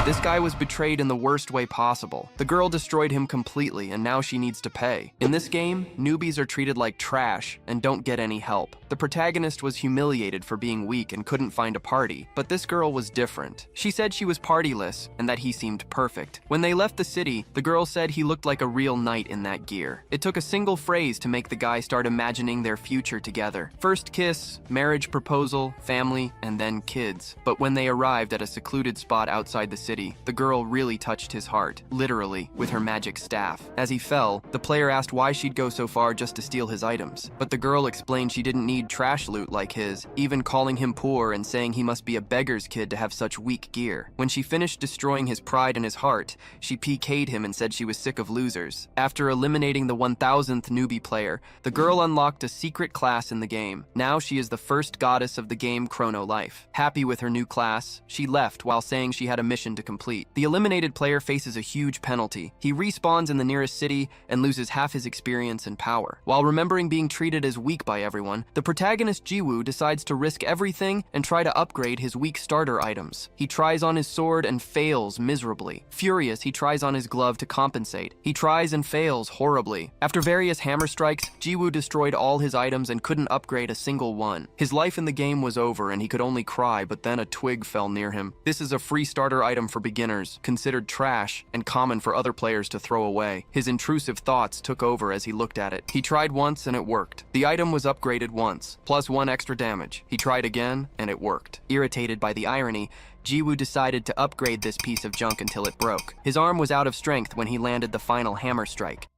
This guy was betrayed in the worst way possible. The girl destroyed him completely, and now she needs to pay. In this game, newbies are treated like trash and don't get any help. The protagonist was humiliated for being weak and couldn't find a party, but this girl was different. She said she was partyless and that he seemed perfect. When they left the city, the girl said he looked like a real knight in that gear. It took a single phrase to make the guy start imagining their future together. First kiss, marriage proposal, family, and then kids. But when they arrived at a secluded spot outside the city, the girl really touched his heart, literally, with her magic staff. As he fell, the player asked why she'd go so far just to steal his items. But the girl explained she didn't need trash loot like his, even calling him poor and saying he must be a beggar's kid to have such weak gear. When she finished destroying his pride and his heart, she PK'd him and said she was sick of losers. After eliminating the 1000th newbie player, the girl unlocked a secret class in the game. Now she is the first goddess of the game Chrono Life. Happy with her new class, she left while saying she had a mission to complete. The eliminated player faces a huge penalty. He respawns in the nearest city and loses half his experience and power. While remembering being treated as weak by everyone, the protagonist Jiwoo decides to risk everything and try to upgrade his weak starter items. He tries on his sword and fails miserably. Furious, he tries on his glove to compensate. He tries and fails horribly. After various hammer strikes, Jiwoo destroyed all his items and couldn't upgrade a single one. His life in the game was over and he could only cry, but then a twig fell near him. This is a free starter item for beginners, considered trash and common for other players to throw away. His intrusive thoughts took over as he looked at it. He tried once and it worked. The item was upgraded once, plus 1 extra damage. He tried again and it worked. Irritated by the irony, Jiwoo decided to upgrade this piece of junk until it broke. His arm was out of strength when he landed the final hammer strike.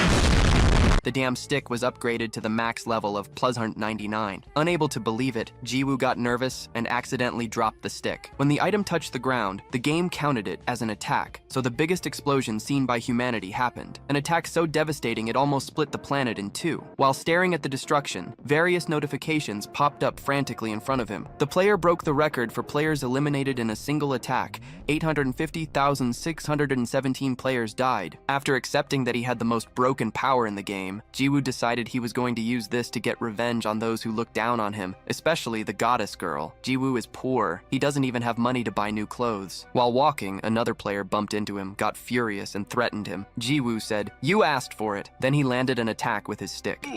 The damn stick was upgraded to the max level of +199. Unable to believe it, Jiwoo got nervous and accidentally dropped the stick. When the item touched the ground, the game counted it as an attack, so the biggest explosion seen by humanity happened. An attack so devastating it almost split the planet in two. While staring at the destruction, various notifications popped up frantically in front of him. The player broke the record for players eliminated in a single attack. 850,617 players died. After accepting that he had the most broken power in the game, Jiwoo decided he was going to use this to get revenge on those who looked down on him, especially the goddess girl. Jiwoo is poor. He doesn't even have money to buy new clothes. While walking, another player bumped into him, got furious, and threatened him. Jiwoo said, "You asked for it." Then he landed an attack with his stick.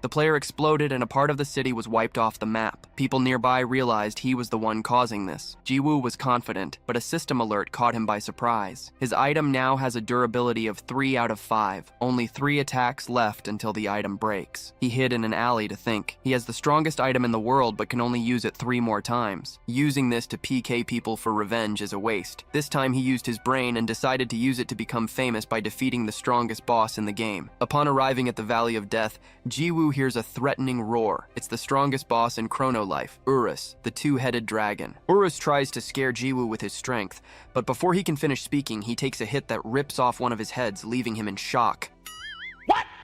The player exploded and a part of the city was wiped off the map. People nearby realized he was the one causing this. Jiwoo was confident, but a system alert caught him by surprise. His item now has a durability of 3 out of 5. Only 3 attacks left until the item breaks. He hid in an alley to think. He has the strongest item in the world but can only use it 3 more times. Using this to PK people for revenge is a waste. This time he used his brain and decided to use it to become famous by defeating the strongest boss in the game. Upon arriving at the Valley of Death, Jiwoo hears a threatening roar. It's the strongest boss in Chrono Life, Urus, the 2-headed dragon. Urus tries to scare Jiwoo with his strength, but before he can finish speaking, he takes a hit that rips off one of his heads, leaving him in shock.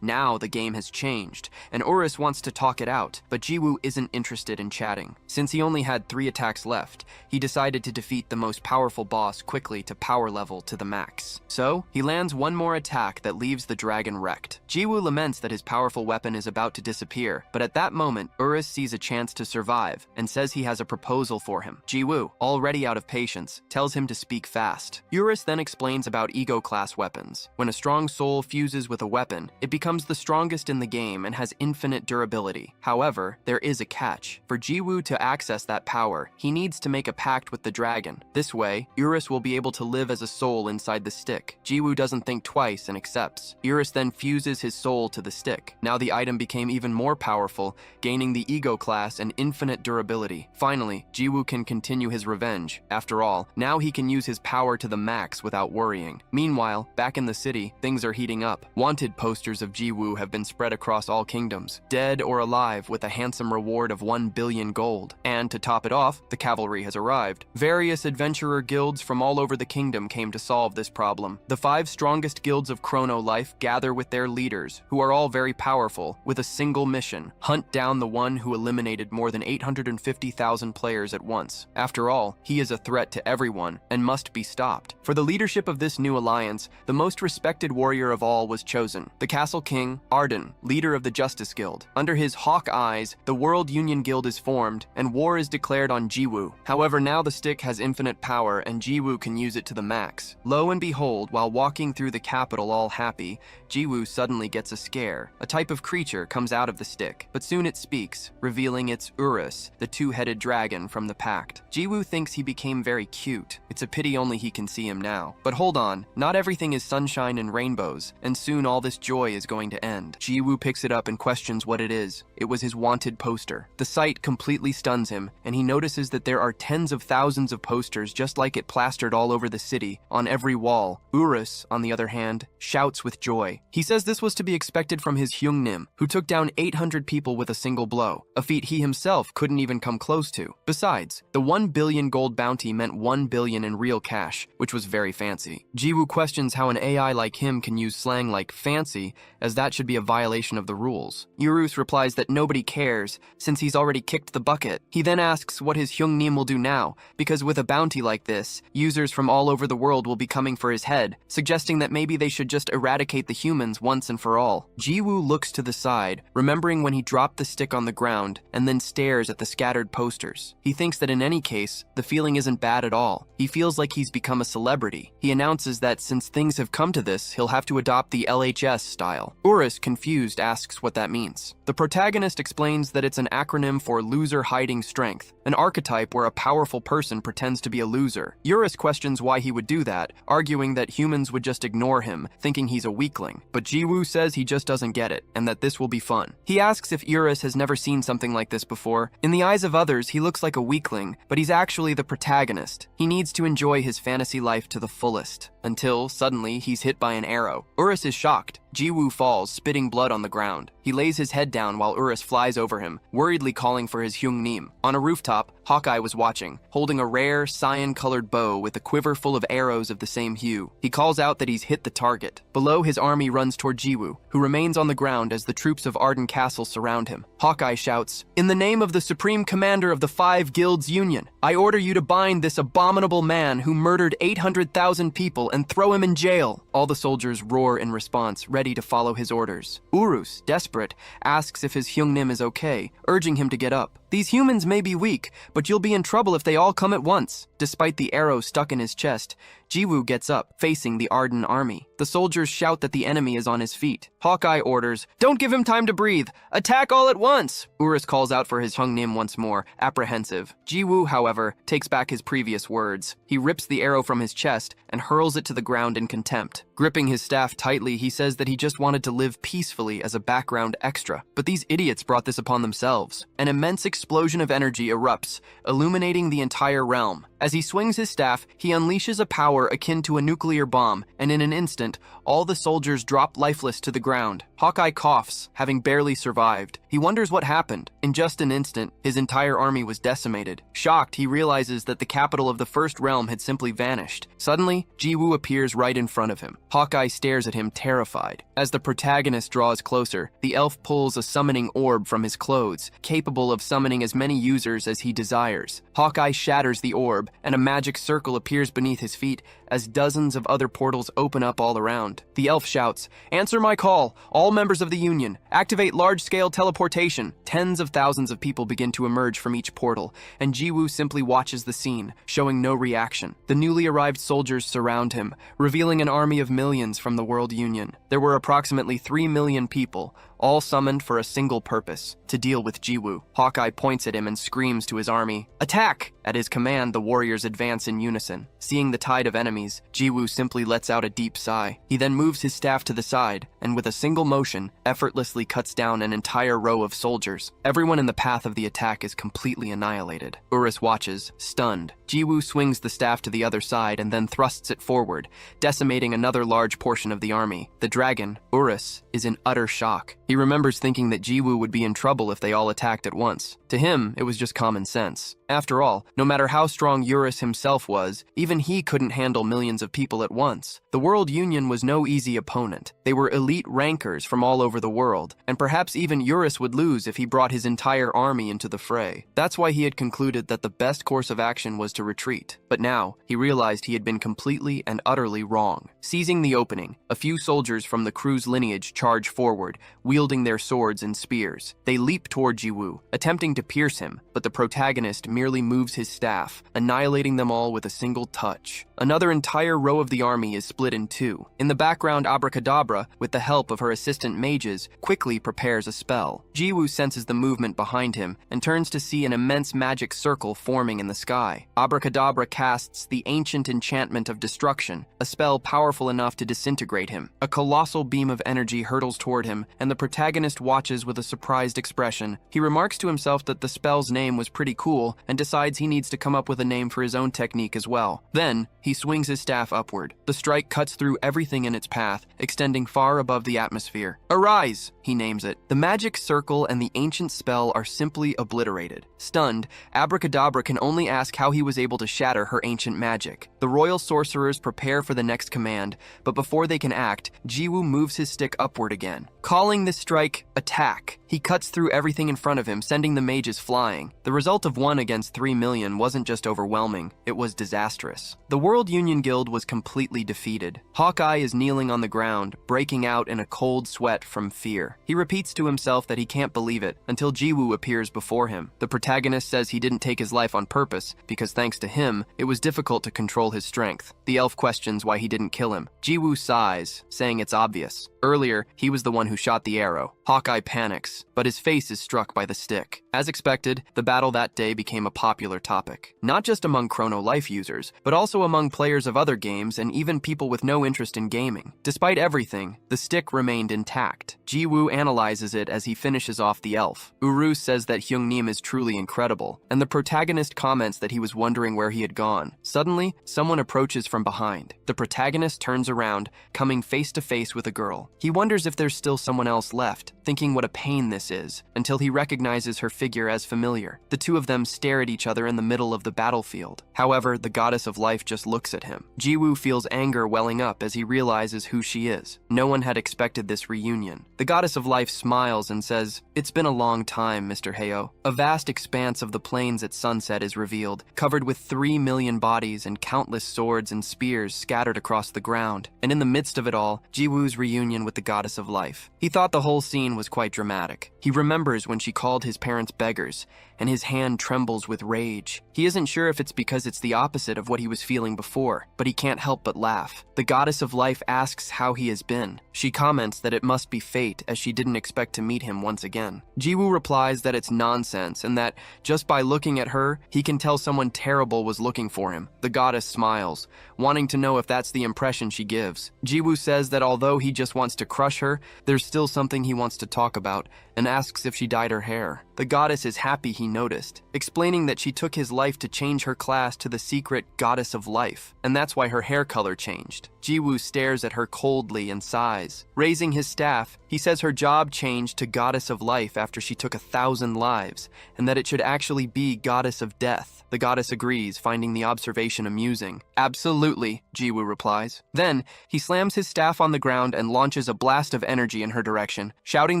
Now the game has changed, and Urus wants to talk it out, but Jiwoo isn't interested in chatting. Since he only had 3 attacks left, he decided to defeat the most powerful boss quickly to power level to the max. So, he lands one more attack that leaves the dragon wrecked. Jiwoo laments that his powerful weapon is about to disappear, but at that moment, Urus sees a chance to survive and says he has a proposal for him. Jiwoo, already out of patience, tells him to speak fast. Urus then explains about ego-class weapons. When a strong soul fuses with a weapon, it becomes the strongest in the game and has infinite durability. However, there is a catch. For Jiwoo to access that power, he needs to make a pact with the dragon. This way, Urus will be able to live as a soul inside the stick. Jiwoo doesn't think twice and accepts. Urus then fuses his soul to the stick. Now the item became even more powerful, gaining the ego class and infinite durability. Finally, Jiwoo can continue his revenge. After all, now he can use his power to the max without worrying. Meanwhile, back in the city, things are heating up. Wanted posters of Jiwoo have been spread across all kingdoms, dead or alive, with a handsome reward of 1 billion gold. And to top it off, the cavalry has arrived. Various adventurer guilds from all over the kingdom came to solve this problem. The 5 strongest guilds of Chrono Life gather with their leaders, who are all very powerful, with a single mission: hunt down the one who eliminated more than 850,000 players at once. After all, he is a threat to everyone and must be stopped. For the leadership of this new alliance, the most respected warrior of all was chosen. The castle king, Arden, leader of the Justice Guild. Under his hawk eyes, the World Union Guild is formed, and war is declared on Jiwoo. However, now the stick has infinite power, and Jiwoo can use it to the max. Lo and behold, while walking through the capital all happy, Jiwoo suddenly gets a scare. A type of creature comes out of the stick, but soon it speaks, revealing it's Urus, the two-headed dragon from the Pact. Jiwoo thinks he became very cute. It's a pity only he can see him now. But hold on, not everything is sunshine and rainbows, and soon all this joy is going to end. Jiwoo picks it up and questions what it is. It was his wanted poster. The sight completely stuns him, and he notices that there are tens of thousands of posters just like it plastered all over the city, on every wall. Urus, on the other hand, shouts with joy. He says this was to be expected from his Hyungnim, who took down 800 people with a single blow, a feat he himself couldn't even come close to. Besides, the 1 billion gold bounty meant 1 billion in real cash, which was very fancy. Jiwoo questions how an AI like him can use slang like fancy, as that should be a violation of the rules. Urus replies that nobody cares, since he's already kicked the bucket. He then asks what his Hyungnim will do now, because with a bounty like this, users from all over the world will be coming for his head, suggesting that maybe they should just eradicate the humans once and for all. Jiwoo looks to the side, remembering when he dropped the stick on the ground, and then stares at the scattered posters. He thinks that in any case, the feeling isn't bad at all. He feels like he's become a celebrity. He announces that since things have come to this, he'll have to adopt the LHS style. Urus, confused, asks what that means. The protagonist explains that it's an acronym for loser hiding strength, an archetype where a powerful person pretends to be a loser. Urus questions why he would do that, arguing that humans would just ignore him, thinking he's a weakling. But Jiwoo says he just doesn't get it, and that this will be fun. He asks if Urus has never seen something like this before. In the eyes of others, he looks like a weakling, but he's actually the protagonist. He needs to enjoy his fantasy life to the fullest, until, suddenly, he's hit by an arrow. Urus is shocked. Jiwoo falls, spitting blood on the ground. He lays his head down while Urus flies over him, worriedly calling for his Hyungnim. On a rooftop, Hawkeye was watching, holding a rare, cyan-colored bow with a quiver full of arrows of the same hue. He calls out that he's hit the target. Below, his army runs toward Jiwoo, who remains on the ground as the troops of Arden Castle surround him. Hawkeye shouts, "In the name of the Supreme Commander of the 5 Guilds Union, I order you to bind this abominable man who murdered 800,000 people and throw him in jail." All the soldiers roar in response, ready to follow his orders. Urus, desperate, asks if his Hyungnim is okay, urging him to get up. "These humans may be weak, but you'll be in trouble if they all come at once." Despite the arrow stuck in his chest, Jiwoo gets up, facing the Arden army. The soldiers shout that the enemy is on his feet. Hawkeye orders, "Don't give him time to breathe! Attack all at once!" Urus calls out for his Hyungnim once more, apprehensive. Jiwoo, however, takes back his previous words. He rips the arrow from his chest and hurls it to the ground in contempt. Gripping his staff tightly, he says that he just wanted to live peacefully as a background extra. But these idiots brought this upon themselves. An immense explosion of energy erupts, illuminating the entire realm. As he swings his staff, he unleashes a power akin to a nuclear bomb, and in an instant, all the soldiers drop lifeless to the ground. Hawkeye coughs, having barely survived. He wonders what happened. In just an instant, his entire army was decimated. Shocked, he realizes that the capital of the First Realm had simply vanished. Suddenly, Jiwoo appears right in front of him. Hawkeye stares at him, terrified. As the protagonist draws closer, the elf pulls a summoning orb from his clothes, capable of summoning as many users as he desires. Hawkeye shatters the orb, and a magic circle appears beneath his feet as dozens of other portals open up all around. The elf shouts, "Answer my call, all members of the Union. Activate large-scale teleportation." Tens of thousands of people begin to emerge from each portal, and Jiwoo simply watches the scene, showing no reaction. The newly arrived soldiers surround him, revealing an army of millions from the World Union. There were approximately 3 million people, all summoned for a single purpose, to deal with Jiwoo. Hawkeye points at him and screams to his army, "Attack!" At his command, the warriors advance in unison. Seeing the tide of enemies, Jiwoo simply lets out a deep sigh. He then moves his staff to the side, and with a single motion, effortlessly cuts down an entire row of soldiers. Everyone in the path of the attack is completely annihilated. Urus watches, stunned. Jiwoo swings the staff to the other side and then thrusts it forward, decimating another large portion of the army. The dragon, Urus, is in utter shock. He He remembers thinking that Jiwoo would be in trouble if they all attacked at once. To him, it was just common sense. After all, no matter how strong Eurus himself was, even he couldn't handle millions of people at once. The World Union was no easy opponent. They were elite rankers from all over the world, and perhaps even Eurus would lose if he brought his entire army into the fray. That's why he had concluded that the best course of action was to retreat. But now, he realized he had been completely and utterly wrong. Seizing the opening, a few soldiers from the crew's lineage charge forward, wielding their swords and spears. They leap toward Jiwoo, attempting to pierce him, but the protagonist merely moves his staff, annihilating them all with a single touch. Another entire row of the army is split in two. In the background, Abracadabra, with the help of her assistant mages, quickly prepares a spell. Jiwoo senses the movement behind him and turns to see an immense magic circle forming in the sky. Abracadabra casts the ancient enchantment of destruction, a spell powerful enough to disintegrate him. A colossal beam of energy hurtles toward him, and the protagonist watches with a surprised expression. He remarks to himself that the spell's name was pretty cool and decides he needs to come up with a name for his own technique as well. Then, he swings his staff upward. The strike cuts through everything in its path, extending far above the atmosphere. Arise, he names it. The magic circle and the ancient spell are simply obliterated. Stunned, Abracadabra can only ask how he was able to shatter her ancient magic. The royal sorcerers prepare for the next command, but before they can act, Jiwoo moves his stick upward again. Calling this strike, attack. He cuts through everything in front of him, sending the mages flying. The result of 1 against 3 million wasn't just overwhelming, it was disastrous. The World Union Guild was completely defeated. Hawkeye is kneeling on the ground, breaking out in a cold sweat from fear. He repeats to himself that he can't believe it until Jiwoo appears before him. The protagonist says he didn't take his life on purpose because thanks to him, it was difficult to control his strength. The elf questions why he didn't kill him. Jiwoo sighs, saying it's obvious. Earlier, he was the one who shot the arrow. Hawkeye panics, but his face is struck by the stick. As expected, the battle that day became a popular topic. Not just among Chrono Life users, but also among players of other games and even people with no interest in gaming. Despite everything, the stick remained intact. Jiwoo analyzes it as he finishes off the elf. Uru says that Hyungnim is truly incredible, and the protagonist comments that he was wondering where he had gone. Suddenly, someone approaches from behind. The protagonist turns around, coming face to face with a girl. He wonders if there's still someone else left, thinking what a pain this is, until he recognizes her figure as familiar. The two of them stare at each other in the middle of the battlefield. However, the goddess of life just looks at him. Jiwoo feels anger welling up as he realizes who she is. No one had expected this reunion. The goddess of life smiles and says, "It's been a long time, Mr. Heyo." A vast expanse of the plains at sunset is revealed, covered with 3 million bodies and countless swords and spears scattered across the ground. And in the midst of it all, Jiwoo's reunion with the goddess of life. He thought the whole scene was quite dramatic. He remembers when she called his parents beggars, and his hand trembles with rage. He isn't sure if it's because it's the opposite of what he was feeling before, but he can't help but laugh. The goddess of life asks how he has been. She comments that it must be fate, as she didn't expect to meet him once again. Jiwoo replies that it's nonsense, and that just by looking at her, he can tell someone terrible was looking for him. The goddess smiles, wanting to know if that's the impression she gives. Jiwoo says that although he just wants to crush her, there's still something he wants to talk about, and asks if she dyed her hair. The goddess is happy he noticed, explaining that she took his life to change her class to the secret goddess of life, and that's why her hair color changed. Jiwoo stares at her coldly and sighs. Raising his staff, he says her job changed to goddess of life after she took 1,000 lives, and that it should actually be goddess of death. The goddess agrees, finding the observation amusing. "Absolutely," Jiwoo replies. Then, he slams his staff on the ground and launches a blast of energy in her direction, shouting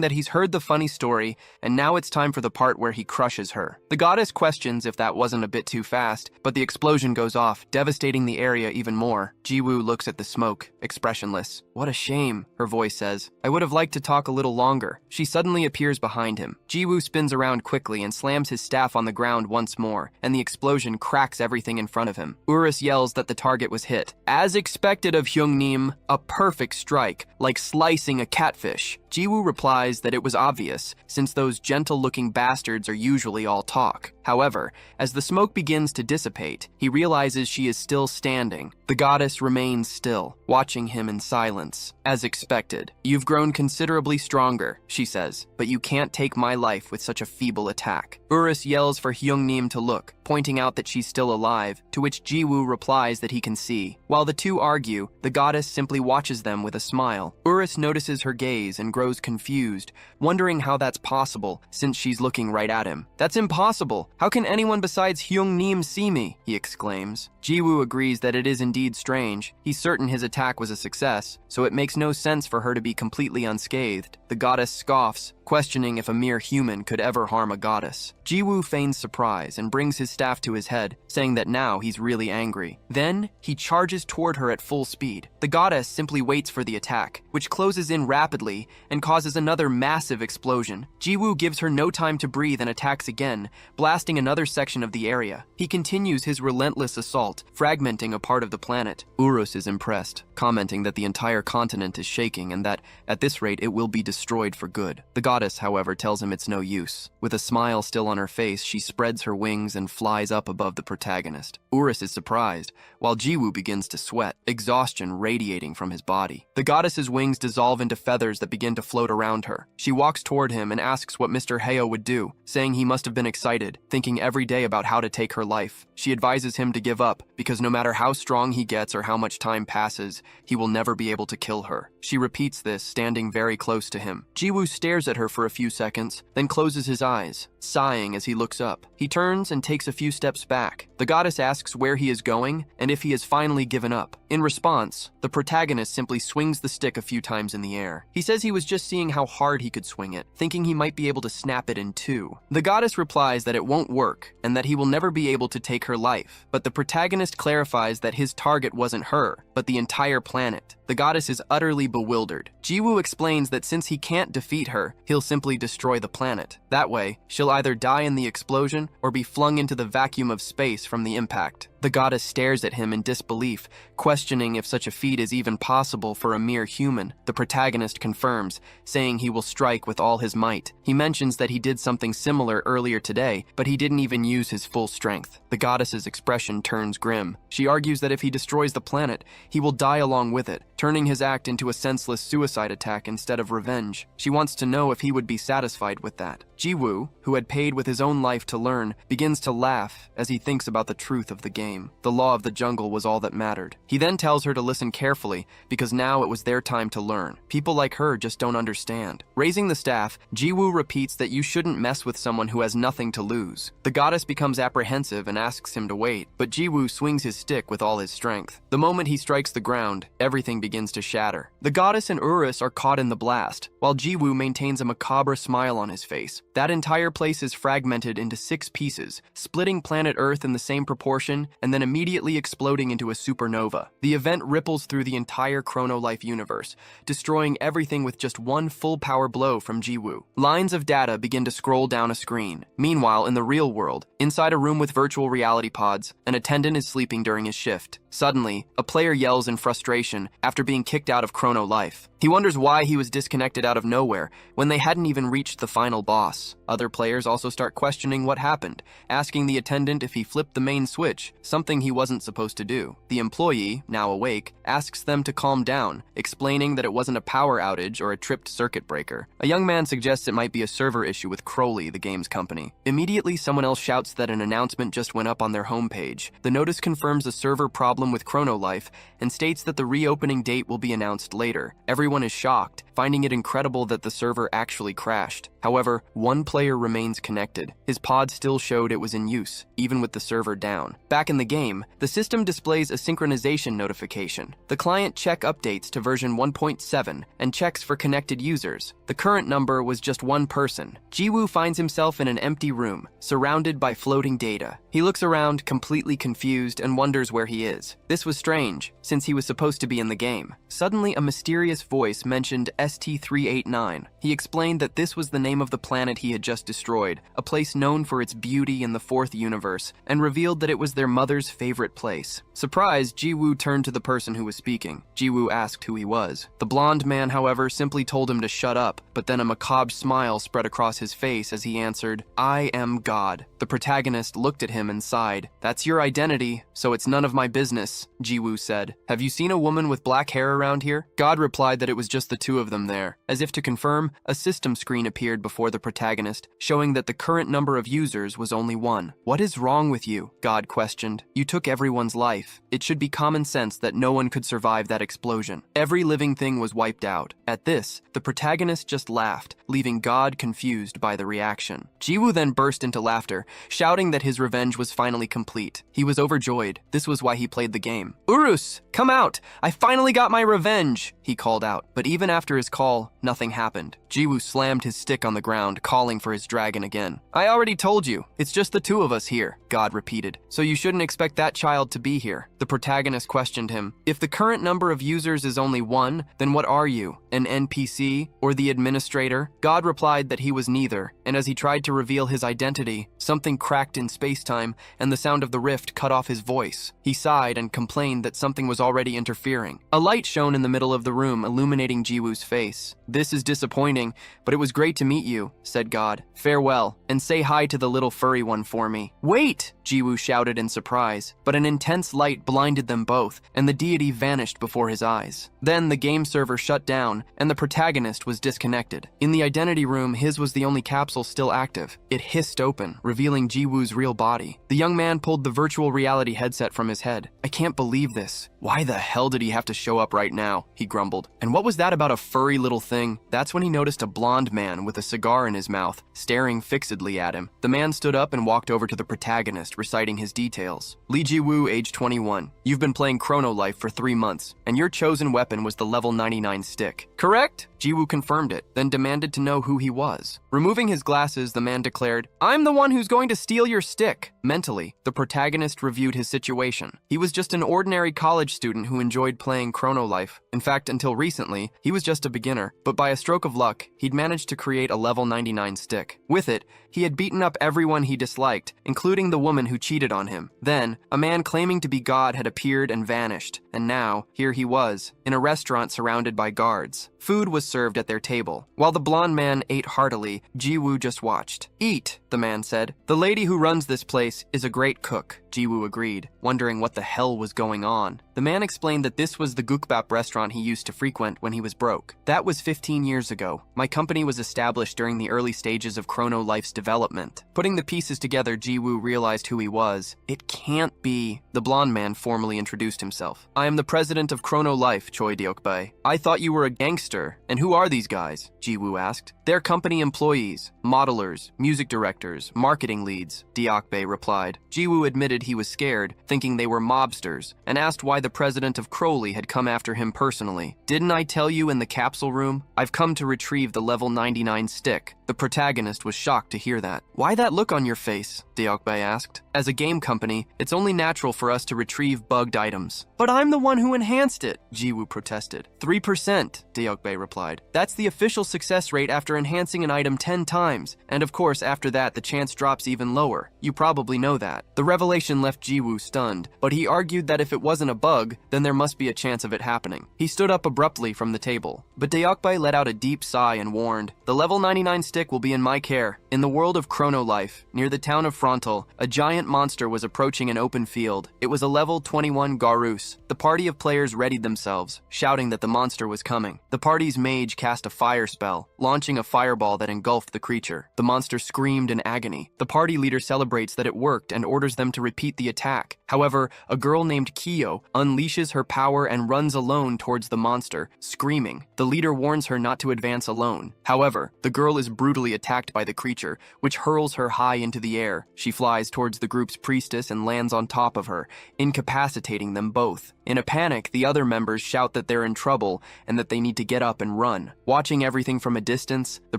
that he's heard the funny story, and now it's time for the part where he crushes her. The goddess questions if that wasn't a bit too fast, but the explosion goes off, devastating the area even more. Jiwoo looks at the smoke, expressionless. "What a shame," her voice says. "I would have liked to talk a little longer." She suddenly appears behind him. Jiwoo spins around quickly and slams his staff on the ground once more, and the explosion cracks everything in front of him. Urus yells that the target was hit. As expected of Hyungnim, a perfect strike, like slicing a catfish. Jiwoo replies that it was obvious, since those gentle-looking bastards are usually all talk. However, as the smoke begins to dissipate, he realizes she is still standing. The The goddess remains still, watching him in silence. As expected, "You've grown considerably stronger," she says, "but you can't take my life with such a feeble attack." Urus yells for Hyungnim to look, pointing out that she's still alive, to which Jiwoo replies that he can see. While the two argue, the goddess simply watches them with a smile. Urus notices her gaze and grows confused, wondering how that's possible since she's looking right at him. "That's impossible! How can anyone besides Hyungnim see me?" he exclaims. Jiwoo agrees that it is indeed strange. He's certain his attack was a success, so it makes no sense for her to be completely unscathed. The goddess scoffs, questioning if a mere human could ever harm a goddess. Jiwoo feigns surprise and brings his staff to his head, saying that now he's really angry. Then, he charges toward her at full speed. The goddess simply waits for the attack, which closes in rapidly and causes another massive explosion. Jiwoo gives her no time to breathe and attacks again, blasting another section of the area. He continues his relentless assault, fragmenting a part of the planet. Urus is impressed, commenting that the entire continent is shaking and that, at this rate, it will be destroyed for good. The goddess, however, tells him it's no use. With a smile still on her face, she spreads her wings and flies up above the protagonist. Urus is surprised, while Jiwoo begins to sweat, exhaustion radiating from his body. The goddess's wings dissolve into feathers that begin to float around her. She walks toward him and asks what Mr. Heo would do, saying he must have been excited, thinking every day about how to take her life. She advises him to give up, because no matter how strong he gets or how much time passes, he will never be able to kill her. She repeats this, standing very close to him. Jiwoo stares at her for a few seconds, then closes his eyes, sighing as he looks up. He turns and takes a few steps back. The goddess asks where he is going and if he has finally given up. In response, the protagonist simply swings the stick a few times in the air. He says he was just seeing how hard he could swing it, thinking he might be able to snap it in two. The goddess replies that it won't work and that he will never be able to take her life, but the protagonist clarifies that his target wasn't her, but the entire planet. The goddess is utterly bewildered. Jiwoo explains that since he can't defeat her, he'll simply destroy the planet. That way, she'll either die in the explosion or be flung into the vacuum of space from the impact. The goddess stares at him in disbelief, questioning if such a feat is even possible for a mere human. The protagonist confirms, saying he will strike with all his might. He mentions that he did something similar earlier today, but he didn't even use his full strength. The goddess's expression turns grim. She argues that if he destroys the planet, he will die along with it, turning his act into a senseless suicide attack instead of revenge. She wants to know if he would be satisfied with that. Jiwoo, who had paid with his own life to learn, begins to laugh as he thinks about the truth of the game. The law of the jungle was all that mattered. He then tells her to listen carefully, because now it was their time to learn. People like her just don't understand. Raising the staff, Jiwoo repeats that you shouldn't mess with someone who has nothing to lose. The goddess becomes apprehensive and asks him to wait, but Jiwoo swings his stick with all his strength. The moment he strikes the ground, everything begins to shatter. The goddess and Urus are caught in the blast, while Jiwoo maintains a macabre smile on his face. That entire place is fragmented into 6 pieces, splitting planet Earth in the same proportion and then immediately exploding into a supernova. The event ripples through the entire Chronolife universe, destroying everything with just one full power blow from Jiwoo. Lines of data begin to scroll down a screen. Meanwhile, in the real world, inside a room with virtual reality pods, an attendant is sleeping during his shift. Suddenly, a player yells in frustration after being kicked out of Chronolife. He wonders why he was disconnected out of nowhere when they hadn't even reached the final boss. Other players also start questioning what happened, asking the attendant if he flipped the main switch, something he wasn't supposed to do. The employee, now awake, asks them to calm down, explaining that it wasn't a power outage or a tripped circuit breaker. A young man suggests it might be a server issue with Crowley, the game's company. Immediately, someone else shouts that an announcement just went up on their homepage. The notice confirms a server problem with Chronolife and states that the reopening date will be announced later. Everyone is shocked, finding it incredible that the server actually crashed. However, one player remains connected. His pod still showed it was in use, even with the server down. Back in the game, the system displays a synchronization notification. The client check updates to version 1.7 and checks for connected users. The current number was just one person. Jiwoo finds himself in an empty room, surrounded by floating data. He looks around, completely confused, and wonders where he is. This was strange, since he was supposed to be in the game. Suddenly, a mysterious voice mentioned ST-389. He explained that this was the name of the planet he had just destroyed, a place known for its beauty in the 4th universe, and revealed that it was their mother's favorite place. Surprised, Jiwoo turned to the person who was speaking. Jiwoo asked who he was. The blonde man, however, simply told him to shut up, but then a macabre smile spread across his face as he answered, "I am God." The protagonist looked at him and sighed. "That's your identity, so it's none of my business," Jiwoo said. "Have you seen a woman with black hair around here?" God replied that it was just the two of them there. As if to confirm, a system screen appeared before the protagonist, showing that the current number of users was only 1. "What is wrong with you?" God questioned. "You took everyone's life. It should be common sense that no one could survive that explosion. Every living thing was wiped out." At this, the protagonist just laughed, leaving God confused by the reaction. Jiwoo then burst into laughter, shouting that his revenge was finally complete. He was overjoyed. This was why he played the game. "Urus, come out! I finally got my revenge!" he called out. But even after his call, nothing happened. Jiwoo slammed his stick on the ground, calling for his dragon again. "I already told you, it's just the two of us here," God repeated. "So you shouldn't expect that child to be here." The protagonist questioned him. "If the current number of users is only 1, then what are you? An NPC or the administrator?" God replied that he was neither, and as he tried to reveal his identity, something cracked in space-time and the sound of the rift cut off his voice. He sighed and complained that something was already interfering. A light shone in the middle of the room, illuminating Jiwoo's face. "This is disappointing, but it was great to meet you," said God. "Farewell, and say hi to the little furry one for me." "Wait!" Jiwoo shouted in surprise, but an intense light blinded them both, and the deity vanished before his eyes. Then the game server shut down, and the protagonist was disconnected. In the identity room, his was the only capsule still active. It hissed open, revealing Jiwoo's real body. The young man pulled the virtual reality headset from his head. "I can't believe this. Why the hell did he have to show up right now?" he grumbled. "And what was that about a furry little thing?" That's when he noticed a blonde man with a cigar in his mouth, staring fixedly at him. The man stood up and walked over to the protagonist, reciting his details. "Lee Jiwoo, age 21. You've been playing Chrono Life for 3 months, and your chosen weapon was the level 99 stick. Correct?" Jiwoo confirmed it, then demanded to know who he was. Removing his glasses, the man declared, "I'm the one who's going to steal your stick." Mentally, the protagonist reviewed his situation. He was just an ordinary college student who enjoyed playing Chrono Life. In fact, until recently, he was just a beginner, but by a stroke of luck, he'd managed to create a level 99 stick. With it, he had beaten up everyone he disliked, including the woman who cheated on him. Then, a man claiming to be God had appeared and vanished, and now, here he was, in a restaurant surrounded by guards. Food was served at their table. While the blonde man ate heartily, Jiwoo just watched. "Eat," the man said. "The lady who runs this place is a great cook," Jiwoo agreed, wondering what the hell was going on. The man explained that this was the gukbap restaurant he used to frequent when he was broke. "That was 15 years ago. My company was established during the early stages of Chrono Life's development." Putting the pieces together, Jiwoo realized who he was. "It can't be." The blonde man formally introduced himself. "I am the president of Chrono Life, Choi Deokbae. I thought you were a gangster. And who are these guys?" Jiwoo asked. "They're company employees, modelers, music directors, marketing leads," Deokbae replied. Jiwoo admitted he was scared, thinking they were mobsters, and asked why the president of Crowley had come after him personally. "Didn't I tell you in the capsule room? I've come to retrieve the level 99 stick." The protagonist was shocked to hear that. "Why that look on your face?" Deokbae asked. "As a game company, it's only natural for us to retrieve bugged items." "But I'm the one who enhanced it," Jiwoo protested. 3%, Deokbae replied. "That's the official success rate after enhancing an item 10 times, and of course after that the chance drops even lower. You probably know that." The revelation left Jiwoo stunned, but he argued that if it wasn't a bug, then there must be a chance of it happening. He stood up abruptly from the table, but Deokbae let out a deep sigh and warned, "The level 99 stick will be in my care." In the world of Chrono Life, near the town of Frontal, a giant monster was approaching an open field. It was a level 21 Garus. The party of players readied themselves, shouting that the monster was coming. The party's mage cast a fire spell, launching a fireball that engulfed the creature. The monster screamed in agony. The party leader celebrates that it worked and orders them to repeat the attack. However, a girl named Kyo unleashes her power and runs alone towards the monster, screaming. The leader warns her not to advance alone. However, the girl is brutally attacked by the creature, which hurls her high into the air. She flies towards the group's priestess and lands on top of her, incapacitating them both. In a panic, the other members shout that they're in trouble and that they need to get up and run. Watching everything from a distance, the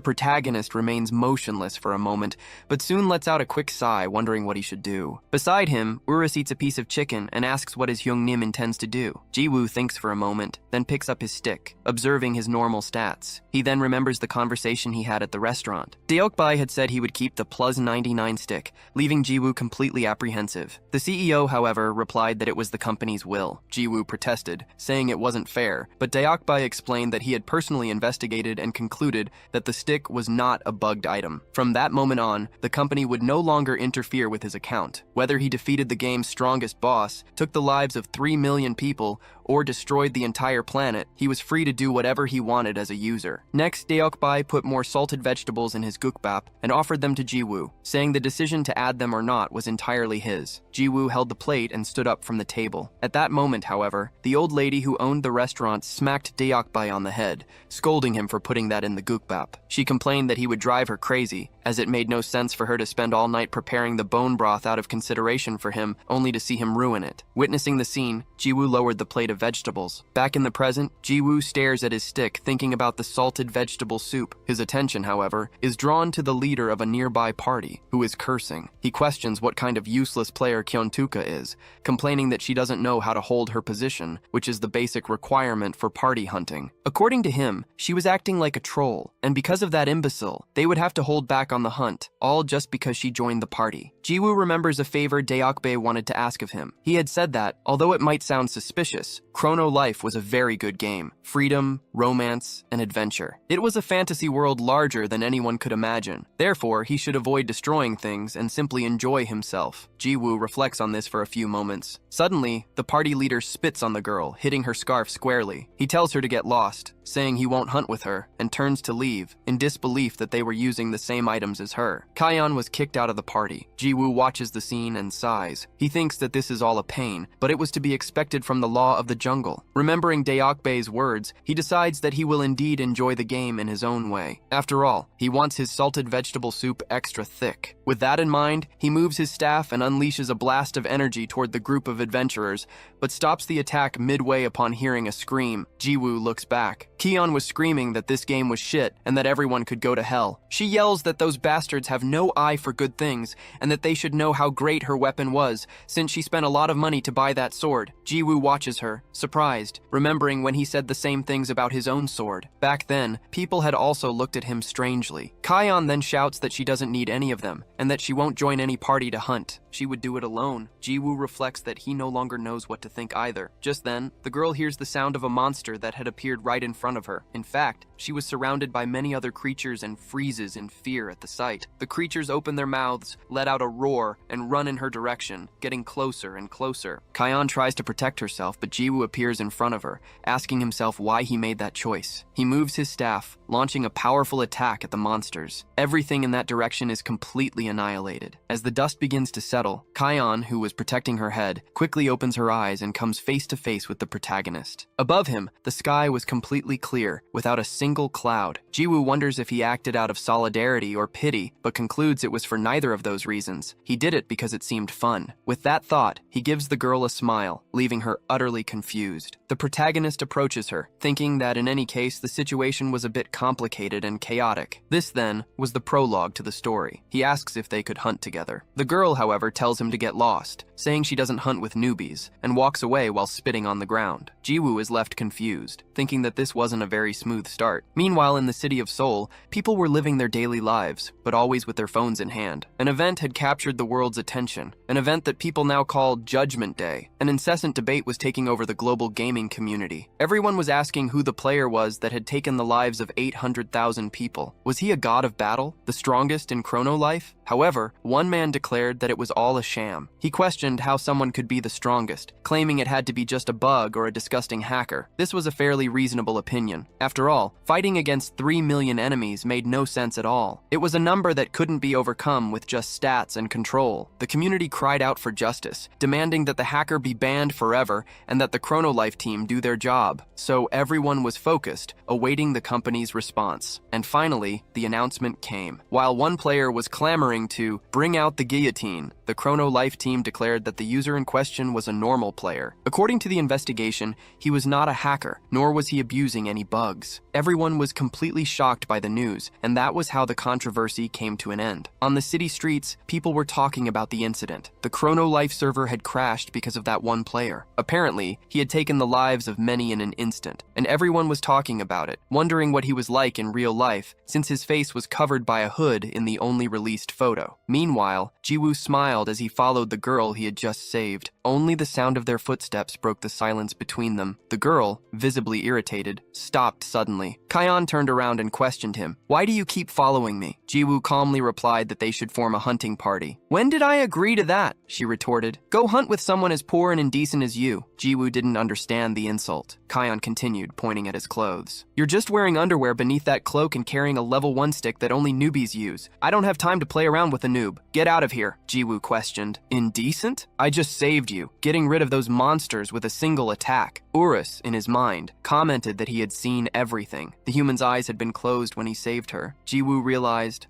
protagonist remains motionless for a moment, but soon lets out a quick sigh, wondering what he should do. Beside him, Urus eats a piece piece of chicken and asks what his Hyungnim intends to do. Jiwoo thinks for a moment, then picks up his stick, observing his normal stats. He then remembers the conversation he had at the restaurant. Deokbai had said he would keep the plus 99 stick, leaving Jiwoo completely apprehensive. The CEO, however, replied that it was the company's will. Jiwoo protested, saying it wasn't fair, but Deokbai explained that he had personally investigated and concluded that the stick was not a bugged item. From that moment on, the company would no longer interfere with his account. Whether he defeated the game's strongest boss, took the lives of 3 million people, or destroyed the entire planet, he was free to do whatever he wanted as a user. Next, Deokbai put more salted vegetables in his gukbap and offered them to Jiwoo, saying the decision to add them or not was entirely his. Jiwoo held the plate and stood up from the table. At that moment, however, the old lady who owned the restaurant smacked Deokbai on the head, scolding him for putting that in the gukbap. She complained that he would drive her crazy, as it made no sense for her to spend all night preparing the bone broth out of consideration for him, only to see him ruin it. Witnessing the scene, Jiwoo lowered the plate of vegetables. Back in the present, Jiwoo stares at his stick, thinking about the salted vegetable soup. His attention, however, is drawn to the leader of a nearby party, who is cursing. He questions what kind of useless player Kyontuka is, complaining that she doesn't know how to hold her position, which is the basic requirement for party hunting. According to him, she was acting like a troll, and because of that imbecile, they would have to hold back on the hunt, all just because she joined the party. Jiwoo remembers a favor Deokbae wanted to ask of him. He had said that, although it might sound suspicious, Chrono Life was a very good game. Freedom, romance, and adventure. It was a fantasy world larger than anyone could imagine. Therefore, he should avoid destroying things and simply enjoy himself. Jiwoo reflects on this for a few moments. Suddenly, the party leader spits on the girl, hitting her scarf squarely. He tells her to get lost, saying he won't hunt with her, and turns to leave, in disbelief that they were using the same items as her. Kaeyeon was kicked out of the party. Jiwoo watches the scene and sighs. He thinks that this is all a pain, but it was to be expected from the law of the jungle. Remembering Deokbae's words, he decides that he will indeed enjoy the game in his own way. After all, he wants his salted vegetable soup extra thick. With that in mind, he moves his staff and unleashes a blast of energy toward the group of adventurers, but stops the attack midway upon hearing a scream. Jiwoo looks back. Kaeyeon was screaming that this game was shit and that everyone could go to hell. She yells that those bastards have no eye for good things and that they should know how great her weapon was, since she spent a lot of money to buy that sword. Jiwoo watches her, surprised, remembering when he said the same things about his own sword. Back then, people had also looked at him strangely. Kaeyeon then shouts that she doesn't need any of them, and that she won't join any party to hunt. She would do it alone. Jiwoo reflects that he no longer knows what to think either. Just then, the girl hears the sound of a monster that had appeared right in front of her. In fact, she was surrounded by many other creatures and freezes in fear at the sight. The creatures open their mouths, let out a roar, and run in her direction, getting closer and closer. Kaeyeon tries to protect herself, but Jiwoo appears in front of her, asking himself why he made that choice. He moves his staff, launching a powerful attack at the monsters. Everything in that direction is completely annihilated. As the dust begins to settle, Kaeyeon, who was protecting her head, quickly opens her eyes and comes face to face with the protagonist. Above him, the sky was completely clear, without a single cloud. Jiwoo wonders if he acted out of solidarity or pity, but concludes it was for neither of those reasons. He did it because it seemed fun. With that thought, he gives the girl a smile, leaving her utterly confused. The protagonist approaches her, thinking that in any case the situation was a bit complicated and chaotic. This, then, was the prologue to the story. He asks if they could hunt together. The girl, however, tells him to get lost, saying she doesn't hunt with newbies, and walks away while spitting on the ground. Jiwoo is left confused, thinking that this wasn't a very smooth start. Meanwhile, in the city of Seoul, people were living their daily lives, but always with their phones in hand. An event had captured the world's attention, an event that people now call Judgment Day. An incessant debate was taking over the global gaming community. Everyone was asking who the player was that had taken the lives of 800,000 people. Was he a god of battle, the strongest in Chrono Life? However, one man declared that it was all a sham. He questioned how someone could be the strongest, claiming it had to be just a bug or a disgusting hacker. This was a fairly reasonable opinion. After all, fighting against 3 million enemies made no sense at all. It was a number that couldn't be overcome with just stats and control. The community cried out for justice, demanding that the hacker be banned forever and that the Chronolife team do their job, so everyone was focused, awaiting the company's response. And finally, the announcement came. While one player was clamoring to bring out the guillotine, the Chronolife team declared that the user in question was a normal player. According to the investigation, he was not a hacker, nor was he abusing any bugs. Everyone was completely shocked by the news, and that was how the controversy came to an end. On the city streets, people were talking about the incident. The Chronolife server had crashed because of that one player. Apparently, he had taken the lives of many in an instant, and everyone was talking about it, wondering what he was like in real life, since his face was covered by a hood in the only released photo. Meanwhile, Jiwoo smiled as he followed the girl he had just saved. Only the sound of their footsteps broke the silence between them. The girl, visibly irritated, stopped suddenly. Kion turned around and questioned him. "Why do you keep following me?" Jiwoo calmly replied that they should form a hunting party. "When did I agree to that?" she retorted. "Go hunt with someone as poor and indecent as you." Jiwoo didn't understand the insult. Kion continued, pointing at his clothes. "You're just wearing underwear beneath that cloak and carrying a level 1 stick that only newbies use. I don't have time to play around with a noob. Get out of here," Jiwoo questioned. "Indecent? I just saved you, getting rid of those monsters with a single attack." Urus, in his mind, commented that he had seen everything. The human's eyes had been closed when he saved her. Jiwoo realized,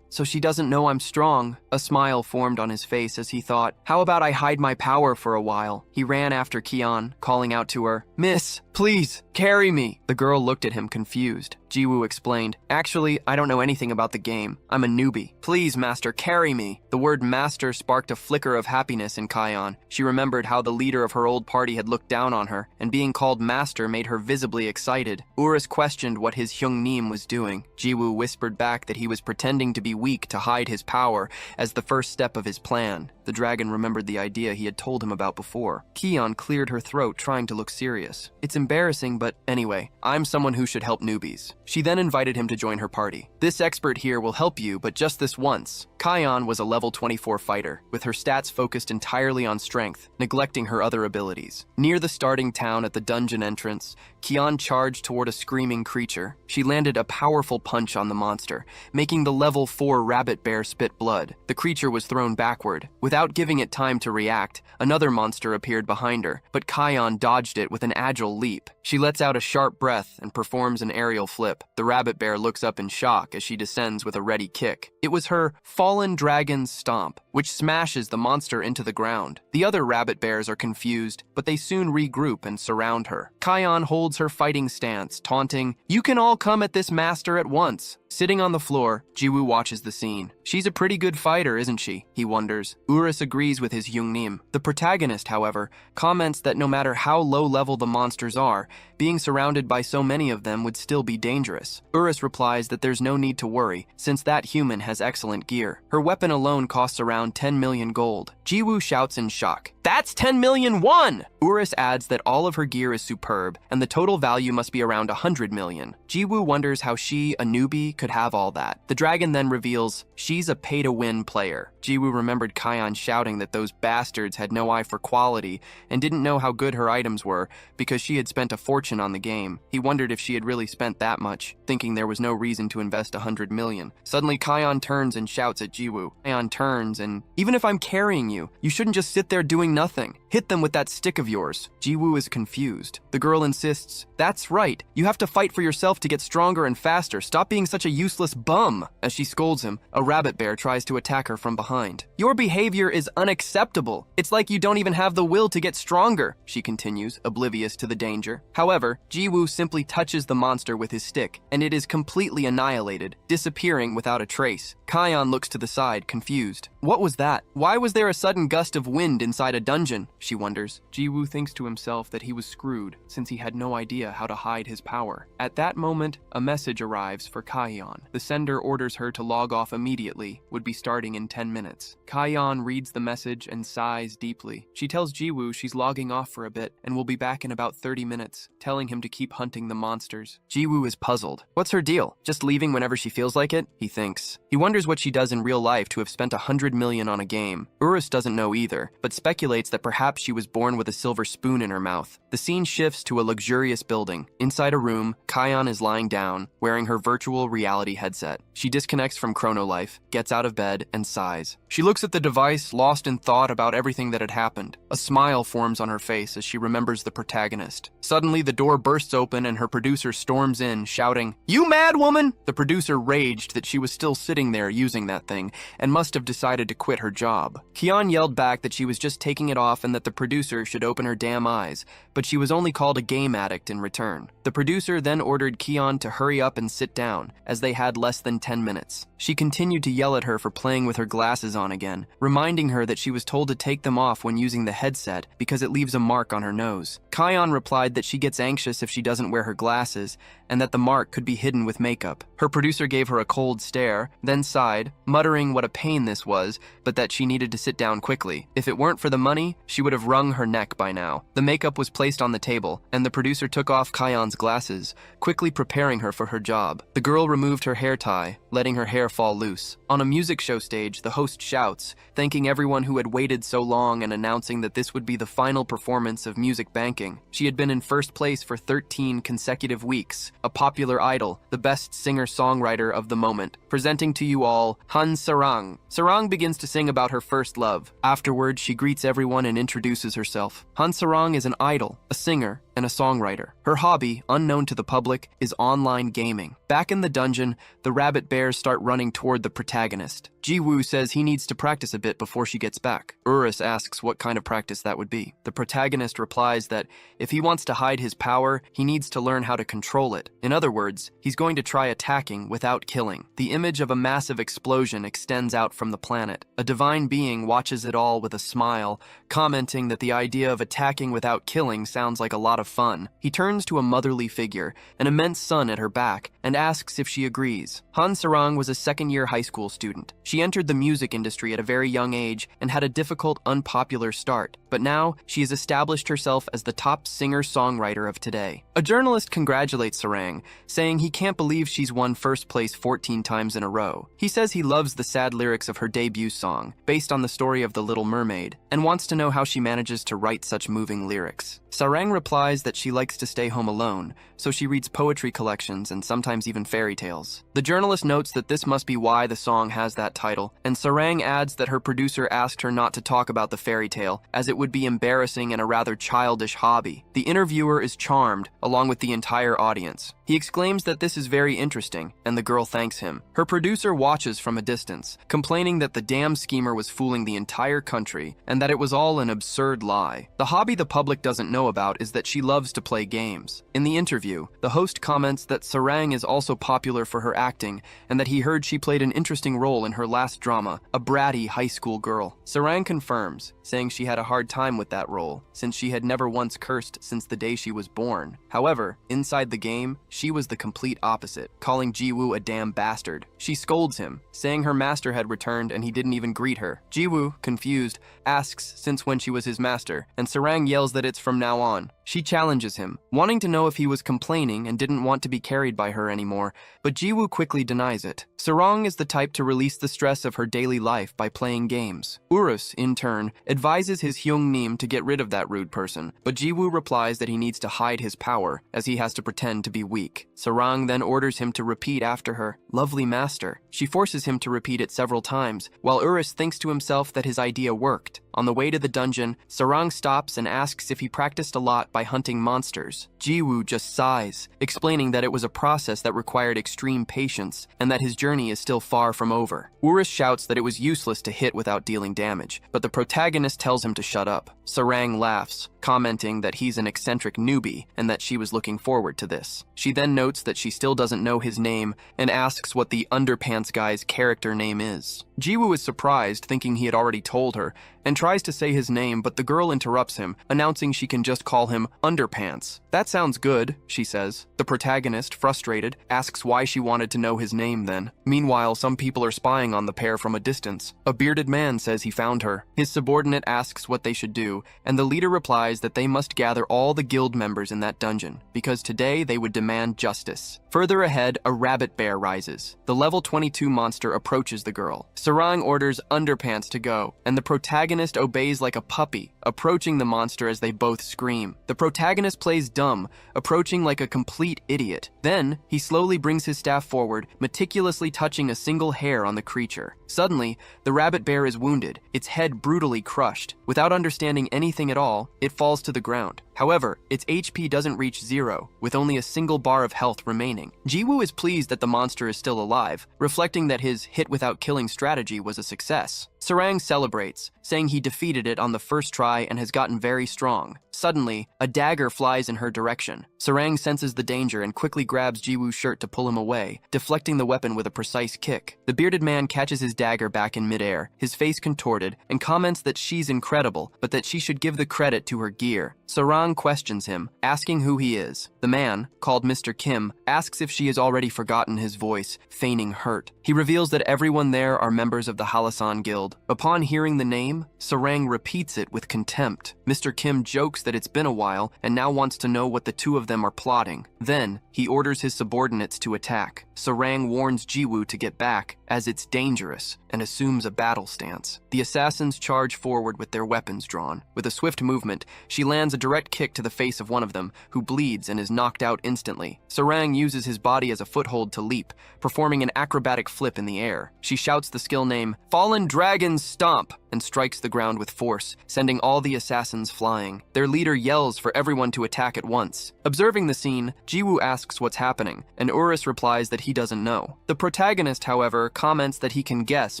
so she doesn't know I'm strong. A smile formed on his face as he thought, how about I hide my power for a while? He ran after Kion, calling out to her, "Miss, please, carry me." The girl looked at him confused. Jiwoo explained, "Actually, I don't know anything about the game. I'm a newbie. Please, master, carry me." The word master sparked a flicker of happiness in Kion. She remembered how the leader of her old party had looked down on her, and being called master made her visibly excited. Urus questioned what his Hyungnim was doing. Jiwoo whispered back that he was pretending to be weak to hide his power as the first step of his plan. The dragon remembered the idea he had told him about before. Kion cleared her throat, trying to look serious. "It's embarrassing, but anyway, I'm someone who should help newbies." She then invited him to join her party. "This expert here will help you, but just this once." Kion was a level 24 fighter, with her stats focused entirely on strength, neglecting her other abilities. Near the starting town at the dungeon entrance, Kion charged toward a screaming creature. She landed a powerful punch on the monster, making the level 4 rabbit bear spit blood. The creature was thrown backward. Without giving it time to react, another monster appeared behind her, but Kion dodged it with an agile leap. She lets out a sharp breath and performs an aerial flip. The rabbit bear looks up in shock as she descends with a ready kick. It was her fallen dragon's stomp, which smashes the monster into the ground. The other rabbit bears are confused, but they soon regroup and surround her. Kion holds her fighting stance, taunting, "You can all come at this master at once." Sitting on the floor, Jiwoo watches the scene. She's a pretty good fighter, isn't she? He wonders. Urus agrees with his Hyungnim. The protagonist, however, comments that no matter how low level the monsters are, being surrounded by so many of them would still be dangerous. Urus replies that there's no need to worry, since that human has excellent gear. Her weapon alone costs around 10 million gold. Jiwoo shouts in shock, "That's 10 million won!" Urus adds that all of her gear is superb, and the total value must be around 100 million. Jiwoo wonders how she, a newbie, could have all that. The dragon then reveals she's a pay-to-win player. Jiwoo remembered Kion shouting that those bastards had no eye for quality and didn't know how good her items were because she had spent a fortune on the game. He wondered if she had really spent that much, thinking there was no reason to invest 100 million. Suddenly, Kion turns and shouts at Jiwoo. Kion turns and, "Even if I'm carrying you, you shouldn't just sit there doing nothing. Hit them with that stick of yours." Jiwoo is confused. The girl insists, "That's right. You have to fight for yourself to get stronger and faster. Stop being such a useless bum." As she scolds him, a rabbit bear tries to attack her from behind. "Your behavior is unacceptable. It's like you don't even have the will to get stronger," she continues, oblivious to the danger. However, Jiwoo simply touches the monster with his stick, and it is completely annihilated, disappearing without a trace. Kion looks to the side, confused. What was that? Why was there a sudden gust of wind inside a dungeon? She wonders. Jiwoo thinks to himself that he was screwed, since he had no idea how to hide his power. At that moment, a message arrives for Kion. The sender orders her to log off immediately, would be starting in 10 minutes. Kion reads the message and sighs deeply. She tells Jiwoo she's logging off for a bit and will be back in about 30 minutes, telling him to keep hunting the monsters. Jiwoo is puzzled. What's her deal? Just leaving whenever she feels like it? He thinks. He wonders what she does in real life to have spent 100 100 million on a game. Urus doesn't know either, but speculates that perhaps she was born with a silver spoon in her mouth. The scene shifts to a luxurious building. Inside a room, Kion is lying down, wearing her virtual reality headset. She disconnects from chrono life, gets out of bed, and sighs. She looks at the device, lost in thought about everything that had happened. A smile forms on her face as she remembers the protagonist. Suddenly, the door bursts open and her producer storms in, shouting, "You mad woman!" The producer raged that she was still sitting there using that thing, and must have decided to quit her job. Kion yelled back that she was just taking it off and that the producer should open her damn eyes, but she was only called a game addict in return. The producer then ordered Kion to hurry up and sit down, as they had less than 10 minutes. She continued to yell at her for playing with her glasses on again, reminding her that she was told to take them off when using the headset because it leaves a mark on her nose. Kion replied that she gets anxious if she doesn't wear her glasses, and that the mark could be hidden with makeup. Her producer gave her a cold stare, then sighed, muttering what a pain this was, but that she needed to sit down quickly. If it weren't for the money, she would have wrung her neck by now. The makeup was placed on the table, and the producer took off Kion's glasses, quickly preparing her for her job. The girl removed her hair tie, letting her hair fall loose. On a music show stage, the host shouts, thanking everyone who had waited so long and announcing that this would be the final performance of Music Banking. She had been in first place for 13 consecutive weeks, a popular idol, the best singer-songwriter of the moment. Presenting to you all, Sarang. Sarang begins to sing about her first love. Afterwards, she greets everyone and introduces herself. Sarang is an idol, a singer, and a songwriter. Her hobby, unknown to the public, is online gaming. Back in the dungeon, the rabbit bears start running toward the protagonist. Jiwoo says he needs to practice a bit before she gets back. Urus asks what kind of practice that would be. The protagonist replies that if he wants to hide his power, he needs to learn how to control it. In other words, he's going to try attacking without killing. The image of a massive explosion extends out from the planet. A divine being watches it all with a smile, commenting that the idea of attacking without killing sounds like a lot of fun. He turns to a motherly figure, an immense sun at her back, and asks if she agrees. Sarang was a second-year high school student. She entered the music industry at a very young age and had a difficult, unpopular start, but now she has established herself as the top singer-songwriter of today. A journalist congratulates Sarang, saying he can't believe she's won first place 14 times in a row. He says he loves the sad lyrics of her debut song, based on the story of the Little Mermaid, and wants to know how she manages to write such moving lyrics. Sarang replies that she likes to stay home alone, so she reads poetry collections and sometimes even fairy tales. The journalist notes that this must be why the song has that title, and Sarang adds that her producer asked her not to talk about the fairy tale, as it would be embarrassing and a rather childish hobby. The interviewer is charmed, along with the entire audience. He exclaims that this is very interesting, and the girl thanks him. Her producer watches from a distance, complaining that the damn schemer was fooling the entire country, and that it was all an absurd lie. The hobby the public doesn't know about is that she loves to play games. In the interview, the host comments that Sarang is also popular for her acting, and that he heard she played an interesting role in her last drama, a bratty high school girl. Sarang confirms, saying she had a hard time with that role, since she had never once cursed since the day she was born. However, inside the game, she was the complete opposite, calling Jiwoo a damn bastard. She scolds him, saying her master had returned and he didn't even greet her. Jiwoo, confused, asks since when she was his master, and Sarang yells that it's from now on. She challenges him, wanting to know if he was complaining and didn't want to be carried by her anymore, but Jiwoo quickly denies it. Sarang is the type to release the stress of her daily life by playing games. Urus, in turn, advises his Hyungnim to get rid of that rude person, but Jiwoo replies that he needs to hide his power, as he has to pretend to be weak. Sarang then orders him to repeat after her, "Lovely master." She forces him to repeat it several times, while Urus thinks to himself that his idea worked. On the way to the dungeon, Sarang stops and asks if he practiced a lot by hunting monsters. Jiwoo just sighs, explaining that it was a process that required extreme patience, and that his journey is still far from over. Urus shouts that it was useless to hit without dealing damage, but the protagonist tells him to shut up. Sarang laughs, commenting that he's an eccentric newbie, and that she was looking forward to this. She then notes that she still doesn't know his name, and asks what the underpants guy's character name is. Jiwoo is surprised, thinking he had already told her, and tries to say his name, but the girl interrupts him, announcing she can just call him Underpants. "That sounds good," she says. The protagonist, frustrated, asks why she wanted to know his name then. Meanwhile, some people are spying on the pair from a distance. A bearded man says he found her. His subordinate asks what they should do, and the leader replies that they must gather all the guild members in that dungeon, because today they would demand justice. Further ahead, a rabbit bear rises. The level 22 monster approaches the girl. Sarang orders underpants to go, and the protagonist obeys like a puppy, approaching the monster as they both scream. The protagonist plays dumb, approaching like a complete idiot. Then, he slowly brings his staff forward, meticulously touching a single hair on the creature. Suddenly, the rabbit bear is wounded, its head brutally crushed. Without understanding anything at all, it falls to the ground. However, its HP doesn't reach 0, with only a single bar of health remaining. Jiwoo is pleased that the monster is still alive, reflecting that his hit-without-killing strategy was a success. Sarang celebrates, saying he defeated it on the first try and has gotten very strong. Suddenly, a dagger flies in her direction. Sarang senses the danger and quickly grabs Jiwoo's shirt to pull him away, deflecting the weapon with a precise kick. The bearded man catches his dagger back in midair, his face contorted, and comments that she's incredible, but that she should give the credit to her gear. Sarang questions him, asking who he is. The man, called Mr. Kim, asks if she has already forgotten his voice, feigning hurt. He reveals that everyone there are members of the Halasan Guild. Upon hearing the name, Sarang repeats it with contempt. Mr. Kim jokes that it's been a while and now wants to know what the two of them are plotting. Then, he orders his subordinates to attack. Sarang warns Jiwoo to get back, as it's dangerous, and assumes a battle stance. The assassins charge forward with their weapons drawn. With a swift movement, she lands a direct kick to the face of one of them, who bleeds and is knocked out instantly. Sarang uses his body as a foothold to leap, performing an acrobatic flip in the air. She shouts the skill name, "Fallen Dragon Stomp," and strikes the ground with force, sending all the assassins flying. Their leader yells for everyone to attack at once. Observing the scene, Jiwoo asks what's happening, and Urus replies that he doesn't know. The protagonist, however, comments that he can guess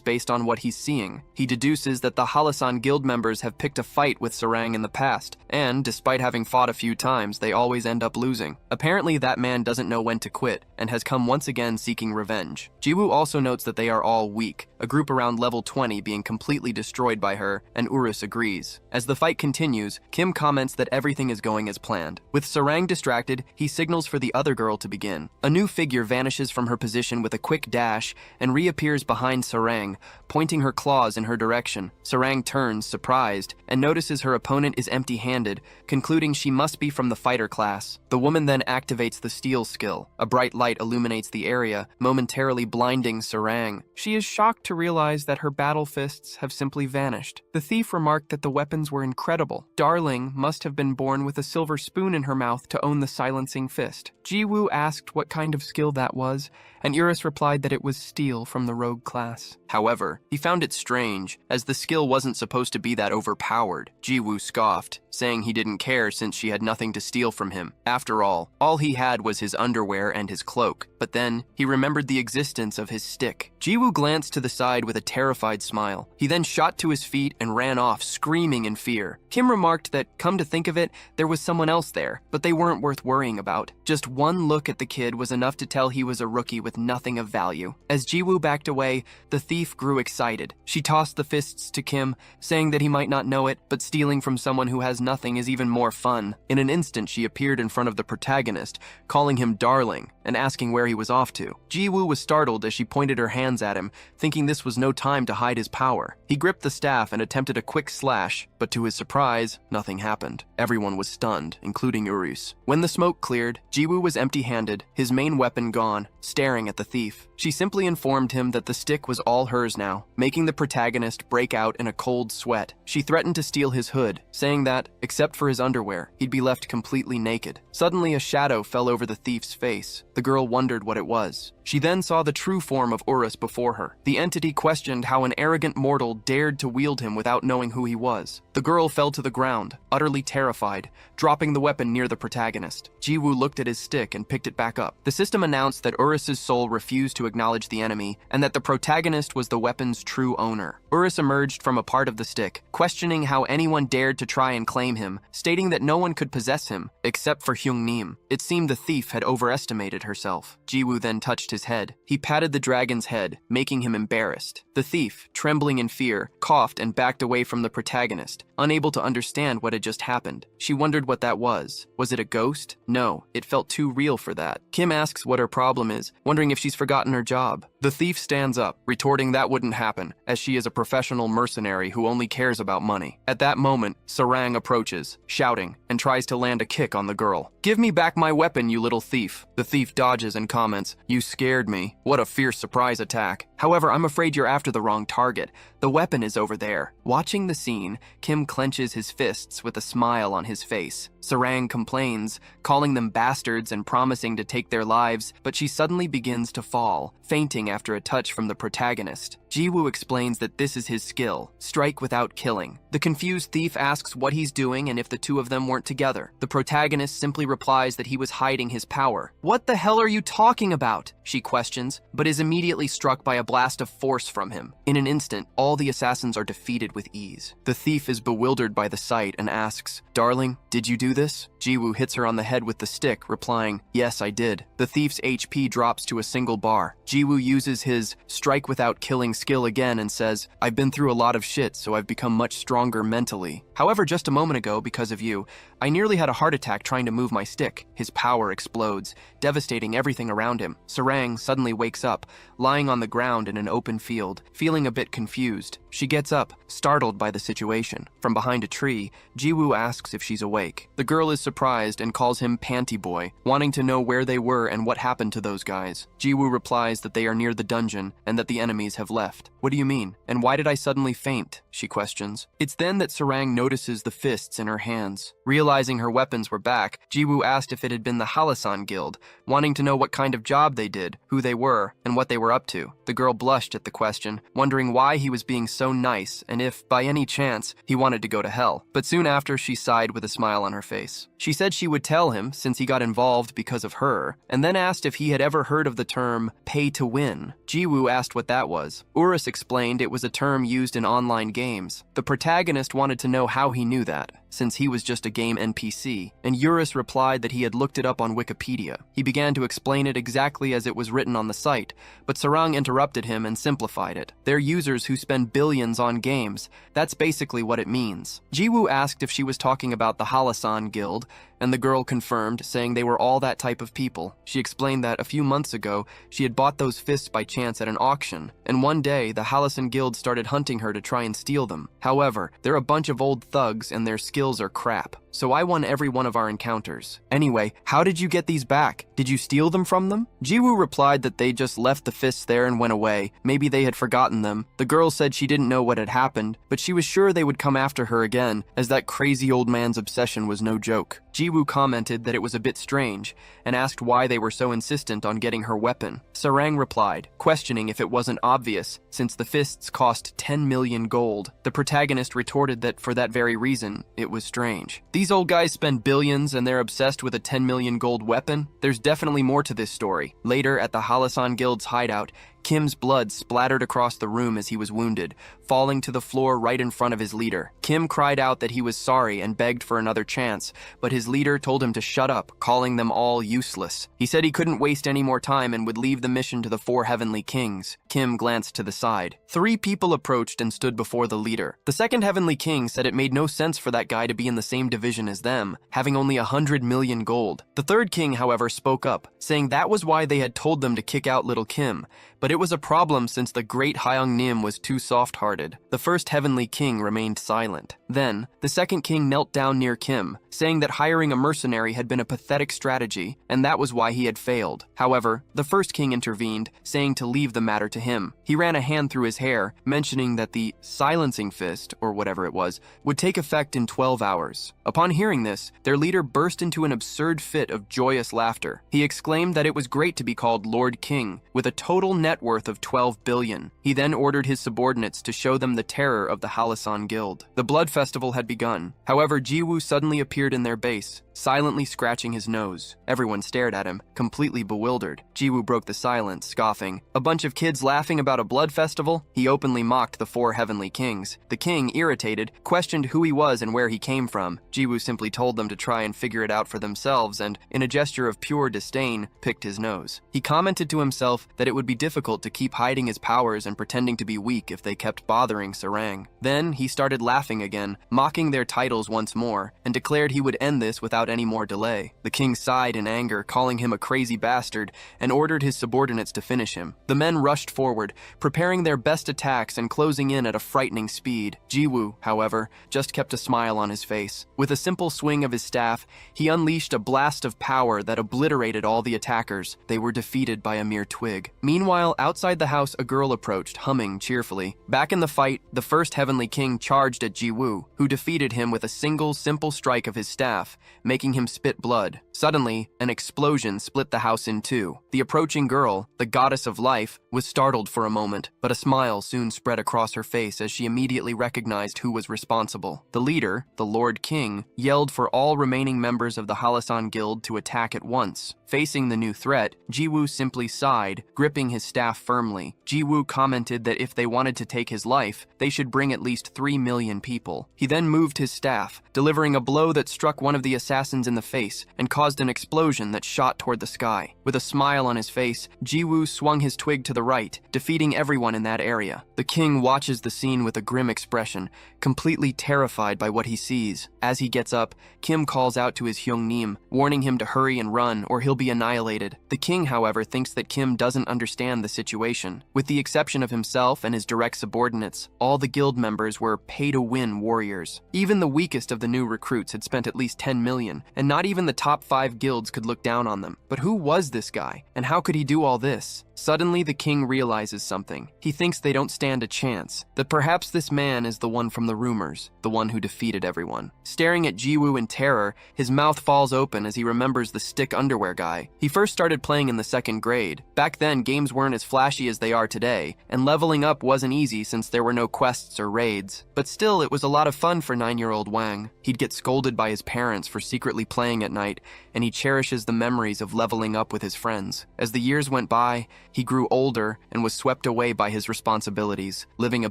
based on what he's seeing. He deduces that the Halasan Guild members have picked a fight with Sarang in the past, and, despite having fought a few times, they always end up losing. Apparently, that man doesn't know when to quit, and has come once again seeking revenge. Jiwoo also notes that they are all weak, a group around level 20 being completely destroyed by her, and Urus agrees. As the fight continues, Kim comments that everything is going as planned. With Sarang distracted, he signals for the other girl to begin. A new figure vanishes from her position with a quick dash and reappears behind Sarang, pointing her claws in her direction. Sarang turns, surprised, and notices her opponent is empty-handed, concluding she must be from the fighter class. The woman then activates the steal skill. A bright light illuminates the area, momentarily blinding Sarang. She is shocked to realize that her battle fists have simply vanished. The thief remarked that the weapons were incredible. Darling must have been born with a silver spoon in her mouth to own the silencing fist. Jiwoo asked what kind of skill that was, and Urus replied that it was steal from the rogue class. However, he found it strange, as the skill wasn't supposed to be that overpowered. Jiwoo scoffed, saying he didn't care since she had nothing to steal from him. After all he had was his underwear and his cloak. But then, he remembered the existence of his stick. Jiwoo glanced to the side with a terrified smile. He then shot to his feet and ran off, screaming in fear. Kim remarked that, come to think of it, there was someone else there, but they weren't worth worrying about. Just one look at the kid was enough to tell he was a rookie with nothing of value. As Jiwoo backed away, the thief grew excited. She tossed the fists to Kim, saying that he might not know it, but stealing from someone who has nothing is even more fun. In an instant, she appeared in front of the protagonist, calling him darling, and asking where he was off to. Jiwoo was startled as she pointed her hands at him, thinking this was no time to hide his power. He gripped the staff and attempted a quick slash, but to his surprise, nothing happened. Everyone was stunned, including Urus. When the smoke cleared, Jiwoo was empty-handed, his main weapon gone, staring at the thief. She simply informed him that the stick was all hers now, making the protagonist break out in a cold sweat. She threatened to steal his hood, saying that, except for his underwear, he'd be left completely naked. Suddenly, a shadow fell over the thief's face. The girl wondered what it was. She then saw the true form of Urus before her. The entity questioned how an arrogant mortal dared to wield him without knowing who he was. The girl fell to the ground, utterly terrified, dropping the weapon near the protagonist. Jiwoo looked at his stick and picked it back up. The system announced that Urus's soul refused to acknowledge the enemy, and that the protagonist was the weapon's true owner. Urus emerged from a part of the stick, questioning how anyone dared to try and claim him, stating that no one could possess him, except for Hyungnim. It seemed the thief had overestimated herself. Jiwoo then touched his head. He patted the dragon's head, making him embarrassed. The thief, trembling in fear, coughed and backed away from the protagonist, unable to understand what had just happened. She wondered what that was. Was it a ghost? No, it felt too real for that. Kim asks what her problem is, is, wondering if she's forgotten her job. The thief stands up, retorting that wouldn't happen, as she is a professional mercenary who only cares about money. At that moment, Sarang approaches, shouting, and tries to land a kick on the girl. "Give me back my weapon, you little thief." The thief dodges and comments, "You scared me." What a fierce surprise attack. However, I'm afraid you're after the wrong target. The weapon is over there. Watching the scene, Kim clenches his fists with a smile on his face. Sarang complains, calling them bastards and promising to take their lives, but she suddenly begins to fall, fainting after a touch from the protagonist. Jiwoo explains that this is his skill, strike without killing. The confused thief asks what he's doing and if the two of them weren't together. The protagonist simply replies that he was hiding his power. "What the hell are you talking about?" she questions, but is immediately struck by a blast of force from him. In an instant, all the assassins are defeated with ease. The thief is bewildered by the sight and asks, "Darling, did you do this?" Jiwoo hits her on the head with the stick, replying, "Yes, I did." The thief's HP drops to a single bar. Jiwoo uses his strike without killing skill again and says, "I've been through a lot of shit, so I've become much stronger mentally. However, just a moment ago, because of you, I nearly had a heart attack trying to move my stick." His power explodes, devastating everything around him. Sarang suddenly wakes up, lying on the ground in an open field, feeling a bit confused. She gets up, startled by the situation. From behind a tree, Jiwoo asks if she's awake. The girl is surprised and calls him Panty Boy, wanting to know where they were and what happened to those guys. Jiwoo replies that they are near the dungeon and that the enemies have left. "What do you mean? And why did I suddenly faint?" she questions. It's then that Sarang notices the fists in her hands. Realizing her weapons were back, Jiwoo asked if it had been the Halasan Guild, wanting to know what kind of job they did, who they were, and what they were up to. The girl blushed at the question, wondering why he was being so nice and if, by any chance, he wanted to go to hell. But soon after, she sighed with a smile on her face. She said she would tell him since he got involved because of her, and then asked if he had ever heard of the term pay to win. Jiwoo asked what that was. Urus explained it was a term used in online games. The protagonist wanted to know how he knew that, since he was just a game NPC, and Urus replied that he had looked it up on Wikipedia. He began to explain it exactly as it was written on the site, but Sarang interrupted him and simplified it. They're users who spend billions on games. That's basically what it means. Jiwoo asked if she was talking about the Halasan Guild, and the girl confirmed, saying they were all that type of people. She explained that a few months ago, she had bought those fists by chance at an auction, and one day, the Halasan Guild started hunting her to try and steal them. However, they're a bunch of old thugs and their skills are crap, so I won every one of our encounters. Anyway, how did you get these back? Did you steal them from them? Jiwoo replied that they just left the fists there and went away. Maybe they had forgotten them. The girl said she didn't know what had happened, but she was sure they would come after her again, as that crazy old man's obsession was no joke. Jiwoo commented that it was a bit strange, and asked why they were so insistent on getting her weapon. Sarang replied, questioning if it wasn't obvious, since the fists cost 10 million gold. The protagonist retorted that for that very reason, it was strange. These old guys spend billions and they're obsessed with a 10 million gold weapon? There's definitely more to this story. Later, at the Halasan Guild's hideout, Kim's blood splattered across the room as he was wounded, falling to the floor right in front of his leader. Kim cried out that he was sorry and begged for another chance, but his leader told him to shut up, calling them all useless. He said he couldn't waste any more time and would leave the mission to the 4 Heavenly Kings. Kim glanced to the side. 3 people approached and stood before the leader. The 2nd Heavenly King said it made no sense for that guy to be in the same division as them, having only 100 million gold. The 3rd King, however, spoke up, saying that was why they had told them to kick out little Kim, but it was a problem since the great Hyung Nim was too soft-hearted. The 1st Heavenly King remained silent. Then, the 2nd King knelt down near Kim, saying that hiring a mercenary had been a pathetic strategy, and that was why he had failed. However, the 1st King intervened, saying to leave the matter to him. He ran a hand through his hair, mentioning that the silencing fist, or whatever it was, would take effect in 12 hours. Upon hearing this, their leader burst into an absurd fit of joyous laughter. He exclaimed that it was great to be called Lord King, with a total net worth of 12 billion. He then ordered his subordinates to show them the terror of the Halasan Guild. The blood festival had begun. However, Jiwoo suddenly appeared in their base, silently scratching his nose. Everyone stared at him, completely bewildered. Jiwoo broke the silence, scoffing, "A bunch of kids laughing about a blood festival?" He openly mocked the 4 Heavenly Kings. The king, irritated, questioned who he was and where he came from. Jiwoo simply told them to try and figure it out for themselves and, in a gesture of pure disdain, picked his nose. He commented to himself that it would be difficult to keep hiding his powers and pretending to be weak if they kept bothering Sarang. Then he started laughing again, mocking their titles once more, and declared he would end this without without any more delay. The king sighed in anger, calling him a crazy bastard, and ordered his subordinates to finish him. The men rushed forward, preparing their best attacks and closing in at a frightening speed. Jiwoo, however, just kept a smile on his face. With a simple swing of his staff, he unleashed a blast of power that obliterated all the attackers. They were defeated by a mere twig. Meanwhile, outside the house, a girl approached, humming cheerfully. Back in the fight, the first Heavenly King charged at Jiwoo, who defeated him with a single, simple strike of his staff, making him spit blood. Suddenly, an explosion split the house in two. The approaching girl, the goddess of life, was startled for a moment, but a smile soon spread across her face as she immediately recognized who was responsible. The leader, the Lord King, yelled for all remaining members of the Halasan Guild to attack at once. Facing the new threat, Jiwoo simply sighed, gripping his staff firmly. Jiwoo commented that if they wanted to take his life, they should bring at least 3 million people. He then moved his staff, delivering a blow that struck one of the assassins in the face and caused an explosion that shot toward the sky. With a smile on his face, Jiwoo swung his twig to the right, defeating everyone in that area. The king watches the scene with a grim expression, completely terrified by what he sees. As he gets up, Kim calls out to his Hyungnim, warning him to hurry and run or he'll be annihilated. The king, however, thinks that Kim doesn't understand the situation. With the exception of himself and his direct subordinates, all the guild members were pay-to-win warriors. Even the weakest of the new recruits had spent at least 10 million, and not even the top 5 guilds could look down on them. But who was this guy, and how could he do all this? Suddenly, the king realizes something. He thinks they don't stand a chance, that perhaps this man is the one from the rumors, the one who defeated everyone. Staring at Jiwoo in terror, his mouth falls open as he remembers the stick underwear guy. He first started playing in the 2nd grade. Back then, games weren't as flashy as they are today, and leveling up wasn't easy since there were no quests or raids. But still, it was a lot of fun for 9-year-old Wang. He'd get scolded by his parents for secretly playing at night, and he cherishes the memories of leveling up with his friends. As the years went by, he grew older and was swept away by his responsibilities, living a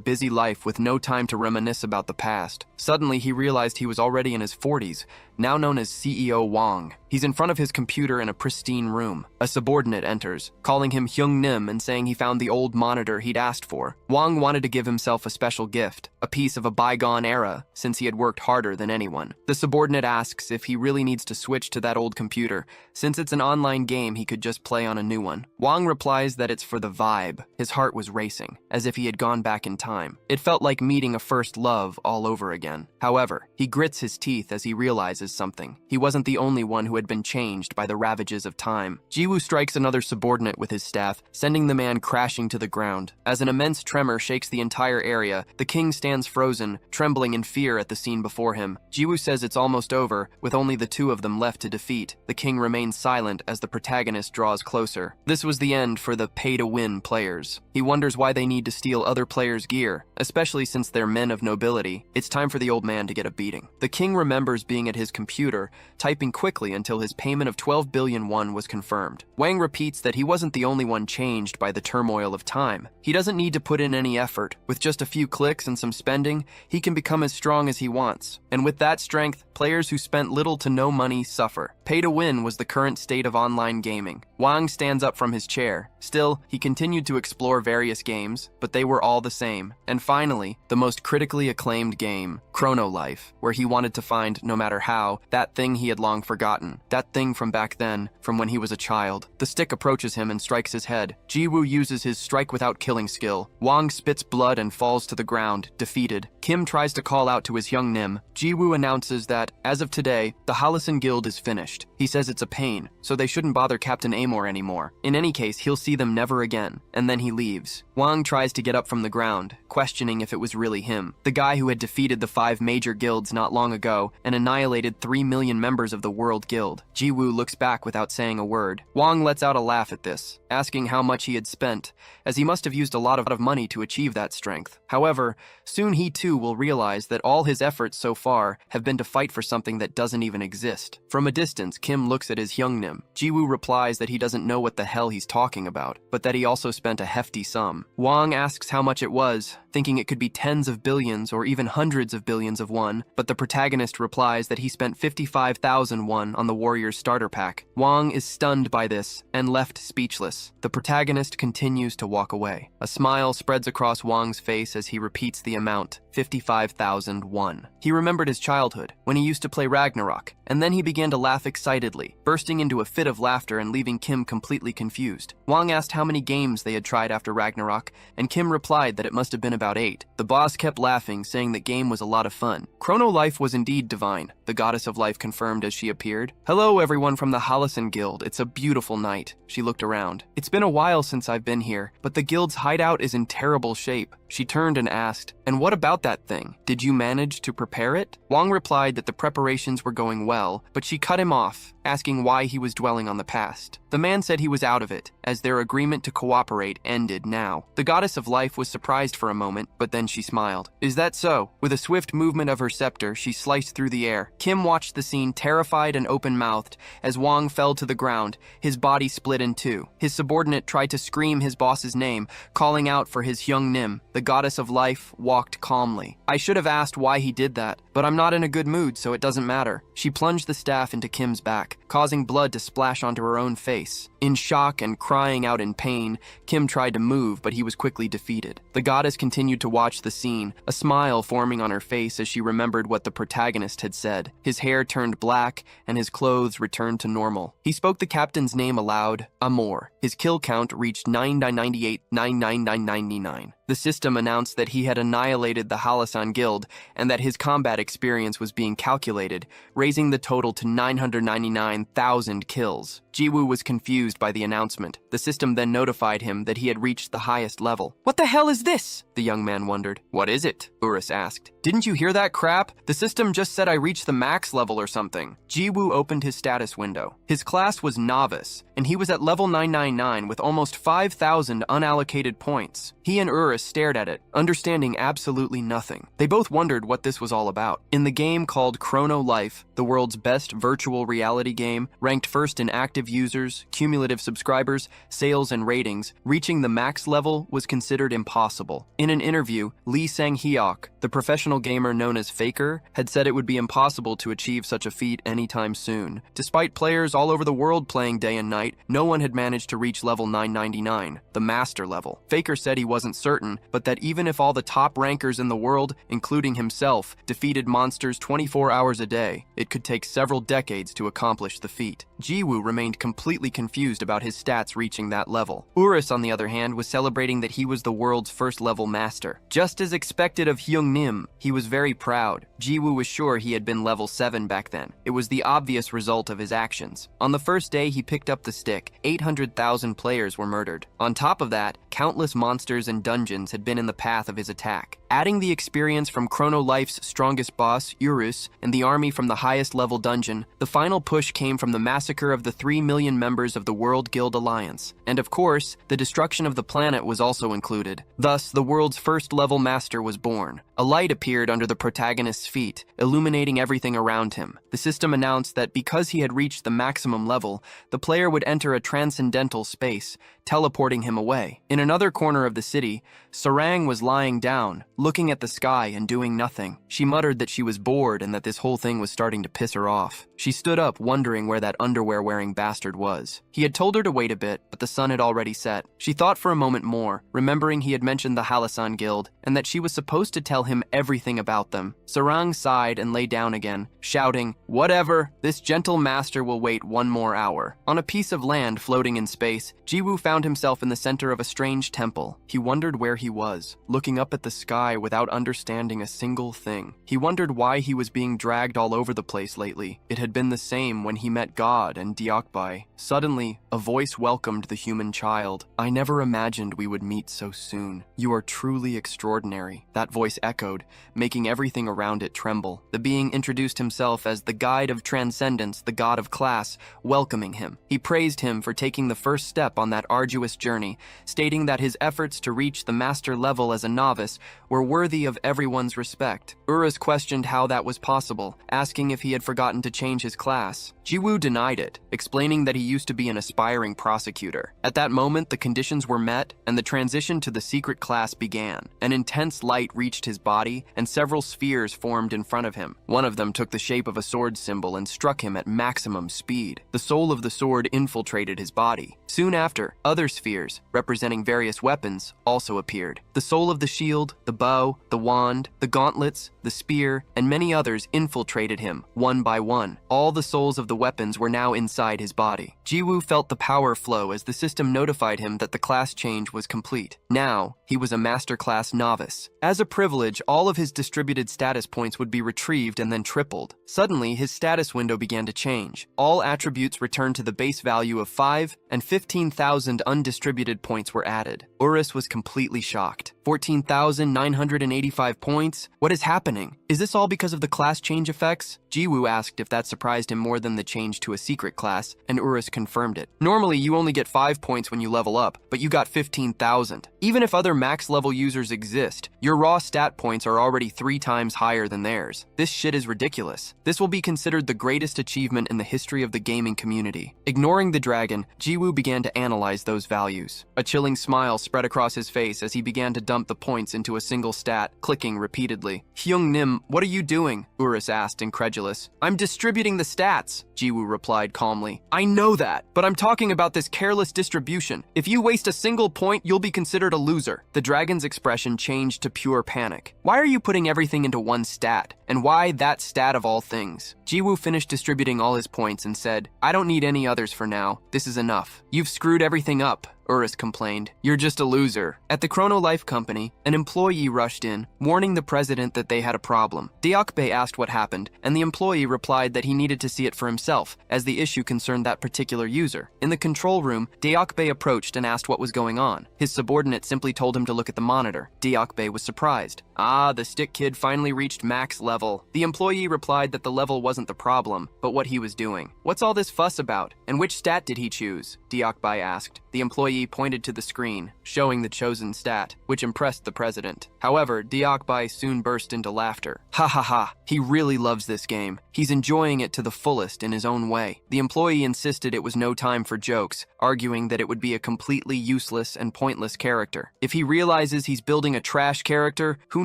busy life with no time to reminisce about the past. Suddenly, he realized he was already in his 40s, now known as CEO Wang. He's in front of his computer in a pristine room. A subordinate enters, calling him Hyungnim and saying he found the old monitor he'd asked for. Wang wanted to give himself a special gift, a piece of a bygone era, since he had worked harder than anyone. The subordinate asks if he really needs to switch to that old computer, since it's an online game he could just play on a new one. Wang replies that it's for the vibe. His heart was racing, as if he had gone back in time. It felt like meeting a first love all over again. However, he grits his teeth as he realizes something. He wasn't the only one who had been changed by the ravages of time. Jiwoo strikes another subordinate with his staff, sending the man crashing to the ground. As an immense tremor shakes the entire area, the king stands frozen, trembling in fear at the scene before him. Jiwoo says it's almost over, with only the 2 of them left to defeat. The king remains silent as the protagonist draws closer. This was the end for the pay-to-win players. He wonders why they need to steal other players' gear, especially since they're men of nobility. It's time for the old man to get a beating. The king remembers being at his computer, typing quickly until his payment of 12 billion won was confirmed. Wang repeats that he wasn't the only one changed by the turmoil of time. He doesn't need to put in any effort. With just a few clicks and some spending, he can become as strong as he wants. And with that strength, players who spent little to no money suffer. Pay to win was the current state of online gaming. Wang stands up from his chair. Still, he continued to explore various games, but they were all the same. And finally, the most critically acclaimed game, Chrono Life, where he wanted to find, no matter how, that thing he had long forgotten. That thing from back then, from when he was a child. The stick approaches him and strikes his head. Jiwoo uses his strike without killing skill. Wang spits blood and falls to the ground, defeated. Kim tries to call out to his young Nim. Jiwoo announces that, as of today, the Halasan Guild is finished. He says it's a pain, so they shouldn't bother Captain Amor anymore. In any case, he'll see them never again, and then he leaves. Wang tries to get up from the ground, questioning if it was really him, the guy who had defeated the 5 major guilds not long ago and annihilated 3 million members of the World Guild. Jiwoo looks back without saying a word. Wang lets out a laugh at this, asking how much he had spent, as he must have used a lot of money to achieve that strength. However, soon he too will realize that all his efforts so far have been to fight for something that doesn't even exist. From a distance, Kim looks at his Hyungnim. Jiwoo replies that he doesn't know what the hell he's talking about, but that he also spent a hefty sum. him. Wang asks how much it was, thinking it could be tens of billions or even hundreds of billions of won, but the protagonist replies that he spent 55,000 won on the warrior's starter pack. Wang is stunned by this and left speechless. The protagonist continues to walk away. A smile spreads across Wang's face as he repeats the amount, 55,000 won. He remembered his childhood, when he used to play Ragnarok, and then he began to laugh excitedly, bursting into a fit of laughter and leaving Kim completely confused. Wang asked how many games they had tried after Ragnarok, and Kim replied that it must have been about 8. The boss kept laughing, saying that game was a lot of fun. Chrono Life was indeed divine, the goddess of life confirmed as she appeared. "Hello everyone from the Hallison Guild, it's a beautiful night." She looked around. "It's been a while since I've been here, but the guild's hideout is in terrible shape." She turned and asked, "And what about that thing? Did you manage to prepare it?" Wang replied that the preparations were going well, but she cut him off, asking why he was dwelling on the past. The man said he was out of it, as their agreement to cooperate ended now. The goddess of life was surprised for a moment, but then she smiled. "Is that so?" With a swift movement of her scepter, she sliced through the air. Kim watched the scene terrified and open-mouthed as Wang fell to the ground, his body split in two. His subordinate tried to scream his boss's name, calling out for his Hyung Nim. The goddess of life walked calmly. "I should have asked why he did that, but I'm not in a good mood, so it doesn't matter." She plunged the staff into Kim's back, causing blood to splash onto her own face. In shock and crying out in pain, Kim tried to move, but he was quickly defeated. The goddess continued to watch the scene, a smile forming on her face as she remembered what the protagonist had said. His hair turned black, and his clothes returned to normal. He spoke the captain's name aloud, Amor. His kill count reached 998,99999. The system announced that he had annihilated the Hallison Guild, and that his combat experience was being calculated, raising the total to 999,000 kills. Jiwoo was confused by the announcement. The system then notified him that he had reached the highest level. "What the hell is this?" the young man wondered. "What is it?" Urus asked. "Didn't you hear that crap? The system just said I reached the max level or something." Jiwoo opened his status window. His class was Novice, and he was at level 999 with almost 5,000 unallocated points. He and Urus stared at it, understanding absolutely nothing. They both wondered what this was all about. In the game called Chrono Life, the world's best virtual reality game, ranked first in active users, cumulative subscribers, sales, and ratings, reaching the max level was considered impossible. In an interview, Lee Sang-hyuk, the professional gamer known as Faker, had said it would be impossible to achieve such a feat anytime soon. Despite players all over the world playing day and night, no one had managed to reach level 999, the master level. Faker said he wasn't certain, but that even if all the top rankers in the world, including himself, defeated monsters 24 hours a day, it could take several decades to accomplish the feat. Jiwoo remained completely confused about his stats reaching that level. Urus, on the other hand, was celebrating that he was the world's first level master. Just as expected of Hyung Nim, he was very proud. Jiwoo was sure he had been level 7 back then. It was the obvious result of his actions. On the first day he picked up the stick, 800,000 players were murdered. On top of that, countless monsters and dungeons had been in the path of his attack. Adding the experience from Chrono Life's strongest boss, Urus, and the army from the highest level dungeon, the final push came from the massacre of the 3 million members of the World Guild Alliance. And of course, the destruction of the planet was also included. Thus, the world's first level master was born. A light appeared under the protagonist's feet, illuminating everything around him. The system announced that because he had reached the maximum level, the player would enter a transcendental space, teleporting him away. In another corner of the city, Sarang was lying down, looking at the sky and doing nothing. She muttered that she was bored and that this whole thing was starting to piss her off. She stood up, wondering where that underwear-wearing bastard was. He had told her to wait a bit, but the sun had already set. She thought for a moment more, remembering he had mentioned the Hallison Guild, and that she was supposed to tell him everything about them. Sarang sighed and lay down again, shouting, "Whatever, this gentle master will wait 1 more hour." On a piece of land floating in space, Jiwoo found himself in the center of a strange temple. He wondered where he was, looking up at the sky without understanding a single thing. He wondered why he was being dragged all over the place lately. It had been the same when he met God and Yopei. Suddenly, a voice welcomed the human child. "I never imagined we would meet so soon. You are truly extraordinary." That voice echoed, making everything around it tremble. The being introduced himself as the guide of transcendence, the god of class, welcoming him. He praised him for taking the first step on that arduous journey, stating saying that his efforts to reach the master level as a novice were worthy of everyone's respect. Urus questioned how that was possible, asking if he had forgotten to change his class. Jiwoo denied it, explaining that he used to be an aspiring prosecutor. At that moment, the conditions were met, and the transition to the secret class began. An intense light reached his body, and several spheres formed in front of him. One of them took the shape of a sword symbol and struck him at maximum speed. The soul of the sword infiltrated his body. Soon after, other spheres, representing various weapons, also appeared. The soul of the shield, the bow, the wand, the gauntlets, the spear, and many others infiltrated him, one by one. All the souls of the weapons were now inside his body. Jiwoo felt the power flow as the system notified him that the class change was complete. Now, he was a master class novice. As a privilege, all of his distributed status points would be retrieved and then tripled. Suddenly, his status window began to change. All attributes returned to the base value of 5, and 15,000 undistributed points were added. Urus was completely shocked. 14,985 points? What is happening? Is this all because of the class change effects? Jiwoo asked if that surprised him more than the change to a secret class, and Urus confirmed it. Normally, you only get 5 points when you level up, but you got 15,000. Even if other max level users exist, your raw stat points are already 3 times higher than theirs. This shit is ridiculous. This will be considered the greatest achievement in the history of the gaming community. Ignoring the dragon, Jiwoo began to analyze those values. A chilling smile spread across his face as he began to dump the points into a single stat, clicking repeatedly. Hyung-nim, what are you doing? Urus asked, incredulous. I'm distributing the stats, Jiwoo replied calmly. I know that, but I'm talking about this careless distribution. If you waste a single point, you'll be considered a loser. The dragon's expression changed to pure panic. Why are you putting everything into one stat? And why that stat of all things? Jiwoo finished distributing all his points and said, I don't need any others for now. This is enough. You've screwed everything up, Urus complained. You're just a loser. At the Chrono Life Company, an employee rushed in, warning the president that they had a problem. Yopei asked what happened, and the employee replied that he needed to see it for himself, as the issue concerned that particular user. In the control room, Yopei approached and asked what was going on. His subordinate simply told him to look at the monitor. Yopei was surprised. Ah, the stick kid finally reached max level. The employee replied that the level wasn't the problem, but what he was doing. What's all this fuss about? And which stat did he choose? Yopei asked. The employee pointed to the screen, showing the chosen stat, which impressed the president. However, Yopei soon burst into laughter. Ha ha ha, he really loves this game. He's enjoying it to the fullest in his own way. The employee insisted it was no time for jokes, arguing that it would be a completely useless and pointless character. If he realizes he's building a trash character, who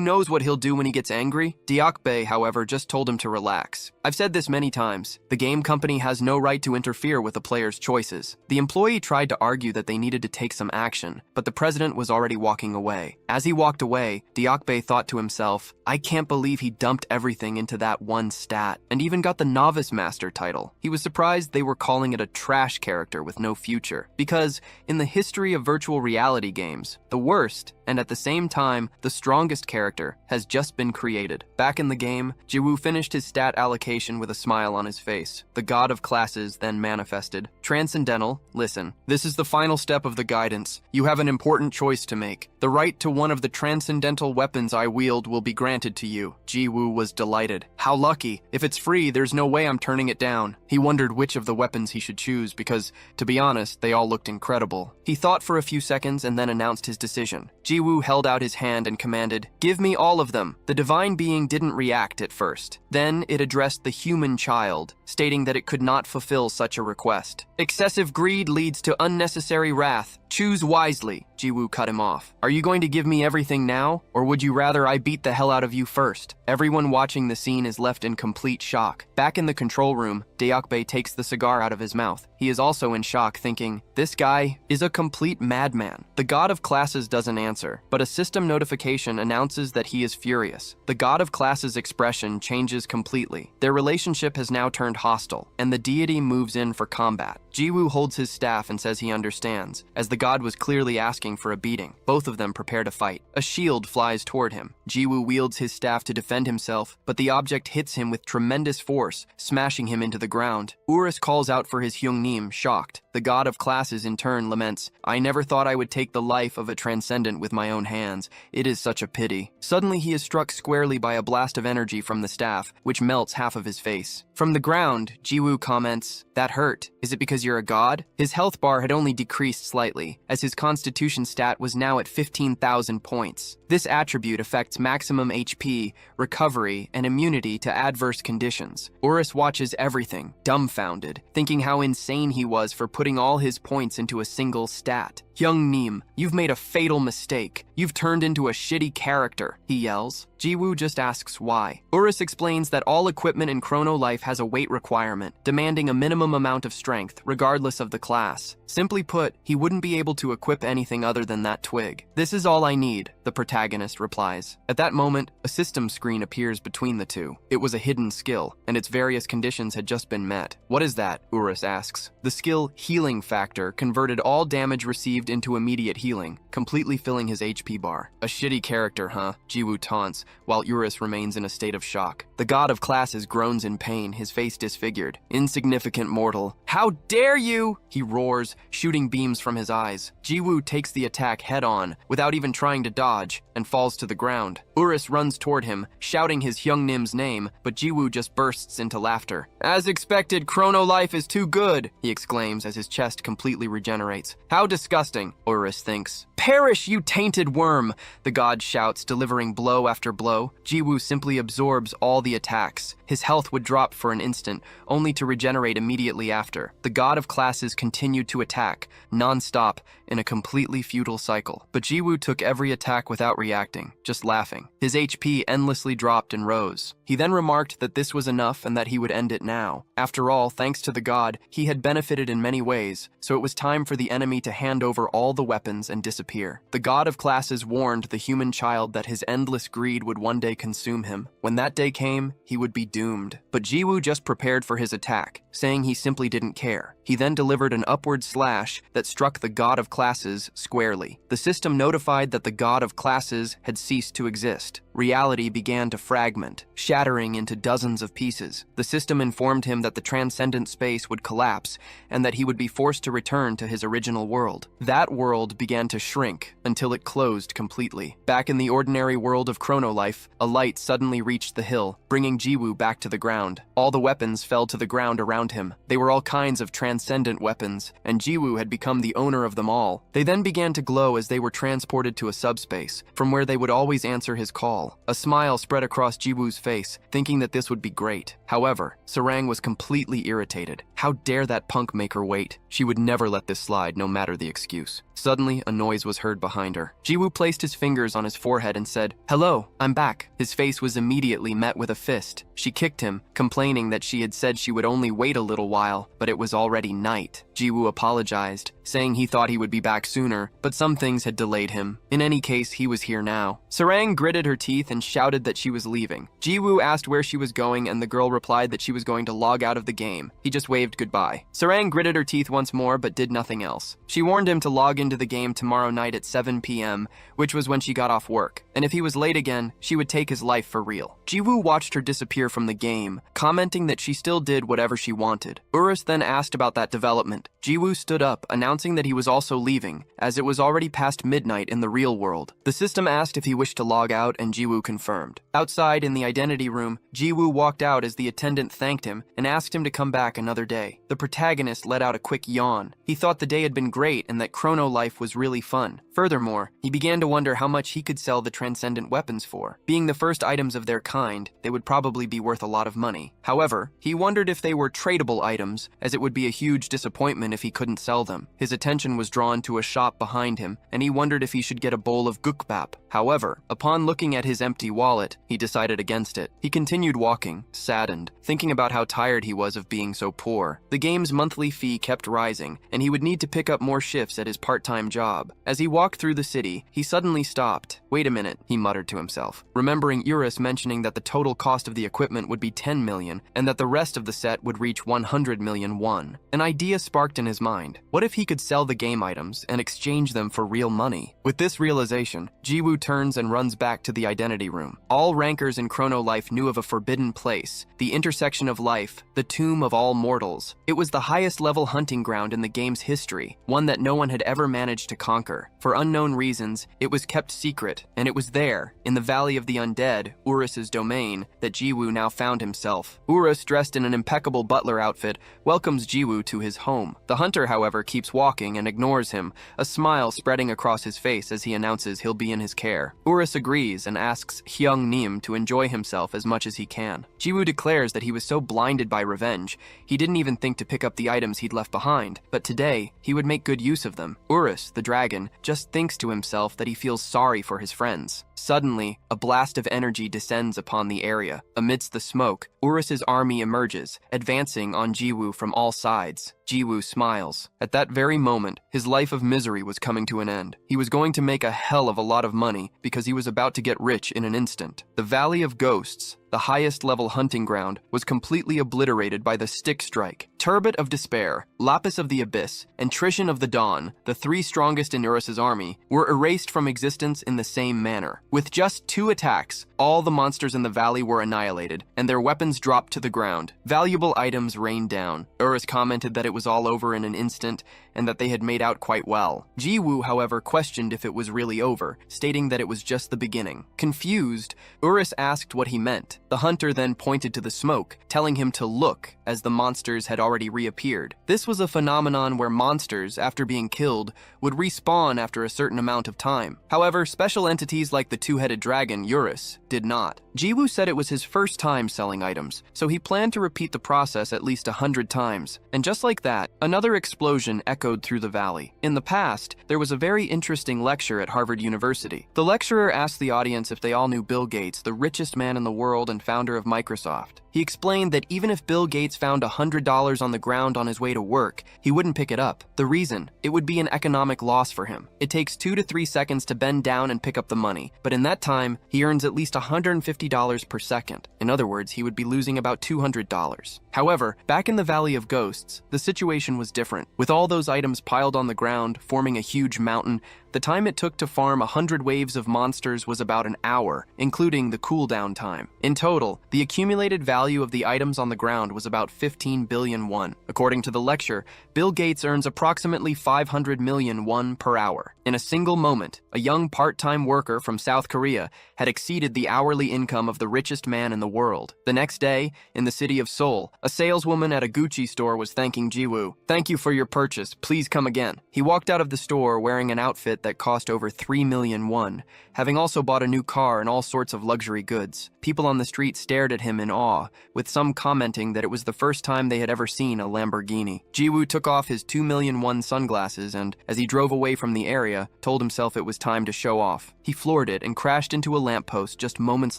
knows what he'll do when he gets angry? Yopei, however, just told him to relax. I've said this many times. The game company has no right to interfere with a player's choices. The employee tried to argue that they needed to take some action, but the president was already walking away. As he walked away, Yopei thought to himself, I can't believe he dumped everything into that one stat, and even got the novice master title. He was surprised they were calling it a trash character with no future, because in the history of virtual reality games, the worst, and at the same time, the strongest character has just been created. Back in the game, Jiwoo finished his stat allocation with a smile on his face. The god of classes then manifested. Transcendental, listen, this is the final step of the guidance. You have an important choice to make. The right to one of the transcendental weapons I wield will be granted to you. Jiwoo was delighted. How lucky. If it's free, there's no way I'm turning it down. He wondered which of the weapons he should choose because, to be honest, they all looked incredible. He thought for a few seconds and then announced his decision. Jiwoo held out his hand and commanded, give me all of them. The divine being didn't react at first. Then it addressed the human child, stating that it could not fulfill such a request. Excessive greed leads to unnecessary wrath. Choose wisely. Jiwoo cut him off. Are you going to give me everything now, or would you rather I beat the hell out of you first? Everyone watching the scene is left in complete shock. Back in the control room, Yopei takes the cigar out of his mouth. He is also in shock, thinking, this guy is a complete madman. The god of classes doesn't answer, but a system notification announces that he is furious. The god of classes' expression changes completely. Their relationship has now turned hostile, and the deity moves in for combat. Jiwoo holds his staff and says he understands, as the god was clearly asking for a beating. Both of them prepare to fight. A shield flies toward him. Jiwoo wields his staff to defend himself, but the object hits him with tremendous force, smashing him into the ground. Urus calls out for his Hyung-nim, shocked. The god of classes in turn laments, I never thought I would take the life of a transcendent with my own hands. It is such a pity. Suddenly he is struck squarely by a blast of energy energy from the staff, which melts half of his face. From the ground, Jiwoo comments, "That hurt. Is it because you're a god?" His health bar had only decreased slightly, as his constitution stat was now at 15,000 points. This attribute affects maximum HP, recovery, and immunity to adverse conditions. Urus watches everything, dumbfounded, thinking how insane he was for putting all his points into a single stat. "Young Neem, you've made a fatal mistake. You've turned into a shitty character," he yells. Jiwoo just asks why. Urus explains that all equipment in Chrono Life has a weight requirement, demanding a minimum amount of strength, regardless of the class. Simply put, he wouldn't be able to equip anything other than that twig. "This is all I need," the protagonist replies. At that moment, a system screen appears between the two. It was a hidden skill, and its various conditions had just been met. "What is that?" Urus asks. The skill Healing Factor converted all damage received into immediate healing, completely filling his HP bar. "A shitty character, huh?" Jiwoo taunts, while Urus remains in a state of shock. The god of classes groans in pain, his face disfigured. "Insignificant mortal. How dare you!" he roars, shooting beams from his eyes. Jiwoo takes the attack head-on, without even trying to dodge, and falls to the ground. Urus runs toward him, shouting his Hyungnim's name, but Jiwoo just bursts into laughter. "As expected, Chrono Life is too good," he exclaims as his chest completely regenerates. "How disgusting," Urus thinks. "Perish, you tainted worm!" the god shouts, delivering blow after blow. Jiwoo simply absorbs all the attacks. His health would drop for an instant, only to regenerate immediately after. The god of classes continued to attack, non-stop, in a completely futile cycle. But Jiwoo took every attack without reacting, just laughing. His HP endlessly dropped and rose. He then remarked that this was enough and that he would end it now. After all, thanks to the god, he had benefited in many ways, so it was time for the enemy to hand over all the weapons and disappear. The god of classes warned the human child that his endless greed would one day consume him. When that day came, he would be doomed. But Jiwoo just prepared for his attack, saying he simply didn't care. He then delivered an upward slash that struck the god of classes squarely. The system notified that the god of classes had ceased to exist. Reality began to fragment, shattering into dozens of pieces. The system informed him that the transcendent space would collapse and that he would be forced to return to his original world. That world began to shrink until it closed completely. Back in the ordinary world of Chrono Life, a light suddenly reached the hill, bringing Jiwoo back to the ground. All the weapons fell to the ground around him. They were all kinds of transcendent weapons, and Jiwoo had become the owner of them all. They then began to glow as they were transported to a subspace, from where they would always answer his call. A smile spread across Jiwoo's face, thinking that this would be great. However, Sarang was completely irritated. How dare that punk make her wait? She would never let this slide, no matter the excuse. Suddenly, a noise was heard behind her. Jiwoo placed his fingers on his forehead and said, "Hello, I'm back." His face was immediately met with a fist. She kicked him, complaining that she had said she would only wait a little while, but it was already night. Jiwoo apologized, saying he thought he would be back sooner, but some things had delayed him. In any case, he was here now. Sarang gritted her teeth and shouted that she was leaving. Jiwoo asked where she was going, and the girl replied that she was going to log out of the game. He just waved goodbye. Sarang gritted her teeth once more, but did nothing else. She warned him to log into the game tomorrow night at 7 p.m., which was when she got off work, and if he was late again, she would take his life for real. Jiwoo watched her disappear from the game, commenting that she still did whatever she wanted. Urus then asked about that development. Jiwoo stood up, announcing that he was also leaving, as it was already past midnight in the real world. The system asked if he wished to log out, and Jiwoo confirmed. Outside, in the identity room, Jiwoo walked out as the attendant thanked him and asked him to come back another day. The protagonist let out a quick yawn. He thought the day had been great and that Chrono Life was really fun. Furthermore, he began to wonder how much he could sell the transcendent weapons for. Being the first items of their kind, they would probably be worth a lot of money. However, he wondered if they were tradable items, as it would be a huge disappointment if he couldn't sell them. His attention was drawn to a shop behind him, and he wondered if he should get a bowl of gukbap. However, upon looking at his empty wallet, he decided against it. He continued walking, saddened, thinking about how tired he was of being so poor. The game's monthly fee kept rising, and he would need to pick up more shifts at his part-time job. As he walked through the city, he suddenly stopped. "Wait a minute," he muttered to himself, remembering Urus mentioning that the total cost of the equipment would be 10 million, and that the rest of the set would reach 100 million won. An idea sparked in his mind. What if he could sell the game items and exchange them for real money? With this realization, Jiwoo turns and runs back to the identity room. All rankers in Chrono Life knew of a forbidden place, the the intersection of life, the tomb of all mortals. It was the highest level hunting ground in the game's history, one that no one had ever managed to conquer. For unknown reasons, it was kept secret, and it was there, in the Valley of the Undead, Urus's domain, that Jiwoo now found himself. Urus, dressed in an impeccable butler outfit, welcomes Jiwoo to his home. The hunter, however, keeps walking and ignores him, a smile spreading across his face as he announces he'll be in his care. Urus agrees and asks Hyung Nim to enjoy himself as much as he can. Jiwoo declares that he was so blinded by revenge, he didn't even think to pick up the items he'd left behind, but today, he would make good use of them. Urus, the dragon, just thinks to himself that he feels sorry for his friends. Suddenly, a blast of energy descends upon the area. Amidst the smoke, Urus's army emerges, advancing on Jiwoo from all sides. Jiwoo smiles. At that very moment, his life of misery was coming to an end. He was going to make a hell of a lot of money because he was about to get rich in an instant. The Valley of Ghosts, the highest level hunting ground, was completely obliterated by the Stick Strike. Turbot of Despair, Lapis of the Abyss, and Trishan of the Dawn, the three strongest in Urus's army, were erased from existence in the same manner. With just 2 attacks, all the monsters in the valley were annihilated, and their weapons dropped to the ground. Valuable items rained down. Urus commented that it was all over in an instant, and that they had made out quite well. Jiwoo, however, questioned if it was really over, stating that it was just the beginning. Confused, Urus asked what he meant. The hunter then pointed to the smoke, telling him to look, as the monsters had already reappeared. This was a phenomenon where monsters, after being killed, would respawn after a certain amount of time. However, special entities like the two-headed dragon, Urus, did not. Jiwoo said it was his first time selling items, so he planned to repeat the process at least 100 times. And just like that, another explosion echoed through the valley. In the past, there was a very interesting lecture at Harvard University. The lecturer asked the audience if they all knew Bill Gates, the richest man in the world and founder of Microsoft. He explained that even if Bill Gates found $100 on the ground on his way to work, he wouldn't pick it up. The reason? It would be an economic loss for him. It takes 2 to 3 seconds to bend down and pick up the money, but in that time, he earns at least $150 per second. In other words, he would be losing about $200. However, back in the Valley of Ghosts, the situation was different. With all those items piled on the ground, forming a huge mountain, the time it took to farm 100 waves of monsters was about an hour, including the cooldown time. In total, the accumulated value of the items on the ground was about 15 billion won. According to the lecture, Bill Gates earns approximately 500 million won per hour. In a single moment, a young part-time worker from South Korea had exceeded the hourly income of the richest man in the world. The next day, in the city of Seoul, a saleswoman at a Gucci store was thanking Jiwoo. "Thank you for your purchase. Please come again." He walked out of the store wearing an outfit that cost over 3 million won, having also bought a new car and all sorts of luxury goods. People on the street stared at him in awe, with some commenting that it was the first time they had ever seen a Lamborghini. Jiwoo took off his 2 million won sunglasses and, as he drove away from the area, told himself it was time to show off. He floored it and crashed into a lamppost just moments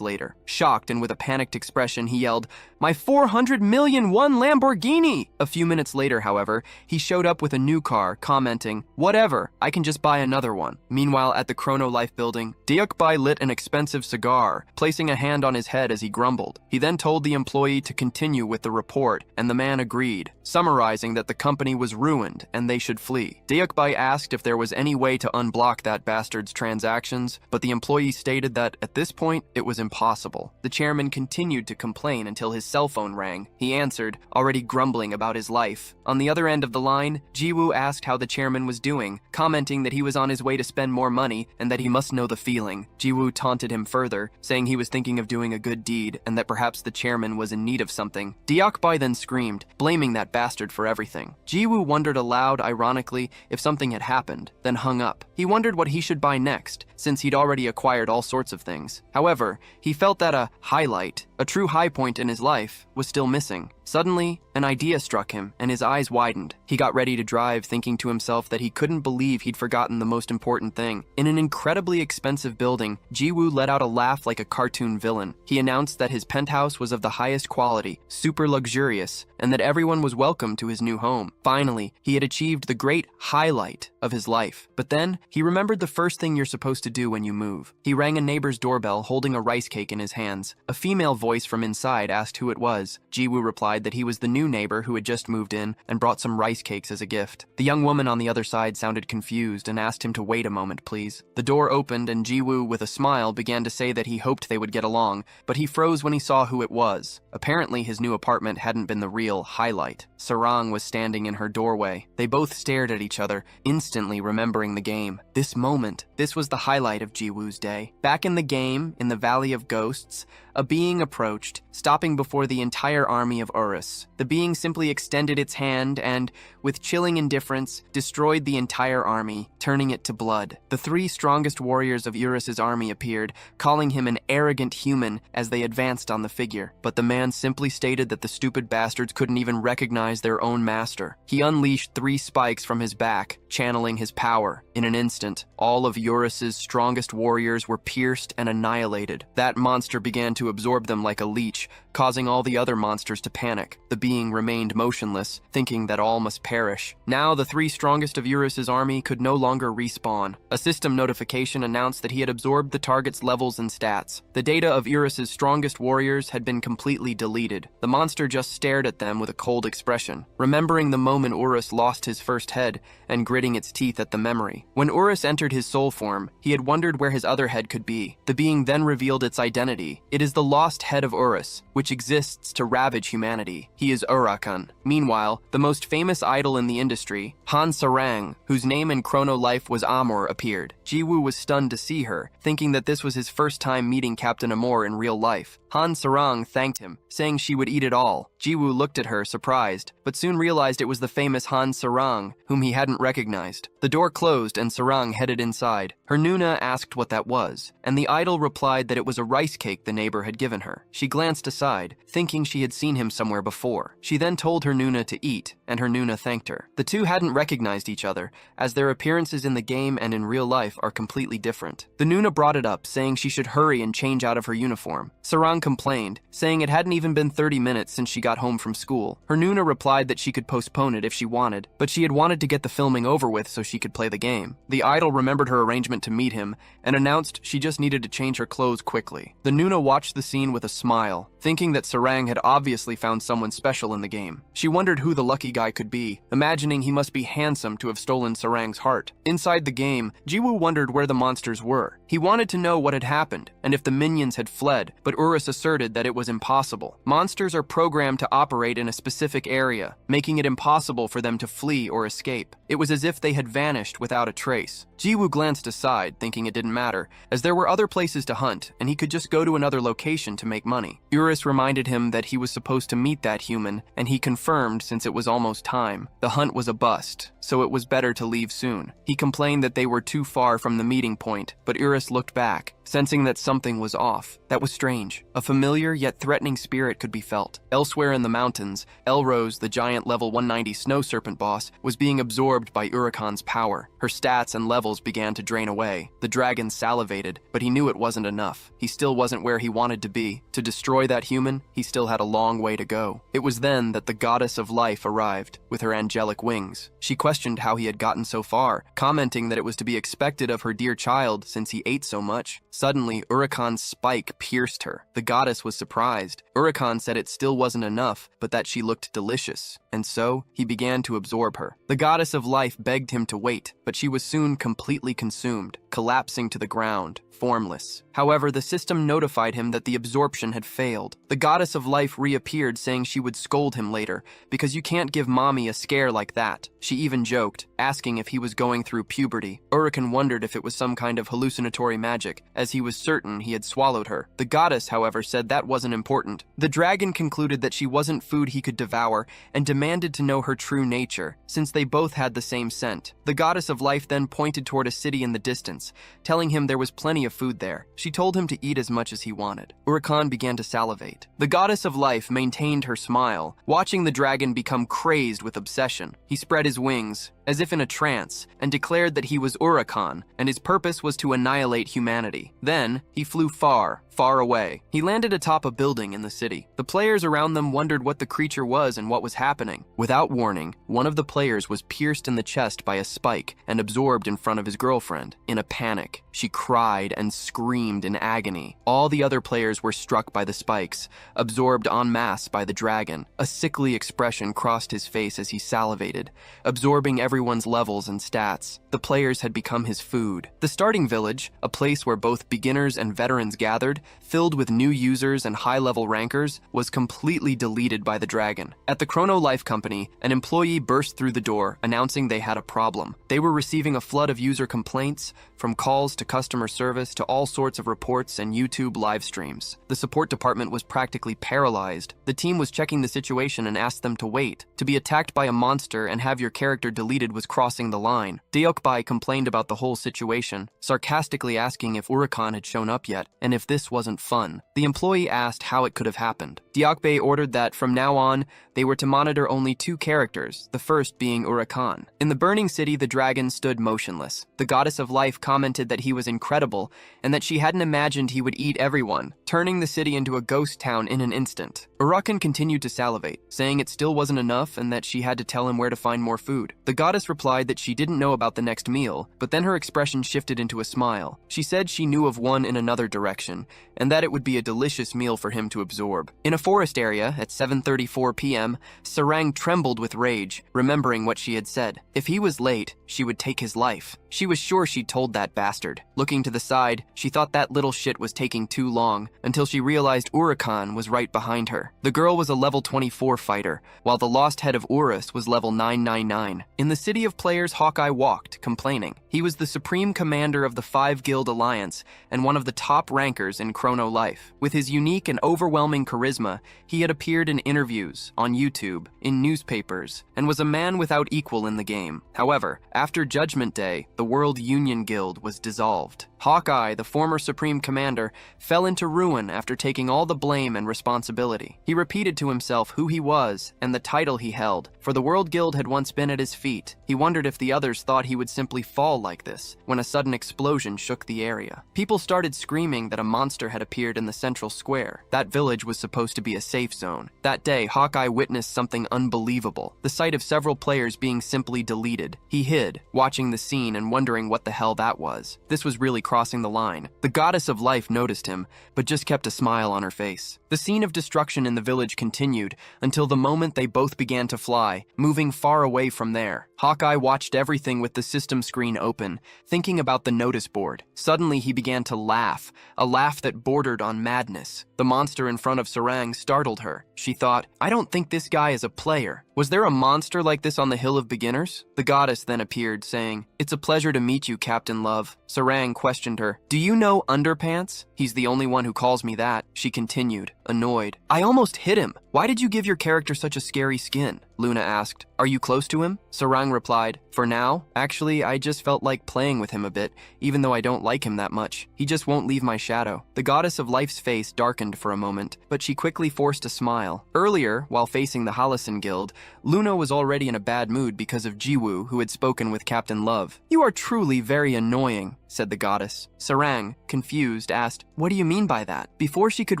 later. Shocked and with a panicked expression, he yelled, "My 400 million won Lamborghini!" A few minutes later, however, he showed up with a new car, commenting, "Whatever, I can just buy another one." Meanwhile, at the Chrono Life building, Deokbai lit an expensive cigar, placing a hand on his head as he grumbled. He then told the employee to continue with the report, and the man agreed, summarizing that the company was ruined and they should flee. Deokbai asked if there was any way to unblock that bastard's transactions, but the employee stated that, at this point, it was impossible. The chairman continued to complain until his cell phone rang. He answered, already grumbling about his life. On the other end of the line, Jiwoo asked how the chairman was doing, commenting that he was on his way to spend more money and that he must know the feeling. Jiwoo taunted him further, saying he was thinking of doing a good deed and that perhaps the chairman was in need of something. Deokbai then screamed, blaming that bastard for everything. Jiwoo wondered aloud, ironically, if something had happened, then hung up. He wondered what he should buy next, since he'd already acquired all sorts of things. However, he felt that a highlight, a true high point in his life, was still missing. Suddenly, an idea struck him, and his eyes widened. He got ready to drive, thinking to himself that he couldn't believe he'd forgotten the most important thing. In an incredibly expensive building, Jiwoo let out a laugh like a cartoon villain. He announced that his penthouse was of the highest quality, super luxurious, and that everyone was welcome to his new home. Finally, he had achieved the great highlight of his life. But then, he remembered the first thing you're supposed to do when you move. He rang a neighbor's doorbell, holding a rice cake in his hands. A female voice voice from inside asked who it was. Jiwoo replied that he was the new neighbor who had just moved in and brought some rice cakes as a gift. The young woman on the other side sounded confused and asked him to wait a moment, please. The door opened and Jiwoo, with a smile, began to say that he hoped they would get along, but he froze when he saw who it was. Apparently, his new apartment hadn't been the real highlight. Sarang was standing in her doorway. They both stared at each other, instantly remembering the game. This moment, this was the highlight of Jiwoo's day. Back in the game, in the Valley of Ghosts, a being approached, stopping before the entire army of Urus. The being simply extended its hand and, with chilling indifference, destroyed the entire army, turning it to blood. The 3 strongest warriors of Urus's army appeared, calling him an arrogant human as they advanced on the figure. But the man simply stated that the stupid bastards couldn't even recognize their own master. He unleashed 3 spikes from his back, channeling his power. In an instant, all of Urus's strongest warriors were pierced and annihilated. That monster began to absorb them like a leech, causing all the other monsters to panic. The being remained motionless, thinking that all must perish. Now the 3 strongest of Urus's army could no longer respawn. A system notification announced that he had absorbed the target's levels and stats. The data of Urus's strongest warriors had been completely deleted. The monster just stared at them with a cold expression, remembering the moment Urus lost his first head and gritting its teeth at the memory. When Urus entered his soul form, he had wondered where his other head could be. The being then revealed its identity. It is the lost head of Urus, which exists to ravage humanity. He is Urakan. Meanwhile, the most famous idol in the industry, Han Sarang, whose name in Chrono Life was Amor, appeared. Jiwoo was stunned to see her, thinking that this was his first time meeting Captain Amor in real life. Han Sarang thanked him, saying she would eat it all. Jiwoo looked at her, surprised, but soon realized it was the famous Han Sarang, whom he hadn't recognized. The door closed and Sarang headed inside. Her Nuna asked what that was, and the idol replied that it was a rice cake the neighbor had given her. She glanced aside, thinking she had seen him somewhere before. She then told her Nuna to eat, and her Nuna thanked her. The two hadn't recognized each other, as their appearances in the game and in real life are completely different. The Nuna brought it up, saying she should hurry and change out of her uniform. Sarang complained, saying it hadn't even been 30 minutes since she got home from school. Her Nuna replied that she could postpone it if she wanted, but she had wanted to get the filming over with so she could play the game. The idol remembered her arrangement to meet him and announced she just needed to change her clothes quickly. The Nuna watched the scene with a smile, thinking that Sarang had obviously found someone special in the game. She wondered who the lucky guy could be, imagining he must be handsome to have stolen Sarang's heart. Inside the game, Jiwoo wondered where the monsters were. He wanted to know what had happened and if the minions had fled, but Urus asserted that it was impossible. Monsters are programmed to operate in a specific area, making it impossible for them to flee or escape. It was as if they had vanished without a trace. Jiwoo glanced aside, thinking it didn't matter, as there were other places to hunt, and he could just go to another location to make money. Urus reminded him that he was supposed to meet that human, and he confirmed, since it was almost time, the hunt was a bust, so it was better to leave soon. He complained that they were too far from the meeting point, but Urus looked back, sensing that something was off. That was strange. A familiar yet threatening spirit could be felt. Elsewhere in the mountains, Elrose, the giant level 190 snow serpent boss, was being absorbed by Urakan's power. Her stats and levels began to drain away. The dragon salivated, but he knew it wasn't enough. He still wasn't where he wanted to be. To destroy that human, he still had a long way to go. It was then that the goddess of life arrived, with her angelic wings. She questioned how he had gotten so far, commenting that it was to be expected of her dear child since he ate so much. Suddenly, Urakan's spike pierced her. The goddess was surprised. Urakan said it still wasn't enough, but that she looked delicious, and so he began to absorb her. The goddess of life begged him to wait, but she was soon completely consumed, collapsing to the ground, formless. However, the system notified him that the absorption had failed. The goddess of life reappeared, saying she would scold him later, because you can't give mommy a scare like that. She even joked, asking if he was going through puberty. Urakan wondered if it was some kind of hallucinatory magic, as he was certain he had swallowed her. The goddess, however, said that wasn't important. The dragon concluded that she wasn't food he could devour, and demanded to know her true nature, since they both had the same scent. The goddess of life then pointed toward a city in the distance, telling him there was plenty of food there. She told him to eat as much as he wanted. Urakan began to salivate. The goddess of life maintained her smile, watching the dragon become crazed with obsession. He spread his wings, as if in a trance, and declared that he was Urakan, and his purpose was to annihilate humanity. Then, he flew far, far away. He landed atop a building in the city. The players around them wondered what the creature was and what was happening. Without warning, one of the players was pierced in the chest by a spike and absorbed in front of his girlfriend. In a panic, she cried and screamed in agony. All the other players were struck by the spikes, absorbed en masse by the dragon. A sickly expression crossed his face as he salivated, absorbing everyone's levels and stats. The players had become his food. The starting village, a place where both beginners and veterans gathered, filled with new users and high-level rankers, was completely deleted by the dragon. At the Chrono Life Company, an employee burst through the door, announcing they had a problem. They were receiving a flood of user complaints, from calls to customer service to all sorts of reports and YouTube live streams. The support department was practically paralyzed. The team was checking the situation and asked them to wait. To be attacked by a monster and have your character deleted was crossing the line. Yopei complained about the whole situation, sarcastically asking if Urakan had shown up yet, and if this wasn't fun. The employee asked how it could have happened. Yopei ordered that from now on, they were to monitor only 2 characters, the first being Urakan. In the burning city, the dragon stood motionless. The goddess of life commented that he was incredible and that she hadn't imagined he would eat everyone, turning the city into a ghost town in an instant. Urakan continued to salivate, saying it still wasn't enough and that she had to tell him where to find more food. The goddess replied that she didn't know about the next meal, but then her expression shifted into a smile. She said she knew of one in another direction, and that it would be a delicious meal for him to absorb. In a forest area at 7:34 p.m., Sarang trembled with rage, remembering what she had said. If he was late, she would take his life. She was sure she'd told that bastard. Looking to the side, she thought that little shit was taking too long, until she realized Urakan was right behind her. The girl was a level 24 fighter, while the lost head of Urus was level 999. In the city of players, Hawkeye walked, complaining. He was the supreme commander of the 5-guild alliance, and one of the top rankers in Chrono Life. With his unique and overwhelming charisma, he had appeared in interviews, on YouTube, in newspapers, and was a man without equal in the game. However, after Judgment Day, the World Union Guild was dissolved. Hawkeye, the former Supreme Commander, fell into ruin after taking all the blame and responsibility. He repeated to himself who he was and the title he held, for the World Guild had once been at his feet. He wondered if the others thought he would simply fall like this, when a sudden explosion shook the area. People started screaming that a monster had appeared in the central square. That village was supposed to be a safe zone. That day, Hawkeye witnessed something unbelievable, the sight of several players being simply deleted. He hid, watching the scene and wondering what the hell that was. This was really crossing the line. The goddess of life noticed him, but just kept a smile on her face. The scene of destruction in the village continued until the moment they both began to fly, moving far away from there. Hawkeye watched everything with the system screen open, thinking about the notice board. Suddenly he began to laugh, a laugh that bordered on madness. The monster in front of Sarang startled her. She thought, I don't think this guy is a player. Was there a monster like this on the Hill of Beginners? The goddess then appeared, saying, It's a pleasure to meet you, Captain Love. Sarang questioned her. Do you know Underpants? He's the only one who calls me that. She continued, annoyed. I almost hit him. Why did you give your character such a scary skin? Luna asked. Are you close to him? Sarang replied, For now, actually, I just felt like playing with him a bit, even though I don't like him that much. He just won't leave my shadow. The goddess of life's face darkened for a moment, but she quickly forced a smile. Earlier, while facing the Hallison Guild, Luna was already in a bad mood because of Jiwoo, who had spoken with Captain Love. You are truly very annoying, said the goddess. Sarang, confused, asked, What do you mean by that? Before she could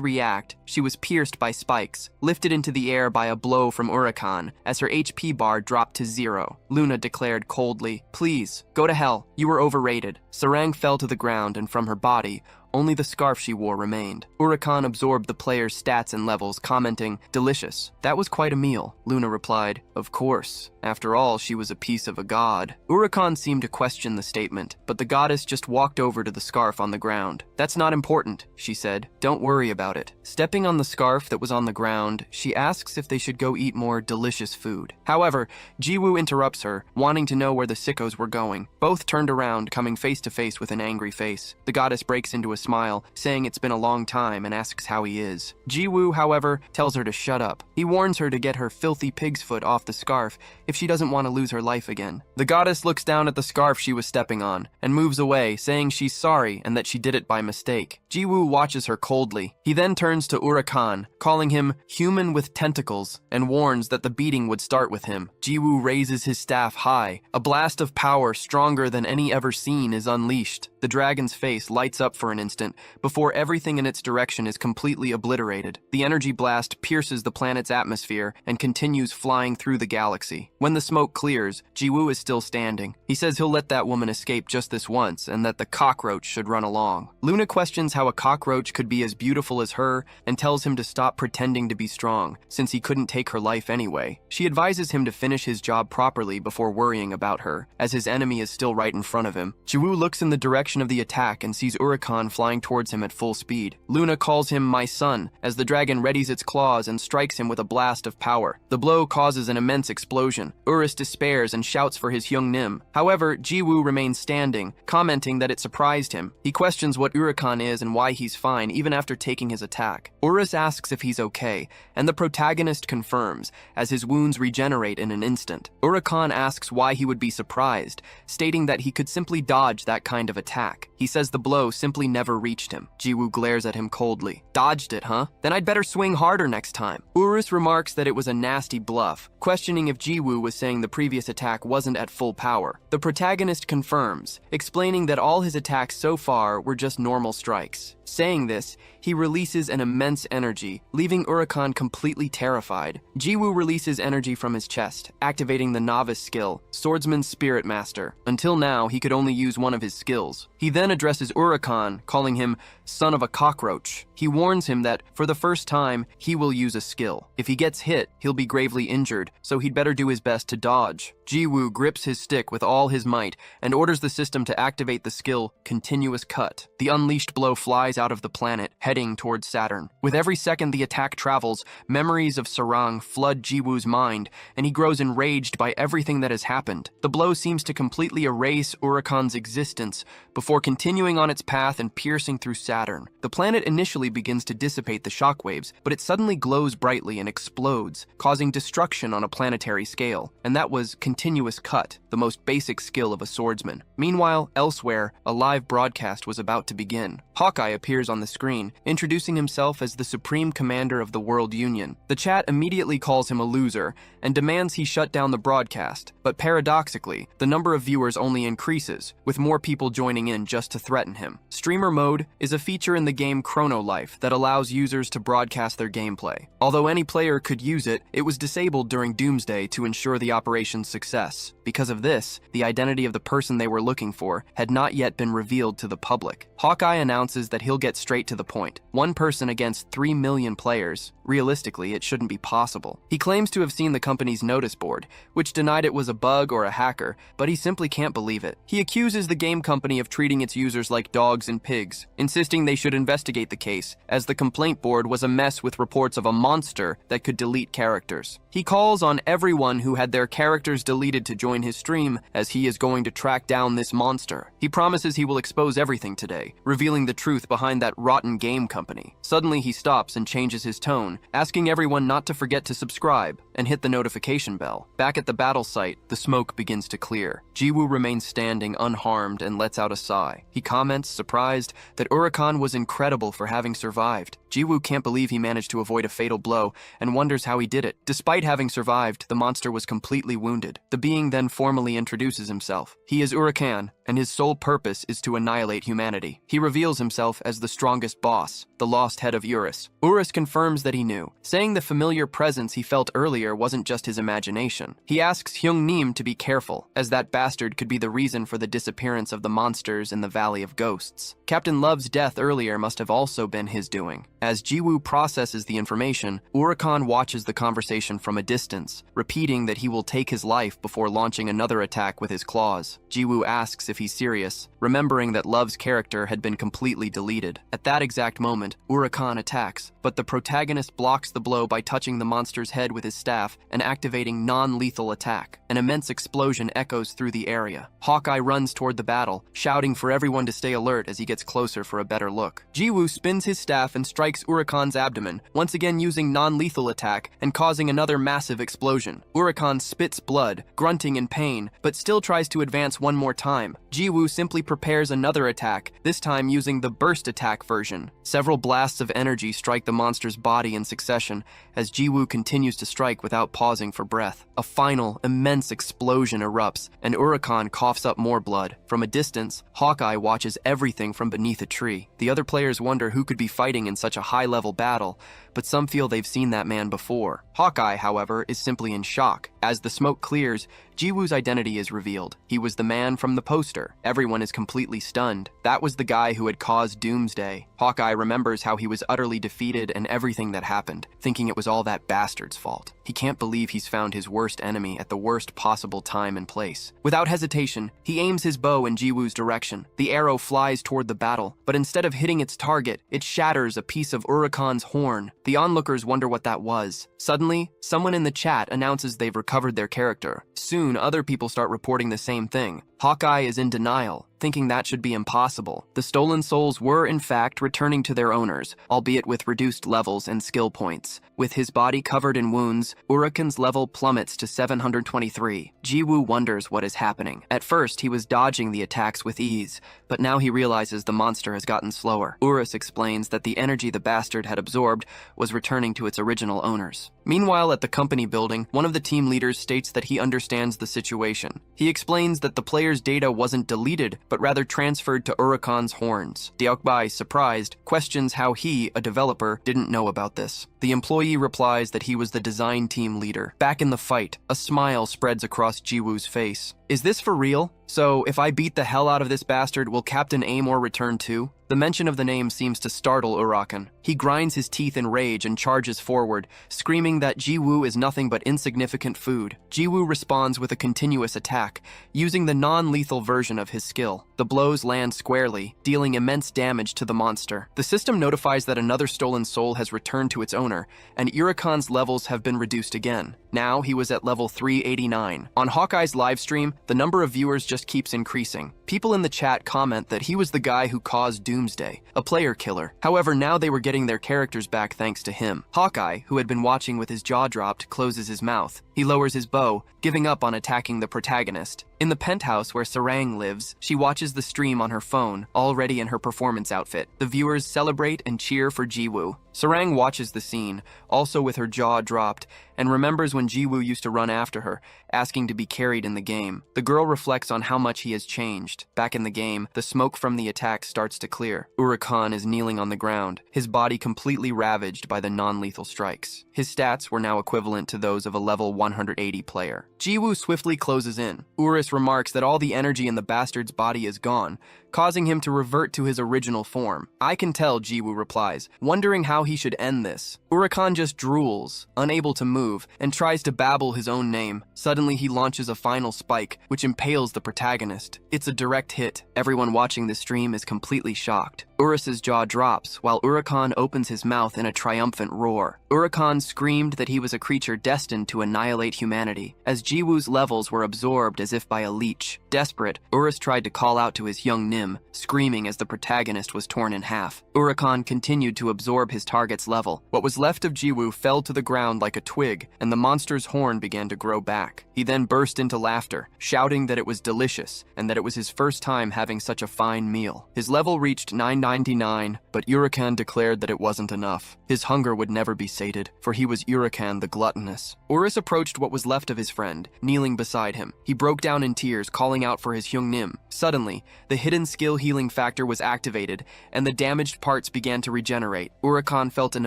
react, she was pierced by spikes, lifted into the air by a blow from Urakan, as her HP bar dropped to 0. Luna declared coldly, Please, go to hell. You were overrated. Sarang fell to the ground, and from her body, only the scarf she wore remained. Urakan absorbed the player's stats and levels, commenting, Delicious. That was quite a meal. Luna replied, Of course. After all, she was a piece of a god. Urakan seemed to question the statement, but the goddess just walked over to the scarf on the ground. That's not important, she said. Don't worry about it. Stepping on the scarf that was on the ground, she asks if they should go eat more delicious food. However, Jiwoo interrupts her, wanting to know where the sickos were going. Both turned around, coming face to face with an angry face. The goddess breaks into a smile, saying it's been a long time, and asks how he is. Jiwoo, however, tells her to shut up. He warns her to get her filthy pig's foot off the scarf if she doesn't want to lose her life again. The goddess looks down at the scarf she was stepping on and moves away, saying she's sorry and that she did it by mistake. Jiwoo watches her coldly. He then turns to Urakan, calling him human with tentacles, and warns that the beating would start with him. Jiwoo raises his staff high. A blast of power stronger than any ever seen is unleashed. The dragon's face lights up for an instant. instant before everything in its direction is completely obliterated. The energy blast pierces the planet's atmosphere and continues flying through the galaxy. When the smoke clears, Jiwoo is still standing. He says he'll let that woman escape just this once and that the cockroach should run along. Luna questions how a cockroach could be as beautiful as her and tells him to stop pretending to be strong, since he couldn't take her life anyway. She advises him to finish his job properly before worrying about her, as his enemy is still right in front of him. Jiwoo looks in the direction of the attack and sees Urakan flying towards him at full speed. Luna calls him "my son" as the dragon readies its claws and strikes him with a blast of power. The blow causes an immense explosion. Urus despairs and shouts for his Hyungnim. However, Jiwoo remains standing, commenting that it surprised him. He questions what Urakan is and why he's fine even after taking his attack. Urus asks if he's okay, and the protagonist confirms, as his wounds regenerate in an instant. Urakan asks why he would be surprised, stating that he could simply dodge that kind of attack. He says the blow simply never reached him. Jiwoo glares at him coldly. "Dodged it, huh? Then I'd better swing harder next time." Urus remarks that it was a nasty bluff, questioning if Jiwoo was saying the previous attack wasn't at full power. The protagonist confirms, explaining that all his attacks so far were just normal strikes. Saying this, he releases an immense energy, leaving Urakan completely terrified. Jiwoo releases energy from his chest, activating the novice skill, Swordsman's Spirit Master. Until now, he could only use one of his skills. He then addresses Urakan, calling him "son of a cockroach." He warns him that, for the first time, he will use a skill. If he gets hit, he'll be gravely injured, so he'd better do his best to dodge. Jiwoo grips his stick with all his might and orders the system to activate the skill Continuous Cut. The unleashed blow flies out of the planet, heading towards Saturn. With every second the attack travels, memories of Sarang flood Jiwoo's mind, and he grows enraged by everything that has happened. The blow seems to completely erase Urakan's existence before continuing on its path and piercing through Saturn. The planet initially begins to dissipate the shockwaves, but it suddenly glows brightly and explodes, causing destruction on a planetary scale. And that was Continuous Cut, the most basic skill of a swordsman. Meanwhile, elsewhere, a live broadcast was about to begin. Hawkeye appears on the screen, introducing himself as the Supreme Commander of the World Union. The chat immediately calls him a loser and demands he shut down the broadcast, but paradoxically, the number of viewers only increases, with more people joining in just to threaten him. Streamer mode is a feature in the game Chrono Life that allows users to broadcast their gameplay. Although any player could use it, it was disabled during Doomsday to ensure the operation's success. Because of this, the identity of the person they were looking for had not yet been revealed to the public. Hawkeye announces that he'll get straight to the point. One person against 3 million players. Realistically, it shouldn't be possible. He claims to have seen the company's notice board, which denied it was a bug or a hacker, but he simply can't believe it. He accuses the game company of treating its users like dogs and pigs, insisting they should investigate the case, as the complaint board was a mess with reports of a monster that could delete characters. He calls on everyone who had their characters deleted to join his stream, as he is going to track down this monster. He promises he will expose everything today, revealing the truth behind that rotten game company. Suddenly he stops and changes his tone, asking everyone not to forget to subscribe and hit the notification bell. Back at the battle site, the smoke begins to clear. Jiwoo remains standing unharmed and lets out a sigh. He comments, surprised, that Urakan was incredible for having survived. Jiwoo can't believe he managed to avoid a fatal blow and wonders how he did it. Despite having survived, the monster was completely wounded. The being then formally introduces himself. He is Urakan, and his sole purpose is to annihilate humanity. He reveals himself as the strongest boss, the lost head of Urus. Urus confirms that he knew, saying the familiar presence he felt earlier wasn't just his imagination. He asks Hyungnim to be careful, as that bastard could be the reason for the disappearance of the monsters in the Valley of Ghosts. Captain Love's death earlier must have also been his doing. As Jiwoo processes the information, Urakan watches the conversation from a distance, repeating that he will take his life before launching another attack with his claws. Jiwoo asks if he's serious, remembering that Love's character had been completely deleted. At that exact moment, Urakan attacks, but the protagonist blocks the blow by touching the monster's head with his staff and activating non-lethal attack. An immense explosion echoes through the area. Hawkeye runs toward the battle, shouting for everyone to stay alert as he gets closer for a better look. Jiwoo spins his staff and strikes Urakan's abdomen, once again using non-lethal attack and causing another massive explosion. Urakan spits blood, grunting in pain, but still tries to advance one more time. Jiwoo simply prepares another attack, this time using the burst attack version. Several blasts of energy strike the monster's body in succession as Jiwoo continues to strike without pausing for breath. A final, immense explosion erupts, and Urakan coughs up more blood. From a distance, Hawkeye watches everything from beneath a tree. The other players wonder who could be fighting in such a high-level battle, but some feel they've seen that man before. Hawkeye, however, is simply in shock. As the smoke clears, Jiwoo's identity is revealed. He was the man from the poster. Everyone is completely stunned. That was the guy who had caused doomsday. Hawkeye remembers how he was utterly defeated and everything that happened, thinking it was all that bastard's fault. He can't believe he's found his worst enemy at the worst possible time and place. Without hesitation, he aims his bow in Jiwoo's direction. The arrow flies toward the battle, but instead of hitting its target, it shatters a piece of Urakan's horn. The onlookers wonder what that was. Suddenly, someone in the chat announces they've recovered their character. Soon, other people start reporting the same thing. Hawkeye is in denial, thinking that should be impossible. The stolen souls were, in fact, returning to their owners, albeit with reduced levels and skill points. With his body covered in wounds, Urakan's level plummets to 723. Jiwoo wonders what is happening. At first, he was dodging the attacks with ease, but now he realizes the monster has gotten slower. Urus explains that the energy the bastard had absorbed was returning to its original owners. Meanwhile, at the company building, one of the team leaders states that he understands the situation. He explains that the player's data wasn't deleted, but rather transferred to Urakan's horns. Yopei, surprised, questions how he, a developer, didn't know about this. The employee replies that he was the design team leader. Back in the fight, a smile spreads across Jiwoo's face. Is this for real? So, if I beat the hell out of this bastard, will Captain Amor return too? The mention of the name seems to startle Urakan. He grinds his teeth in rage and charges forward, screaming that Jiwoo is nothing but insignificant food. Jiwoo responds with a continuous attack, using the non-lethal version of his skill. The blows land squarely, dealing immense damage to the monster. The system notifies that another stolen soul has returned to its owner, and Urakan's levels have been reduced again. Now he was at level 389. On Hawkeye's livestream, the number of viewers just keeps increasing. People in the chat comment that he was the guy who caused doomsday, a player killer. However, now they were getting their characters back thanks to him. Hawkeye, who had been watching with his jaw dropped, closes his mouth. He lowers his bow, giving up on attacking the protagonist. In the penthouse where Sarang lives, she watches the stream on her phone, already in her performance outfit. The viewers celebrate and cheer for Jiwoo. Sarang watches the scene, also with her jaw dropped, and remembers when Jiwoo used to run after her, asking to be carried in the game. The girl reflects on how much he has changed. Back in the game, the smoke from the attack starts to clear. Urakan is kneeling on the ground, his body completely ravaged by the non-lethal strikes. His stats were now equivalent to those of a level 180 player. Jiwoo swiftly closes in. Urus remarks that all the energy in the bastard's body is gone, causing him to revert to his original form. I can tell, Jiwoo replies, wondering how he should end this. Urakan just drools, unable to move, and tries to babble his own name. Suddenly he launches a final spike, which impales the protagonist. It's a direct hit. Everyone watching the stream is completely shocked. Urus's jaw drops, while Urakan opens his mouth in a triumphant roar. Urakan screamed that he was a creature destined to annihilate humanity, as Jiwoo's levels were absorbed as if by a leech. Desperate, Urus tried to call out to his young Nim, screaming as the protagonist was torn in half. Urakan continued to absorb his target's level. What was left of Jiwoo fell to the ground like a twig, and the monster's horn began to grow back. He then burst into laughter, shouting that it was delicious, and that it was his first time having such a fine meal. His level reached 999, but Urakan declared that it wasn't enough. His hunger would never be sated, for he was Urakan the gluttonous. Urus approached what was left of his friend, kneeling beside him. He broke down in tears, calling out for his Hyungnim. Suddenly, the hidden skill healing factor was activated, and the damaged parts began to regenerate. Urakan felt an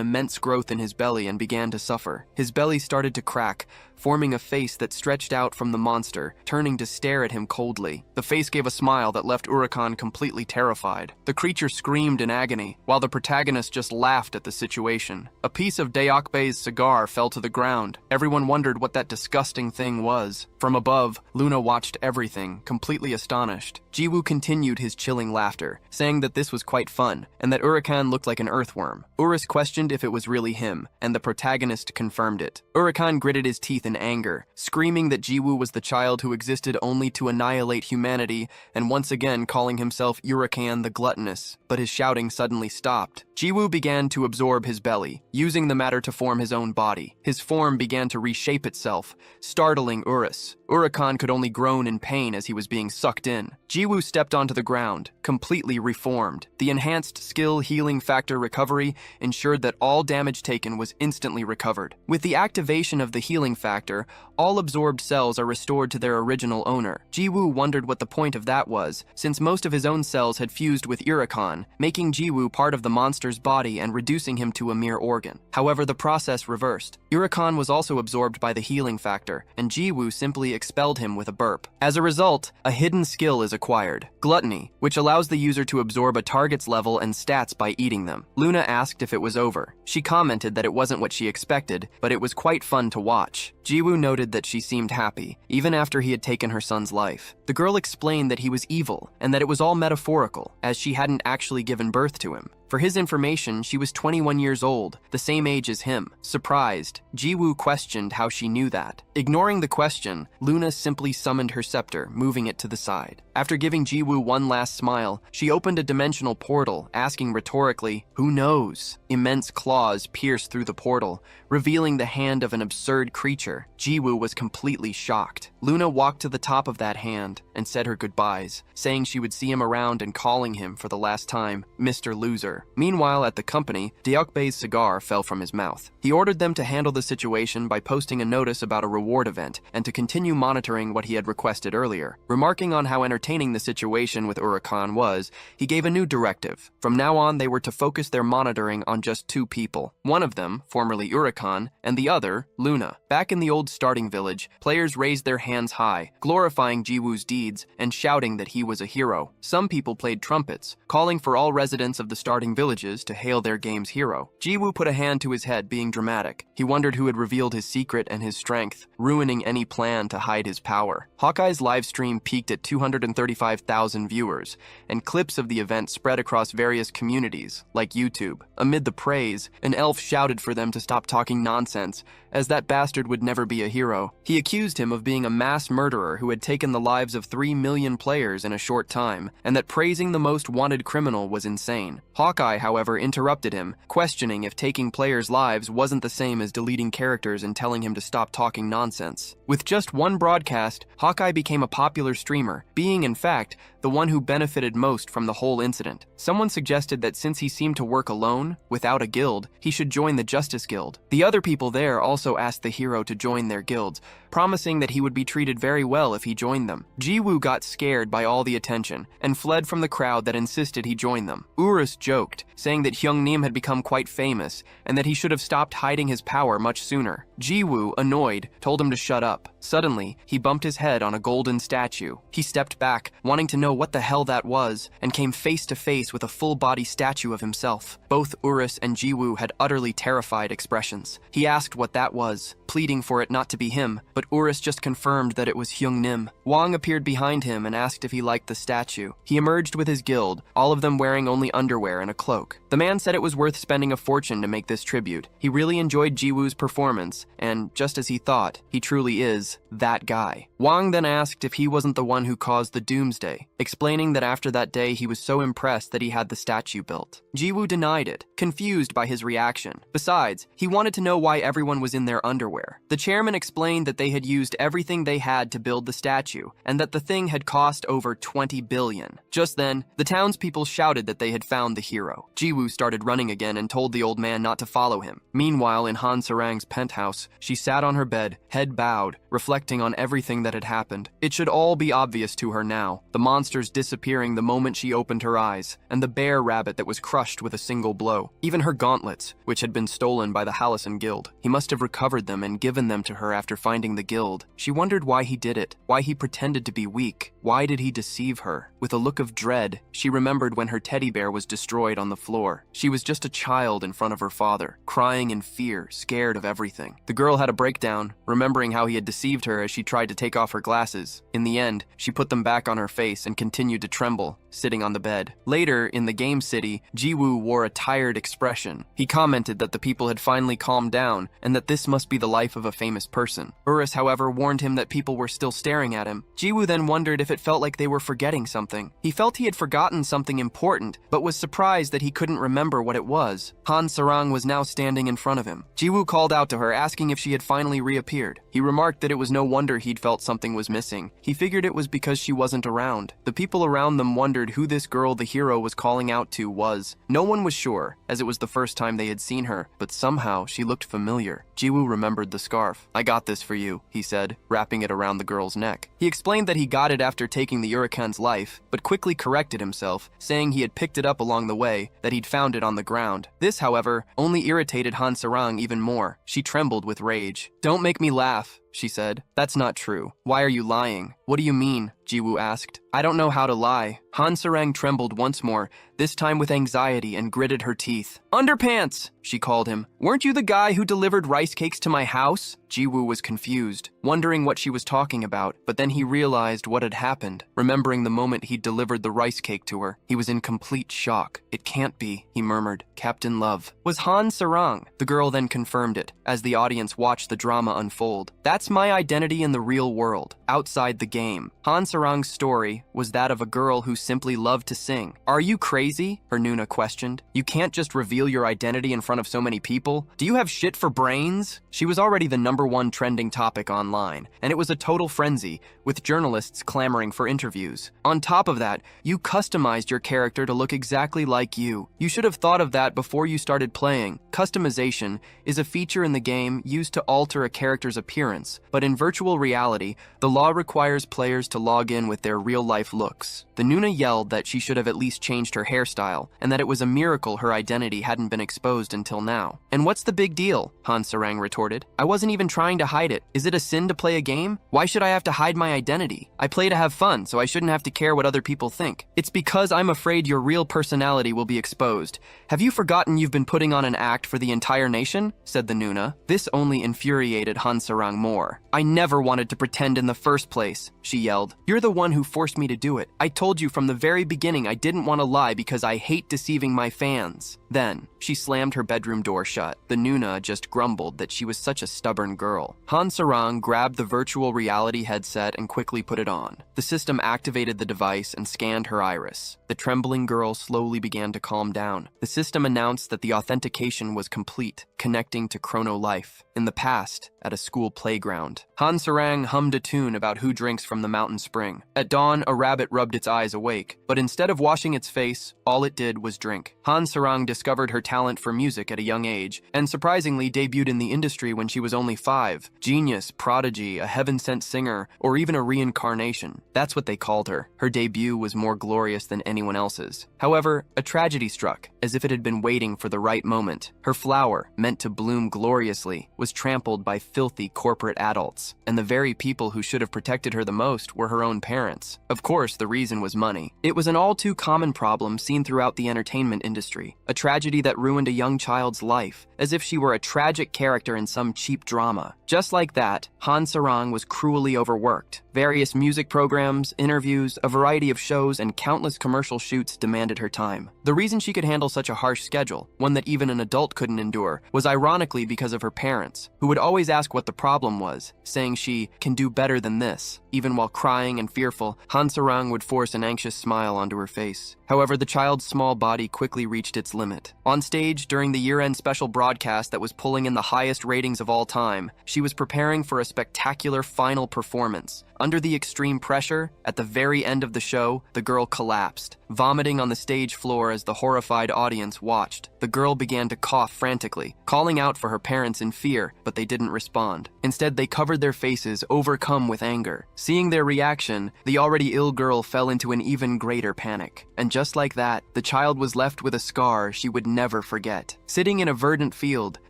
immense growth in his belly and began to suffer. His belly started to crack, forming a face that stretched out from the monster, turning to stare at him coldly. The face gave a smile that left Urakan completely terrified. The creature screamed in agony, while the protagonist just laughed at the situation. A piece of Daokbei's cigar fell to the ground. Everyone wondered what that disgusting thing was. From above, Luna watched everything, completely astonished. Jiwoo continued his chilling laughter, saying that this was quite fun, and that Urakan looked like an earthworm. Urus questioned if it was really him, and the protagonist confirmed it. Urakan gritted his teeth in anger, screaming that Jiwoo was the child who existed only to annihilate humanity, and once again calling himself Urakan the gluttonous. But his shouting suddenly stopped. Jiwoo began to absorb his belly, using the matter to form his own body. His form began to reshape itself, startling Urus. years. Urakan could only groan in pain as he was being sucked in. Jiwoo stepped onto the ground, completely reformed. The enhanced skill healing factor recovery ensured that all damage taken was instantly recovered. With the activation of the healing factor, all absorbed cells are restored to their original owner. Jiwoo wondered what the point of that was, since most of his own cells had fused with Urakan, making Jiwoo part of the monster's body and reducing him to a mere organ. However, the process reversed. Urakan was also absorbed by the healing factor, and Jiwoo simply expelled him with a burp. As a result, a hidden skill is acquired, gluttony, which allows the user to absorb a target's level and stats by eating them. Luna asked if it was over. She commented that it wasn't what she expected, but it was quite fun to watch. Jiwoo noted that she seemed happy, even after he had taken her son's life. The girl explained that he was evil, and that it was all metaphorical, as she hadn't actually given birth to him. For his information, she was 21 years old, the same age as him. Surprised, Jiwoo questioned how she knew that. Ignoring the question, Luna simply summoned her scepter, moving it to the side. After giving Jiwoo one last smile, she opened a dimensional portal, asking rhetorically, "Who knows?" Immense claws pierced through the portal, revealing the hand of an absurd creature. Jiwoo was completely shocked. Luna walked to the top of that hand and said her goodbyes, saying she would see him around and calling him for the last time, Mr. Loser. Meanwhile, at the company, Yopei's cigar fell from his mouth. He ordered them to handle the situation by posting a notice about a reward event and to continue monitoring what he had requested earlier. Remarking on how entertaining the situation with Urakan was, he gave a new directive. From now on, they were to focus their monitoring on just two people. One of them, formerly Urakan, and the other, Luna. Back in the old starting village, players raised their hands high, glorifying Jiwoo's deeds and shouting that he was a hero. Some people played trumpets, calling for all residents of the starting villages to hail their game's hero. Jiwoo put a hand to his head, being dramatic. He wondered who had revealed his secret and his strength, ruining any plan to hide his power. Hawkeye's live stream peaked at 235,000 viewers, and clips of the event spread across various communities, like YouTube. Amid the praise, an elf shouted for them to stop talking nonsense, as that bastard would never be a hero. He accused him of being a mass murderer who had taken the lives of 3 million players in a short time, and that praising the most wanted criminal was insane. Hawkeye, however, interrupted him, questioning if taking players' lives wasn't the same as deleting characters and telling him to stop talking nonsense. With just one broadcast, Hawkeye became a popular streamer, being, in fact, the one who benefited most from the whole incident. Someone suggested that since he seemed to work alone, without a guild, he should join the Justice Guild. The other people there also asked the hero to join their guilds, promising that he would be treated very well if he joined them. Jiwoo got scared by all the attention and fled from the crowd that insisted he join them. Urus joked, saying that Hyungnim had become quite famous and that he should have stopped hiding his power much sooner. Jiwoo, annoyed, told him to shut up. Suddenly, he bumped his head on a golden statue. He stepped back, wanting to know what the hell that was, and came face to face with a full-body statue of himself. Both Urus and Jiwoo had utterly terrified expressions. He asked what that was, pleading for it not to be him, but Urus just confirmed that it was Hyungnim. Wang appeared behind him and asked if he liked the statue. He emerged with his guild, all of them wearing only underwear and a cloak. The man said it was worth spending a fortune to make this tribute. He really enjoyed Jiwoo's performance, and just as he thought, he truly is that guy. Wang then asked if he wasn't the one who caused the doomsday, explaining that after that day he was so impressed that he had the statue built. Jiwoo denied it, confused by his reaction. Besides, he wanted to know why everyone was in their underwear. The chairman explained that they had used everything they had to build the statue, and that the thing had cost over 20 billion. Just then, the townspeople shouted that they had found the hero. Jiwoo started running again and told the old man not to follow him. Meanwhile, in Han Sarang's penthouse, she sat on her bed, head bowed, reflecting on everything that had happened. It should all be obvious to her now, the monsters disappearing the moment she opened her eyes, and the bear rabbit that was crushed with a single blow. Even her gauntlets, which had been stolen by the Hallison Guild. He must have recovered them and given them to her after finding the guild. She wondered why he did it, why he pretended to be weak. Why did he deceive her? With a look of dread, she remembered when her teddy bear was destroyed on the floor. She was just a child in front of her father, crying in fear, scared of everything. The girl had a breakdown, remembering how he had deceived her as she tried to take off her glasses. In the end, she put them back on her face and continued to tremble, sitting on the bed. Later, in the game city, Jiwoo wore a tired expression. He commented that the people had finally calmed down and that this must be the life life of a famous person. Urus, however, warned him that people were still staring at him. Jiwoo then wondered if it felt like they were forgetting something. He felt he had forgotten something important, but was surprised that he couldn't remember what it was. Han Sarang was now standing in front of him. Jiwoo called out to her, asking if she had finally reappeared. He remarked that it was no wonder he'd felt something was missing. He figured it was because she wasn't around. The people around them wondered who this girl the hero was calling out to was. No one was sure, as it was the first time they had seen her, but somehow she looked familiar. Jiwoo remembered the scarf. "I got this for you," he said, wrapping it around the girl's neck. He explained that he got it after taking the Urikan's life, but quickly corrected himself, saying he had picked it up along the way, that he'd found it on the ground. This, however, only irritated Han Sarang even more. She trembled with rage. "Don't make me laugh," she said. "That's not true. Why are you lying?" "What do you mean?" Jiwoo asked. "I don't know how to lie." Han Sarang trembled once more, this time with anxiety, and gritted her teeth. "Underpants!" she called him. "Weren't you the guy who delivered rice cakes to my house?" Jiwoo was confused, wondering what she was talking about, but then he realized what had happened. Remembering the moment he'd delivered the rice cake to her, he was in complete shock. "It can't be," he murmured. "Captain Love was Han Sarang." The girl then confirmed it, as the audience watched the drama unfold. "That's my identity in the real world, outside the game." Han Sarang's story was that of a girl who simply loved to sing. "Are you crazy?" her Nuna questioned. "You can't just reveal your identity in front of so many people. Do you have shit for brains?" She was already the #1 trending topic online, and it was a total frenzy, with journalists clamoring for interviews. On top of that, you customized your character to look exactly like you. You should have thought of that before you started playing. Customization is a feature in the game used to alter a character's appearance, but in virtual reality, the law requires players to log in with their real-life looks. The Nuna yelled that she should have at least changed her hairstyle, and that it was a miracle her identity hadn't been exposed until now. "And what's the big deal?" Han Sarang retorted. "I wasn't even trying to hide it. Is it a sin to play a game? Why should I have to hide my identity? I play to have fun, so I shouldn't have to care what other people think. It's because I'm afraid your real personality will be exposed. Have you forgotten you've been putting on an act for the entire nation?" said the Nuna. This only infuriated Han Sarang more. "I never wanted to pretend in the first place," she yelled. "You're the one who forced me to do it. I told you from the very beginning I didn't want to lie because I hate deceiving my fans." Then, she slammed her bedroom door shut. The Nuna just grumbled that she was such a stubborn girl. Han Sarang grabbed the virtual reality headset and quickly put it on. The system activated the device and scanned her iris. The trembling girl slowly began to calm down. The system announced that the authentication was complete, connecting to Chrono Life, in the past, at a school playground. Han Sarang hummed a tune about who drinks from the mountain spring. At dawn, a rabbit rubbed its eyes awake, but instead of washing its face, all it did was drink. Han Sarang discovered her talent for music at a young age, and surprisingly debuted in the industry when she was only 5. Genius, prodigy, a heaven-sent singer, or even a reincarnation. That's what they called her. Her debut was more glorious than anyone else's. However, a tragedy struck, as if it had been waiting for the right moment. Her flower, meant to bloom gloriously, was trampled by filthy corporate adults, and the very people who should have protected her the most were her own parents. Of course, the reason was money. It was an all-too-common problem seen throughout the entertainment industry, a tragedy that ruined a young child's life, as if she were a tragic character in some cheap drama. Just like that, Han Sarang was cruelly overworked. Various music programs, interviews, a variety of shows, and countless commercial shoots demanded her time. The reason she could handle such a harsh schedule, one that even an adult couldn't endure, was ironically because of her parents, who would always ask what the problem was, saying she can do better than this. Even while crying and fearful, Han Sarang would force an anxious smile onto her face. However, the child's small body quickly reached its limit. On stage, during the year-end special broadcast that was pulling in the highest ratings of all time, she was preparing for a spectacular final performance. Under the extreme pressure, at the very end of the show, the girl collapsed, vomiting on the stage floor as the horrified audience watched. The girl began to cough frantically, calling out for her parents in fear, but they didn't respond. Instead, they covered their faces, overcome with anger. Seeing their reaction, the already ill girl fell into an even greater panic. And just like that, the child was left with a scar she would never forget. Sitting in a verdant field,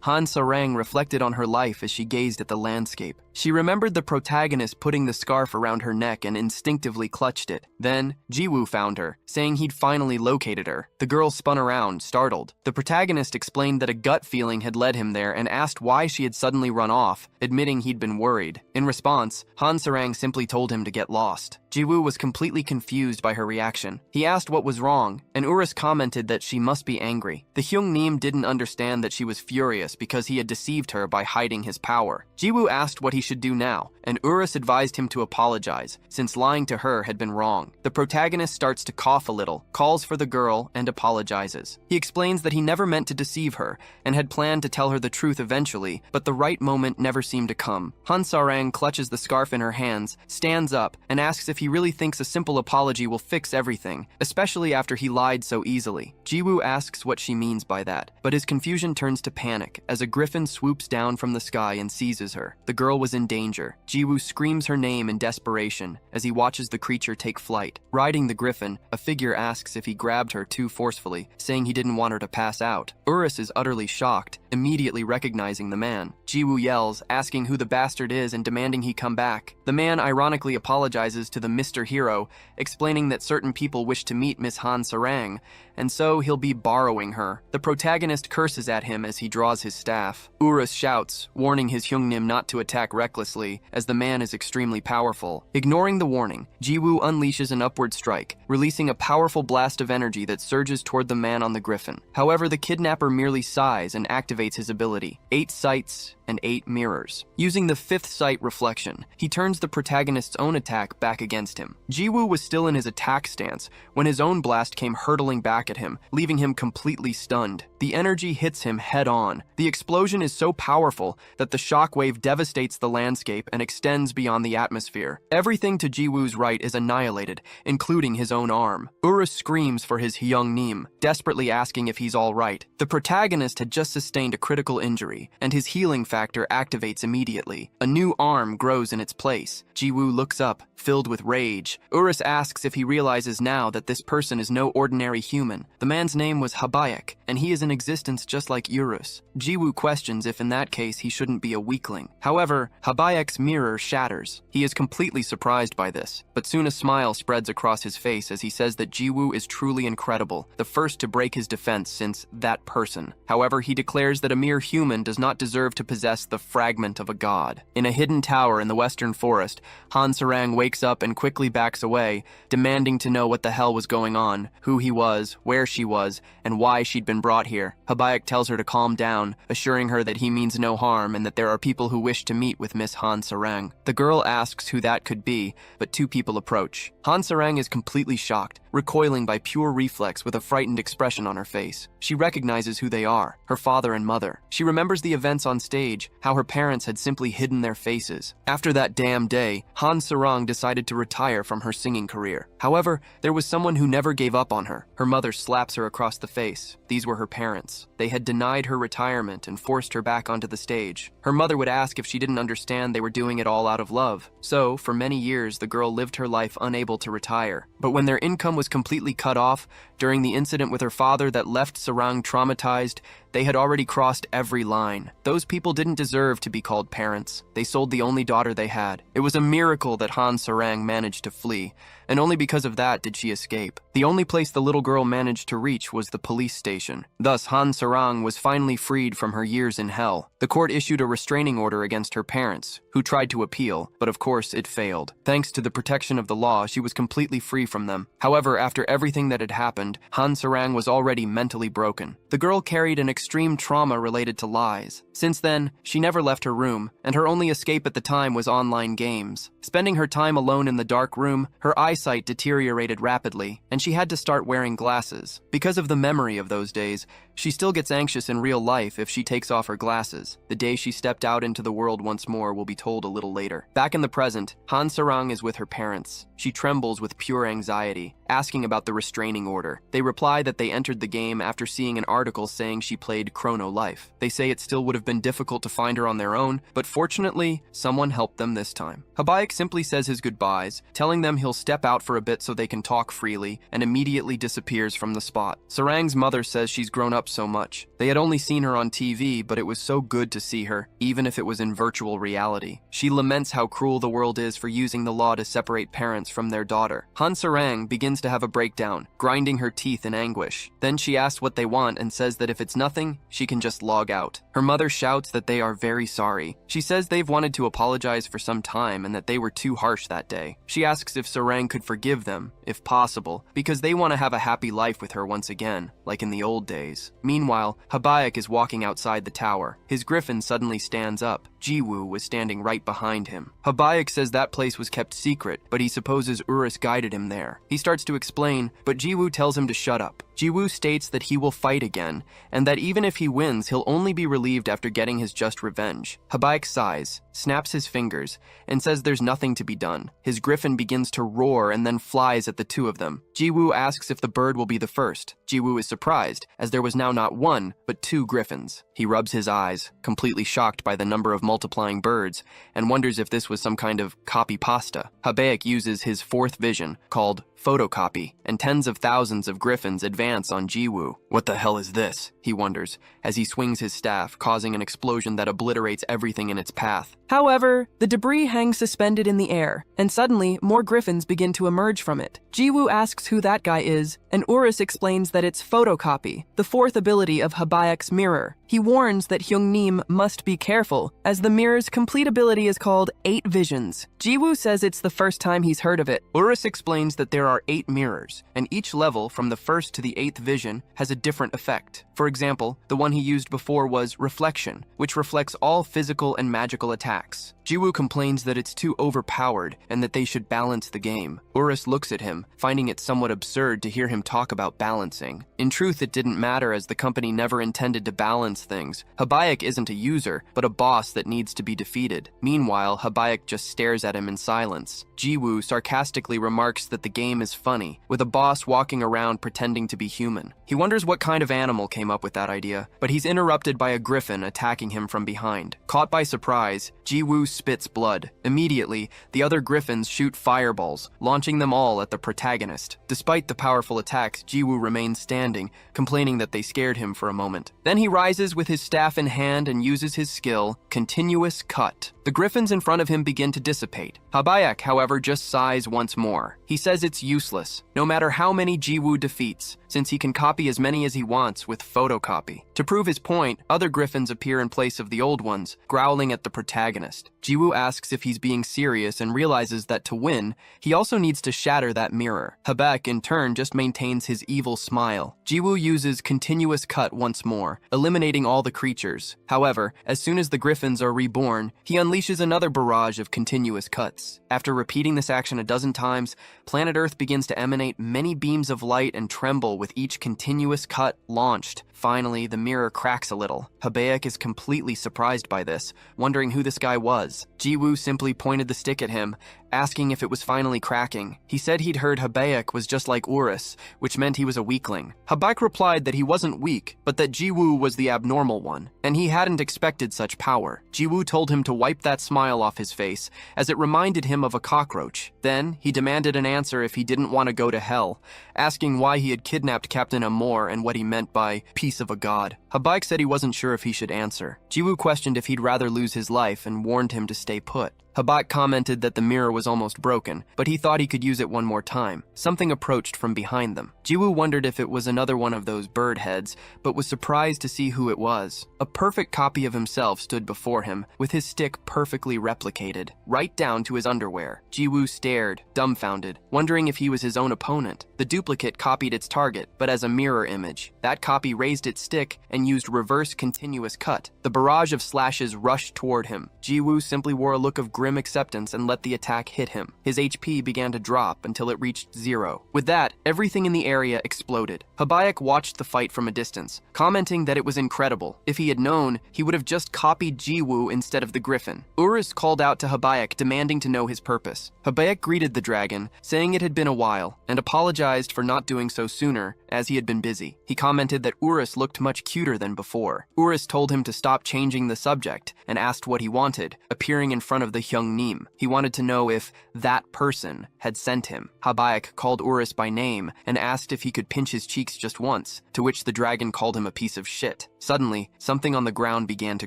Han Sarang reflected on her life as she gazed at the landscape. She remembered the protagonist putting the scarf around her neck and instinctively clutched it. Then, Jiwoo found her, saying he'd finally located her. The girl spun around, startled. The protagonist explained that a gut feeling had led him there and asked why she had suddenly run off, admitting he'd been worried. In response, Han Sarang simply told him to get lost. Jiwoo was completely confused by her reaction. He asked what was wrong, and Urus commented that she must be angry. The Hyungnim didn't understand that she was furious because he had deceived her by hiding his power. Jiwoo asked what he should do now, and Urus advised him to apologize, since lying to her had been wrong. The protagonist starts to cough a little, calls for the girl, and apologizes. He explains that he never meant to deceive her, and had planned to tell her the truth eventually, but the right moment never seemed to come. Sarang clutches the scarf in her hands, stands up, and asks if he really thinks a simple apology will fix everything, especially after he lied so easily. Jiwoo asks what she means by that, but his confusion turns to panic as a griffin swoops down from the sky and seizes her. The girl was in danger. Jiwoo screams her name in desperation as he watches the creature take flight. Riding the griffin, a figure asks if he grabbed her too forcefully, saying he didn't want her to pass out. Urus is utterly shocked, immediately recognizing the man. Jiwoo yells, asking who the bastard is and demanding he come back. The man ironically apologizes to the Mr. Hero, explaining that certain people wish to meet Miss Sarang, and so he'll be borrowing her. The protagonist curses at him as he draws his staff. Urus shouts, warning his Hyungnim not to attack recklessly, as the man is extremely powerful. Ignoring the warning, Jiwoo unleashes an upward strike, releasing a powerful blast of energy that surges toward the man on the griffin. However, the kidnapper merely sighs and activates his ability. 8 sights and 8 mirrors. Using the 5th sight reflection, he turns the protagonist's own attack back against him. Jiwoo was still in his attack stance when his own blast came hurtling back at him, leaving him completely stunned. The energy hits him head on. The explosion is so powerful that the shockwave devastates the landscape and extends beyond the atmosphere. Everything to Jiwoo's right is annihilated, including his own arm. Urus screams for his Hyungnim, desperately asking if he's all right. The protagonist had just sustained a critical injury, and his healing factor activates immediately. A new arm grows in its place. Jiwoo looks up, filled with rage. Urus asks if he realizes now that this person is no ordinary human. The man's name was Habayak, and he is in existence just like Urus. Jiwoo questions if in that case he shouldn't be a weakling. However, Habayak's mirror shatters. He is completely surprised by this, but soon a smile spreads across his face as he says that Jiwoo is truly incredible, the first to break his defense since that person. However, he declares that a mere human does not deserve to possess the fragment of a god. In a hidden tower in the western forest, Sarang wakes up and quickly backs away, demanding to know what the hell was going on, who he was, where she was, and why she'd been brought here. Habayak tells her to calm down, assuring her that he means no harm and that there are people who wish to meet with Miss Sarang. The girl asks who that could be, but 2 people approach. Sarang is completely shocked, recoiling by pure reflex with a frightened expression on her face. She recognizes who they are, her father and mother. She remembers the events on stage, how her parents had simply hidden their faces. After that damn day, Sarang decided to retire from her singing career. However, there was someone who never gave up on her. Her mother slaps her across the face. These were her parents. They had denied her retirement and forced her back onto the stage. Her mother would ask if she didn't understand they were doing it all out of love. So, for many years, the girl lived her life unable to retire. But when their income was completely cut off, during the incident with her father that left Sarang traumatized, they had already crossed every line. Those people didn't deserve to be called parents. They sold the only daughter they had. It was a miracle that Sarang managed to flee, and only because of that did she escape. The only place the little girl managed to reach was the police station. Thus, Sarang was finally freed from her years in hell. The court issued a restraining order against her parents, who tried to appeal, but of course it failed. Thanks to the protection of the law, she was completely free from them. However, after everything that had happened, Sarang was already mentally broken. The girl carried an extreme trauma related to lies. Since then, she never left her room, and her only escape at the time was online games. Spending her time alone in the dark room, her eyesight deteriorated rapidly, and she had to start wearing glasses. Because of the memory of those days, she still gets anxious in real life if she takes off her glasses. The day she stepped out into the world once more will be told a little later. Back in the present, Sarang is with her parents. She trembles with pure anxiety, asking about the restraining order. They reply that they entered the game after seeing an article saying she played Chrono Life. They say it still would have been difficult to find her on their own, but fortunately, someone helped them this time. Habayak simply says his goodbyes, telling them he'll step out for a bit so they can talk freely, and immediately disappears from the spot. Sarang's mother says she's grown up up so much. They had only seen her on TV, but it was so good to see her, even if it was in virtual reality. She laments how cruel the world is for using the law to separate parents from their daughter. Sarang begins to have a breakdown, grinding her teeth in anguish. Then she asks what they want and says that if it's nothing, she can just log out. Her mother shouts that they are very sorry. She says they've wanted to apologize for some time and that they were too harsh that day. She asks if Sarang could forgive them, if possible, because they want to have a happy life with her once again, like in the old days. Meanwhile, Habaek is walking outside the tower. His griffin suddenly stands up. Jiwoo was standing right behind him. Habaek says that place was kept secret, but he supposes Urus guided him there. He starts to explain, but Jiwoo tells him to shut up. Jiwoo states that he will fight again, and that even if he wins, he'll only be relieved after getting his just revenge. Habaek sighs, snaps his fingers, and says there's nothing to be done. His griffin begins to roar and then flies at the two of them. Jiwoo asks if the bird will be the first. Jiwoo is surprised, as there was now not one, but two griffins. He rubs his eyes, completely shocked by the number of multiplying birds, and wonders if this was some kind of copy pasta. Habaek uses his fourth vision, called photocopy, and tens of thousands of griffins advance on Jiwoo. What the hell is this? He wonders, as he swings his staff, causing an explosion that obliterates everything in its path. However, the debris hangs suspended in the air, and suddenly, more griffins begin to emerge from it. Jiwoo asks who that guy is, and Urus explains that it's photocopy, the fourth ability of Habaek's mirror. He warns that Hyungnim must be careful, as the mirror's complete ability is called 8 Visions. Jiwoo says it's the first time he's heard of it. Urus explains that there are 8 mirrors, and each level, from the first to the 8th vision, has a different effect. For example, the one he used before was Reflection, which reflects all physical and magical attacks. Jiwoo complains that it's too overpowered and that they should balance the game. Urus looks at him, finding it somewhat absurd to hear him talk about balancing. In truth, it didn't matter, as the company never intended to balance things. Habaek isn't a user, but a boss that needs to be defeated. Meanwhile, Habaek just stares at him in silence. Jiwoo sarcastically remarks that the game is funny, with a boss walking around pretending to be human. He wonders what kind of animal came up with that idea, but he's interrupted by a griffin attacking him from behind. Caught by surprise, Jiwoo spits blood. Immediately, the other griffins shoot fireballs, launching them all at the protagonist. Despite the powerful attacks, Jiwoo remains standing, complaining that they scared him for a moment. Then he rises with his staff in hand and uses his skill, Continuous Cut. The griffins in front of him begin to dissipate. Habaek, however, just sighs once more. He says it's useless, no matter how many Jiwoo defeats, since he can copy as many as he wants with photocopy. To prove his point, other griffins appear in place of the old ones, growling at the protagonist. Jiwoo asks if he's being serious and realizes that to win, he also needs to shatter that mirror. Habaek, in turn, just maintains his evil smile. Jiwoo uses Continuous Cut once more, eliminating all the creatures. However, as soon as the griffins are reborn, he unleashes another barrage of continuous cuts. After repeating this action a dozen times, planet Earth begins to emanate many beams of light and tremble with each continuous cut launched. Finally, the mirror cracks a little. Habaek is completely surprised by this, wondering who this guy was. Jiwoo simply pointed the stick at him, asking if it was finally cracking. He said he'd heard Habaek was just like Urus, which meant he was a weakling. Habaek replied that he wasn't weak, but that Jiwoo was the abnormal one, and he hadn't expected such power. Jiwoo told him to wipe that smile off his face, as it reminded him of a cockroach. Then, he demanded an answer if he didn't want to go to hell, asking why he had kidnapped Captain Amor and what he meant by piece of a god. Habaek said he wasn't sure if he should answer. Jiwoo questioned if he'd rather lose his life and warned him to stay put. Habaek commented that the mirror was almost broken, but he thought he could use it one more time. Something approached from behind them. Jiwoo wondered if it was another one of those bird heads, but was surprised to see who it was. A perfect copy of himself stood before him, with his stick perfectly replicated, right down to his underwear. Jiwoo stared, dumbfounded, wondering if he was his own opponent. The duplicate copied its target, but as a mirror image. That copy raised its stick and used reverse continuous cut. The barrage of slashes rushed toward him. Jiwoo simply wore a look of grim acceptance and let the attack hit him. His HP began to drop until it reached 0. With that, everything in the area exploded. Habaek watched the fight from a distance, commenting that it was incredible. If he had known, he would have just copied Jiwoo instead of the griffin. Urus called out to Habaek, demanding to know his purpose. Habaek greeted the dragon, saying it had been a while, and apologized for not doing so sooner, as he had been busy. He commented that Urus looked much cuter sweeter than before. Urus told him to stop changing the subject and asked what he wanted, appearing in front of the Hyungnim. He wanted to know if that person had sent him. Habaek called Urus by name and asked if he could pinch his cheeks just once, to which the dragon called him a piece of shit. Suddenly, something on the ground began to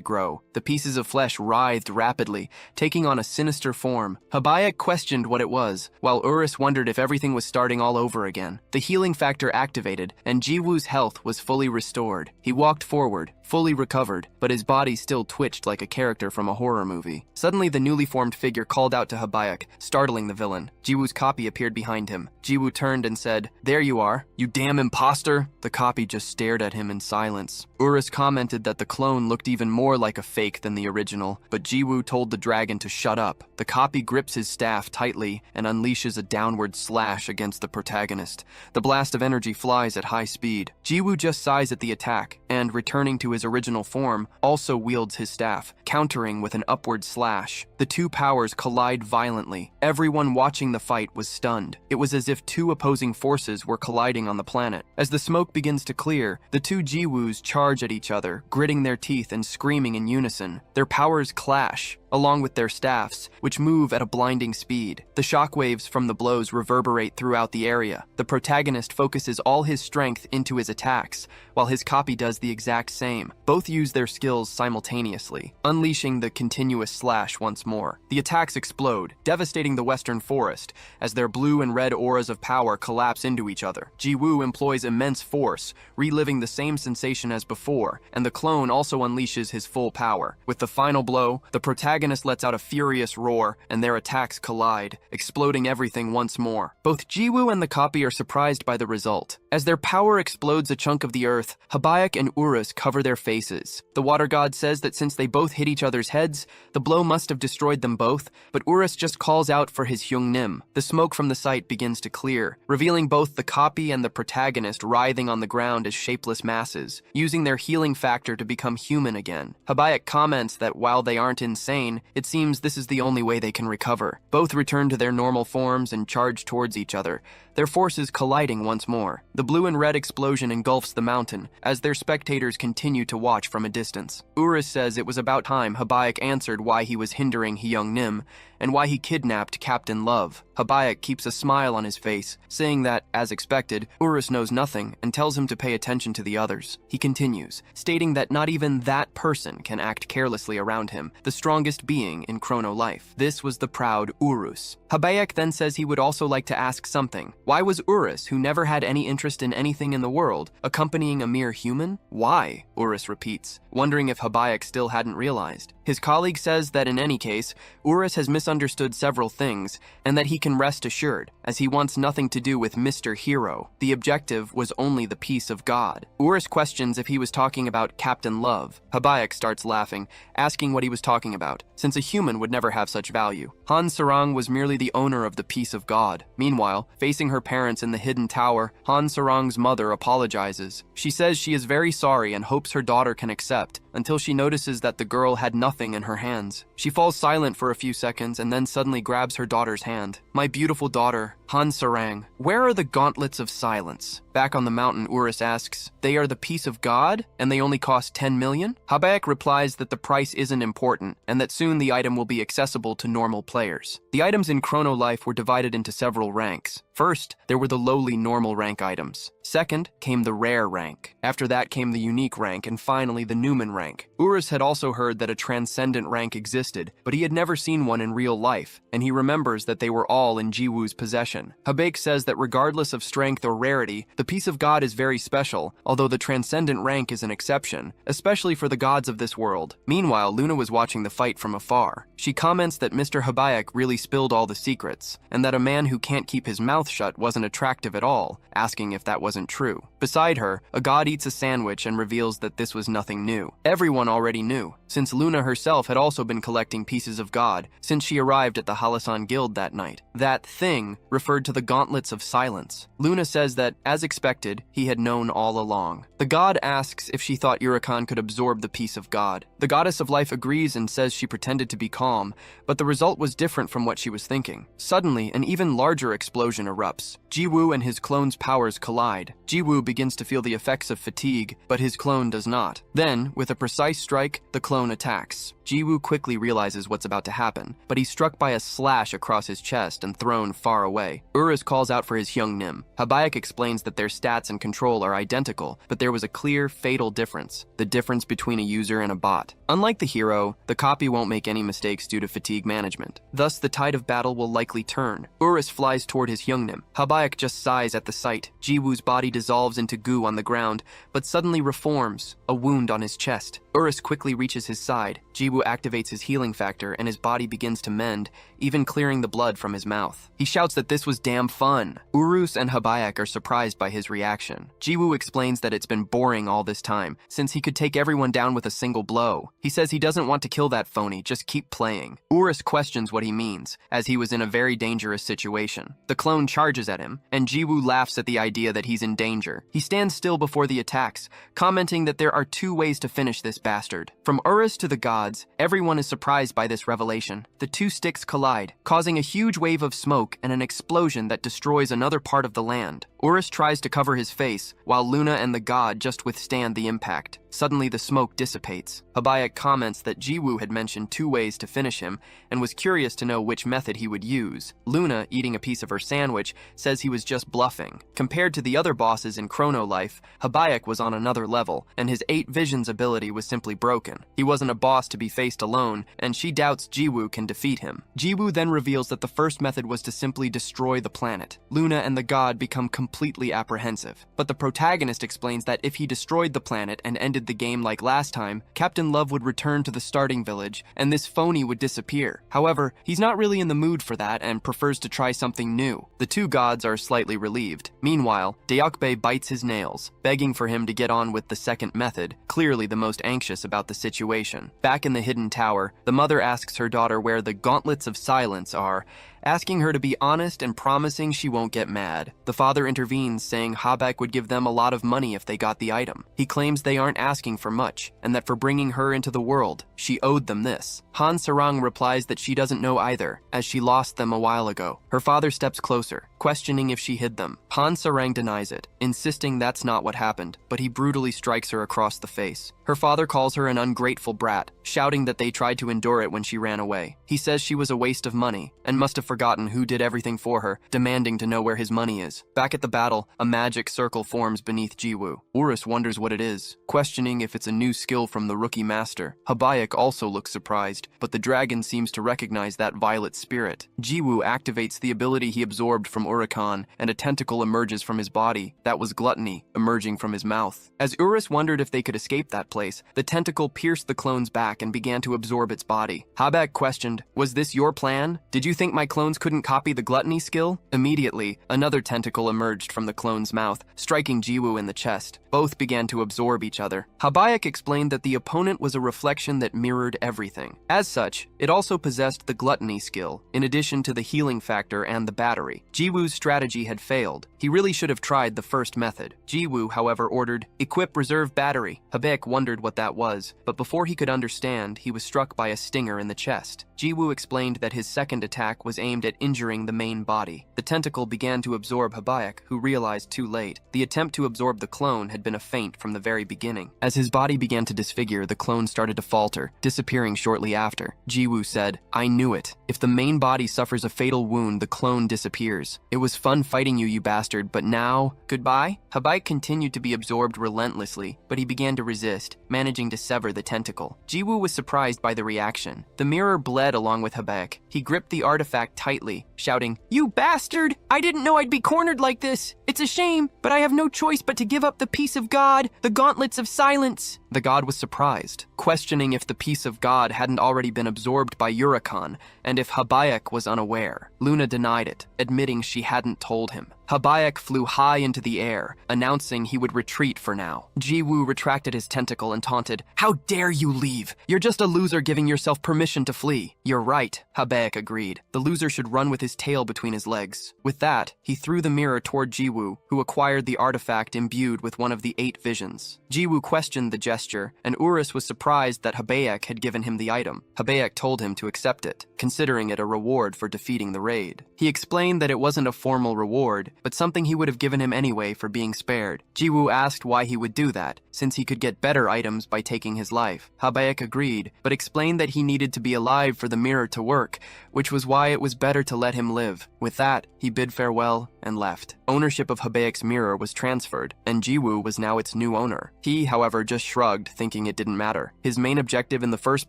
grow. The pieces of flesh writhed rapidly, taking on a sinister form. Habaek questioned what it was, while Urus wondered if everything was starting all over again. The healing factor activated, and Jiwoo's health was fully restored. He walked forward, fully recovered, but his body still twitched like a character from a horror movie. Suddenly, the newly formed figure called out to Habaek, startling the villain. Jiwoo's copy appeared behind him. Jiwoo turned and said, "There you are, you damn imposter!" The copy just stared at him in silence. Urus commented that the clone looked even more like a fake than the original, but Jiwoo told the dragon to shut up. The copy grips his staff tightly and unleashes a downward slash against the protagonist. The blast of energy flies at high speed. Jiwoo just sighs at the attack, and returning to his original form, also wields his staff, countering with an upward slash. The two powers collide violently. Everyone watching the fight was stunned. It was as if two opposing forces were colliding on the planet. As the smoke begins to clear, the two Jiwoos charge at each other, gritting their teeth and screaming in unison. Their powers clash, along with their staffs, which move at a blinding speed. The shockwaves from the blows reverberate throughout the area. The protagonist focuses all his strength into his attacks, while his copy does the exact same. Both use their skills simultaneously, unleashing the continuous slash once more. The attacks explode, devastating the western forest, as their blue and red auras of power collapse into each other. Jiwoo employs immense force, reliving the same sensation as before, and the clone also unleashes his full power. With the final blow, the protagonist lets out a furious roar, and their attacks collide, exploding everything once more. Both Jiwoo and the copy are surprised by the result. As their power explodes a chunk of the earth, Habaek and Urus cover their faces. The water god says that since they both hit each other's heads, the blow must have destroyed them both, but Urus just calls out for his Hyungnim. The smoke from the site begins to clear, revealing both the copy and the protagonist writhing on the ground as shapeless masses, using their healing factor to become human again. Habaek comments that while they aren't insane, it seems this is the only way they can recover. Both return to their normal forms and charge towards each other, their forces colliding once more. The blue and red explosion engulfs the mountain, as their spectators continue to watch from a distance. Urus says it was about time Habaek answered why he was hindering Hyungnim, and why he kidnapped Captain Love. Habaek keeps a smile on his face, saying that, as expected, Urus knows nothing and tells him to pay attention to the others. He continues, stating that not even that person can act carelessly around him, the strongest being in chrono life. This was the proud Urus. Habaek then says he would also like to ask something. Why was Urus, who never had any interest in anything in the world, accompanying a mere human? Why? Urus repeats, wondering if Habaek still hadn't realized. His colleague says that in any case, Urus has misunderstood several things, and that he can rest assured, as he wants nothing to do with Mr. Hero. The objective was only the peace of God. Urus questions if he was talking about Captain Love. Habaek starts laughing, asking what he was talking about, since a human would never have such value. Han Sarang was merely the owner of the peace of God. Meanwhile, facing her parents in the hidden tower, Han Sarang's mother apologizes. She says she is very sorry and hopes her daughter can accept, until she notices that the girl had nothing in her hands. She falls silent for a few seconds and then suddenly grabs her daughter's hand. "My beautiful daughter, Han Sarang, where are the gauntlets of silence?" Back on the mountain, Urus asks, "They are the peace of God, and they only cost 10 million? Habaek replies that the price isn't important, and that soon the item will be accessible to normal players. The items in Chrono Life were divided into several ranks. First, there were the lowly normal rank items. Second, came the rare rank. After that came the unique rank, and finally the Newman rank. Urus had also heard that a transcendent rank existed, but he had never seen one in real life, and he remembers that they were all in Jiwoo's possession. Habaek says that regardless of strength or rarity, the peace of God is very special, although the transcendent rank is an exception, especially for the gods of this world. Meanwhile, Luna was watching the fight from afar. She comments that Mr. Habaek really spilled all the secrets, and that a man who can't keep his mouth shut wasn't attractive at all, asking if that wasn't true. Beside her, a god eats a sandwich and reveals that this was nothing new. Everyone already knew, since Luna herself had also been collecting pieces of God since she arrived at the Halasan Guild that night. That thing referred to the gauntlets of silence. Luna says that, as expected, he had known all along. The god asks if she thought Urakan could absorb the peace of God. The goddess of life agrees and says she pretended to be calm, but the result was different from what she was thinking. Suddenly, an even larger explosion erupts. Jiwoo and his clone's powers collide. Jiwoo begins to feel the effects of fatigue, but his clone does not. Then, with a precise strike, the clone attacks. Jiwoo quickly realizes what's about to happen, but he's struck by a slash across his chest and thrown far away. Urus calls out for his Hyungnim. Habaek explains that their stats and control are identical, but there was a clear, fatal difference: the difference between a user and a bot. Unlike the hero, the copy won't make any mistakes due to fatigue management. Thus, the tide of battle will likely turn. Urus flies toward his Hyungnim. Habaek just sighs at the sight. Jiwoo's body dissolves into goo on the ground, but suddenly reforms, a wound on his chest. Urus quickly reaches his side. Jiwoo activates his healing factor and his body begins to mend, even clearing the blood from his mouth. He shouts that this was damn fun. Urus and Habaek are surprised by his reaction. Jiwoo explains that it's been boring all this time, since he could take everyone down with a single blow. He says he doesn't want to kill that phony, just keep playing. Urus questions what he means, as he was in a very dangerous situation. The clone charges at him, and Jiwoo laughs at the idea that he's in danger. He stands still before the attacks, commenting that there are two ways to finish this bastard. From Urus to the gods, everyone is surprised by this revelation. The two sticks collide, causing a huge wave of smoke and an explosion that destroys another part of the land. Urus tries to cover his face, while Luna and the god just withstand the impact. Suddenly, the smoke dissipates. Habaek comments that Jiwoo had mentioned two ways to finish him, and was curious to know which method he would use. Luna, eating a piece of her sandwich, says he was just bluffing. Compared to the other bosses in Chrono Life, Habaek was on another level, and his 8 Visions ability was simply broken. He wasn't a boss to be faced alone, and she doubts Jiwoo can defeat him. Jiwoo then reveals that the first method was to simply destroy the planet. Luna and the god become completely apprehensive, but the protagonist explains that if he destroyed the planet and ended the game like last time, Captain Love would return to the starting village, and this phony would disappear. However, he's not really in the mood for that and prefers to try something new. The two gods are slightly relieved. Meanwhile, Yopei bites his nails, begging for him to get on with the second method, clearly the most anxious about the situation. Back in the hidden tower, the mother asks her daughter where the gauntlets of silence are, asking her to be honest and promising she won't get mad. The father intervenes, saying Habaek would give them a lot of money if they got the item. He claims they aren't asking for much, and that for bringing her into the world, she owed them this. Sarang replies that she doesn't know either, as she lost them a while ago. Her father steps closer, questioning if she hid them. Sarang denies it, insisting that's not what happened, but he brutally strikes her across the face. Her father calls her an ungrateful brat, shouting that they tried to endure it when she ran away. He says she was a waste of money, and must have forgotten who did everything for her, demanding to know where his money is. Back at the battle, a magic circle forms beneath Jiwoo. Urus wonders what it is, questioning if it's a new skill from the rookie master. Habaek also looks surprised, but the dragon seems to recognize that violet spirit. Jiwoo activates the ability he absorbed from Urakan, and a tentacle emerges from his body. That was gluttony, emerging from his mouth. As Urus wondered if they could escape that place, the tentacle pierced the clone's back and began to absorb its body. Habaek questioned, "Was this your plan? Did you think my clones couldn't copy the gluttony skill?" Immediately, another tentacle emerged from the clone's mouth, striking Jiwoo in the chest. Both began to absorb each other. Habaek explained that the opponent was a reflection that mirrored everything. As such, it also possessed the gluttony skill, in addition to the healing factor and the battery. Jiwoo's strategy had failed. He really should have tried the first method. Jiwoo, however, ordered, "Equip reserve battery." Habaek wondered what that was, but before he could understand, he was struck by a stinger in the chest. Jiwoo explained that his second attack was aimed at injuring the main body. The tentacle began to absorb Habaek, who realized too late. The attempt to absorb the clone had been a feint from the very beginning. As his body began to disfigure, the clone started to falter, disappearing shortly after. Jiwoo said, "I knew it. If the main body suffers a fatal wound, the clone disappears. It was fun fighting you, you bastard, but now, goodbye?" Habaek continued to be absorbed relentlessly, but he began to resist, managing to sever the tentacle. Jiwoo was surprised by the reaction. The mirror bled along with Habaek. He gripped the artifact tightly, shouting, "You bastard! I didn't know I'd be cornered like this! It's a shame, but I have no choice but to give up the piece of God, the gauntlets of silence." The god was surprised, questioning if the piece of God hadn't already been absorbed by Urakan, and if Habaek was unaware. Luna denied it, admitting she hadn't told him. Habaek flew high into the air, announcing he would retreat for now. Jiwoo retracted his tentacle and taunted, "How dare you leave? You're just a loser giving yourself permission to flee." "You're right," Habaek agreed. The loser should run with his tail between his legs. With that, he threw the mirror toward Jiwoo, who acquired the artifact imbued with one of the 8 visions. Jiwoo questioned the gesture, and Urus was surprised that Habaek had given him the item. Habaek told him to accept it, considering it a reward for defeating the raid. He explained that it wasn't a formal reward, but something he would have given him anyway for being spared. Jiwoo asked why he would do that, since he could get better items by taking his life. Habaek agreed, but explained that he needed to be alive for the mirror to work, which was why it was better to let him live. With that, he bid farewell and left. Ownership of Habaek's mirror was transferred, and Jiwoo was now its new owner. He, however, just shrugged, thinking it didn't matter. His main objective in the first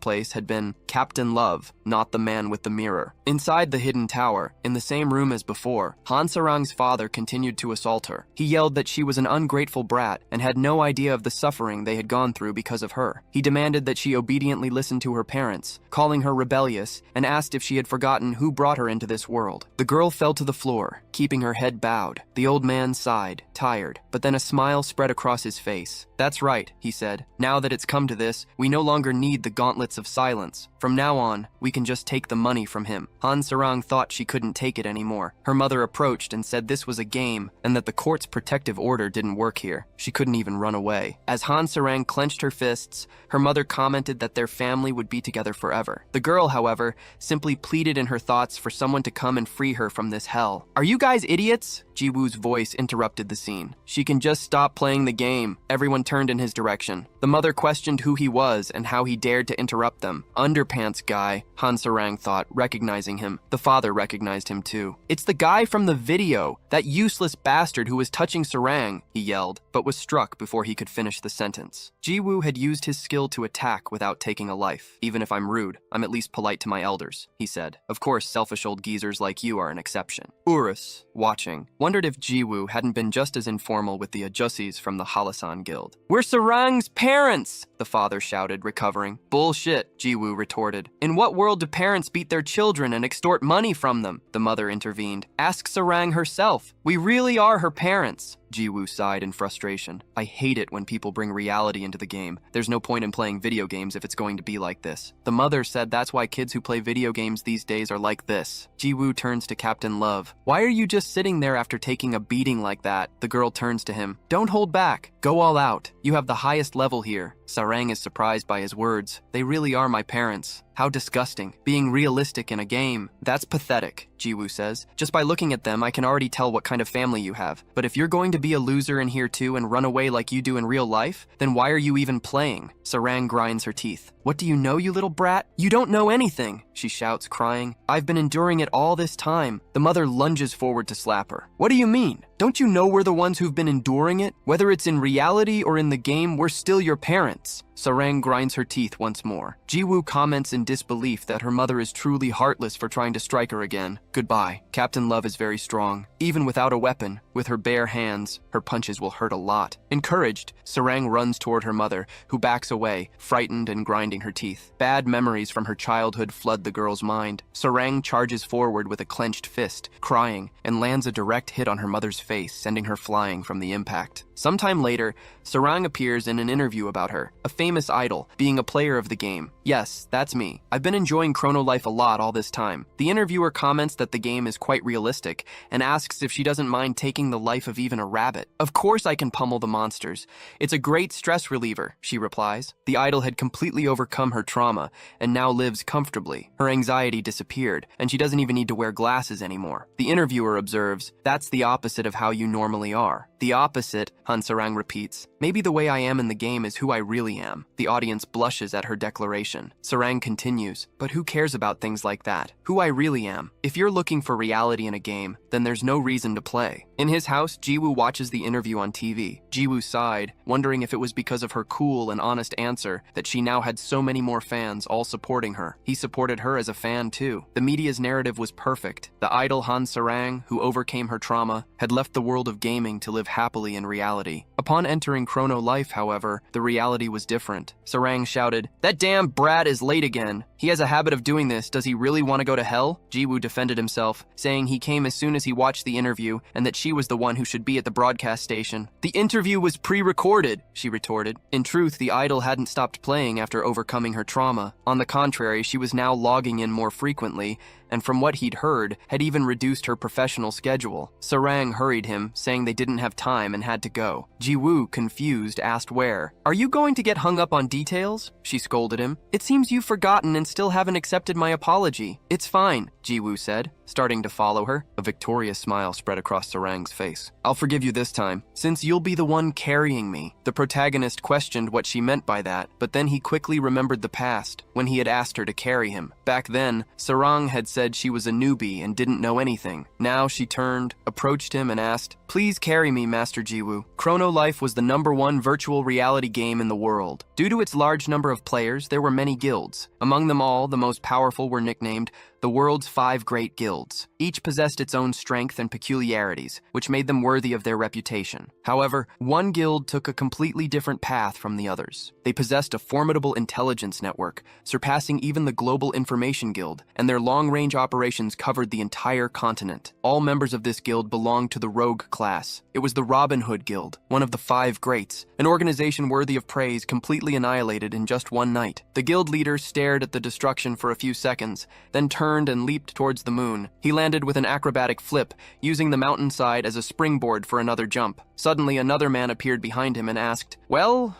place had been Captain Love, not the man with the mirror. Inside the hidden tower, in the same room as before, Han Sarang's father continued to assault her. He yelled that she was an ungrateful brat and had no idea of the suffering they had gone through because of her. He demanded that she obediently listen to her parents, calling her rebellious, and asked if she had forgotten who brought her into this world. The girl fell to the floor, keeping her head bowed. The old man sighed, tired, but then a smile spread across his face. "That's right," he said. "Now that it's come to this, we no longer need the gauntlets of silence. From now on, we can just take the money from him." Han Sarang thought she couldn't take it anymore. Her mother approached and said this was a game and that the court's protective order didn't work here. She couldn't even run away. As Han Sarang clenched her fists, her mother commented that their family would be together forever. The girl, however, simply pleaded in her thoughts for someone to come and free her from this hell. "Are you guys idiots?" Jiwoo's voice interrupted the scene. "She can just stop playing the game." Everyone turned in his direction. The mother questioned who he was and how he dared to interrupt them. "Underpants guy," Han Sarang thought, recognizing him. The father recognized him too. "It's the guy from the video, that useless bastard who was touching Sarang," he yelled, but was struck before he could finish the sentence. Jiwoo had used his skill to attack without taking a life. "Even if I'm rude, I'm at least polite to my elders," he said. "Of course, selfish old geezers like you are an exception." Urus, watching, wondered if Jiwoo hadn't been just as informal with the Ajusis from the Halasan Guild. "We're Sarang's parents!" the father shouted, recovering. "Bullshit," Jiwoo retorted. "In what world do parents beat their children and extort money from them?" The mother intervened. "Ask Sarang herself. We really are her parents." Jiwoo sighed in frustration. "I hate it when people bring reality into the game. There's no point in playing video games if it's going to be like this." The mother said that's why kids who play video games these days are like this. Jiwoo turns to Captain Love. "Why are you just sitting there after taking a beating like that?" The girl turns to him. "Don't hold back. Go all out. You have the highest level here." Sarang is surprised by his words. "They really are my parents." How disgusting. Being realistic in a game. "That's pathetic," Jiwoo says. "Just by looking at them, I can already tell what kind of family you have. But if you're going to be a loser in here too and run away like you do in real life, then why are you even playing?" Sarang grinds her teeth. "What do you know, you little brat? You don't know anything," she shouts, crying. "I've been enduring it all this time." The mother lunges forward to slap her. "What do you mean? Don't you know we're the ones who've been enduring it? Whether it's in reality or in the game, we're still your parents." Sarang grinds her teeth once more. Jiwoo comments in disbelief that her mother is truly heartless for trying to strike her again. Goodbye. Captain Love is very strong. Even without a weapon, with her bare hands, her punches will hurt a lot. Encouraged, Sarang runs toward her mother, who backs away, frightened and grinding her teeth. Bad memories from her childhood flood the girl's mind. Sarang charges forward with a clenched fist, crying, and lands a direct hit on her mother's face, sending her flying from the impact. Sometime later, Sarang appears in an interview about her, a famous idol, being a player of the game. "Yes, that's me. I've been enjoying Chrono Life a lot all this time." The interviewer comments that the game is quite realistic and asks if she doesn't mind taking the life of even a rabbit. "Of course I can pummel the monsters. It's a great stress reliever," she replies. The idol had completely overcome her trauma and now lives comfortably. Her anxiety disappeared, and she doesn't even need to wear glasses anymore. The interviewer observes, "That's the opposite of how you normally are." "The opposite," Han Sarang repeats. "Maybe the way I am in the game is who I really am." The audience blushes at her declaration. Sarang continues, "But who cares about things like that? Who I really am. If you're looking for reality in a game, then there's no reason to play." In his house, Jiwoo watches the interview on TV. Jiwoo sighed, wondering if it was because of her cool and honest answer that she now had so many more fans all supporting her. He supported her as a fan too. The media's narrative was perfect. The idol Han Sarang, who overcame her trauma, had left the world of gaming to live happily in reality. Upon entering Chrono Life, however, the reality was different. Sarang shouted, "That damn brat is late again. He has a habit of doing this. Does he really want to go to hell?" Jiwoo defended himself, saying he came as soon as he watched the interview and that she was the one who should be at the broadcast station. "The interview was pre-recorded," she retorted. In truth, the idol hadn't stopped playing after overcoming her trauma. On the contrary, she was now logging in more frequently, and from what he'd heard, had even reduced her professional schedule. Sarang hurried him, saying they didn't have time and had to go. Jiwoo, confused, asked where. "Are you going to get hung up on details?" she scolded him. "It seems you've forgotten and still haven't accepted my apology." "It's fine," Jiwoo said, starting to follow her. A victorious smile spread across Sarang's face. "I'll forgive you this time, since you'll be the one carrying me." The protagonist questioned what she meant by that, but then he quickly remembered the past, when he had asked her to carry him. Back then, Sarang had said she was a newbie and didn't know anything. Now she turned, approached him, and asked, "Please carry me, Master Jiwoo." Chrono Life was the #1 virtual reality game in the world. Due to its large number of players, there were many guilds. Among them all, the most powerful were nicknamed the world's 5 great guilds. Each possessed its own strength and peculiarities, which made them worthy of their reputation. However, one guild took a completely different path from the others. They possessed a formidable intelligence network, surpassing even the Global Information Guild, and their long-range operations covered the entire continent. All members of this guild belonged to the rogue class. It was the Robin Hood Guild, one of the 5 greats, an organization worthy of praise completely annihilated in just one night. The guild leader stared at the destruction for a few seconds, then turned and leaped towards the moon. He landed with an acrobatic flip, using the mountainside as a springboard for another jump. Suddenly, another man appeared behind him and asked, Well,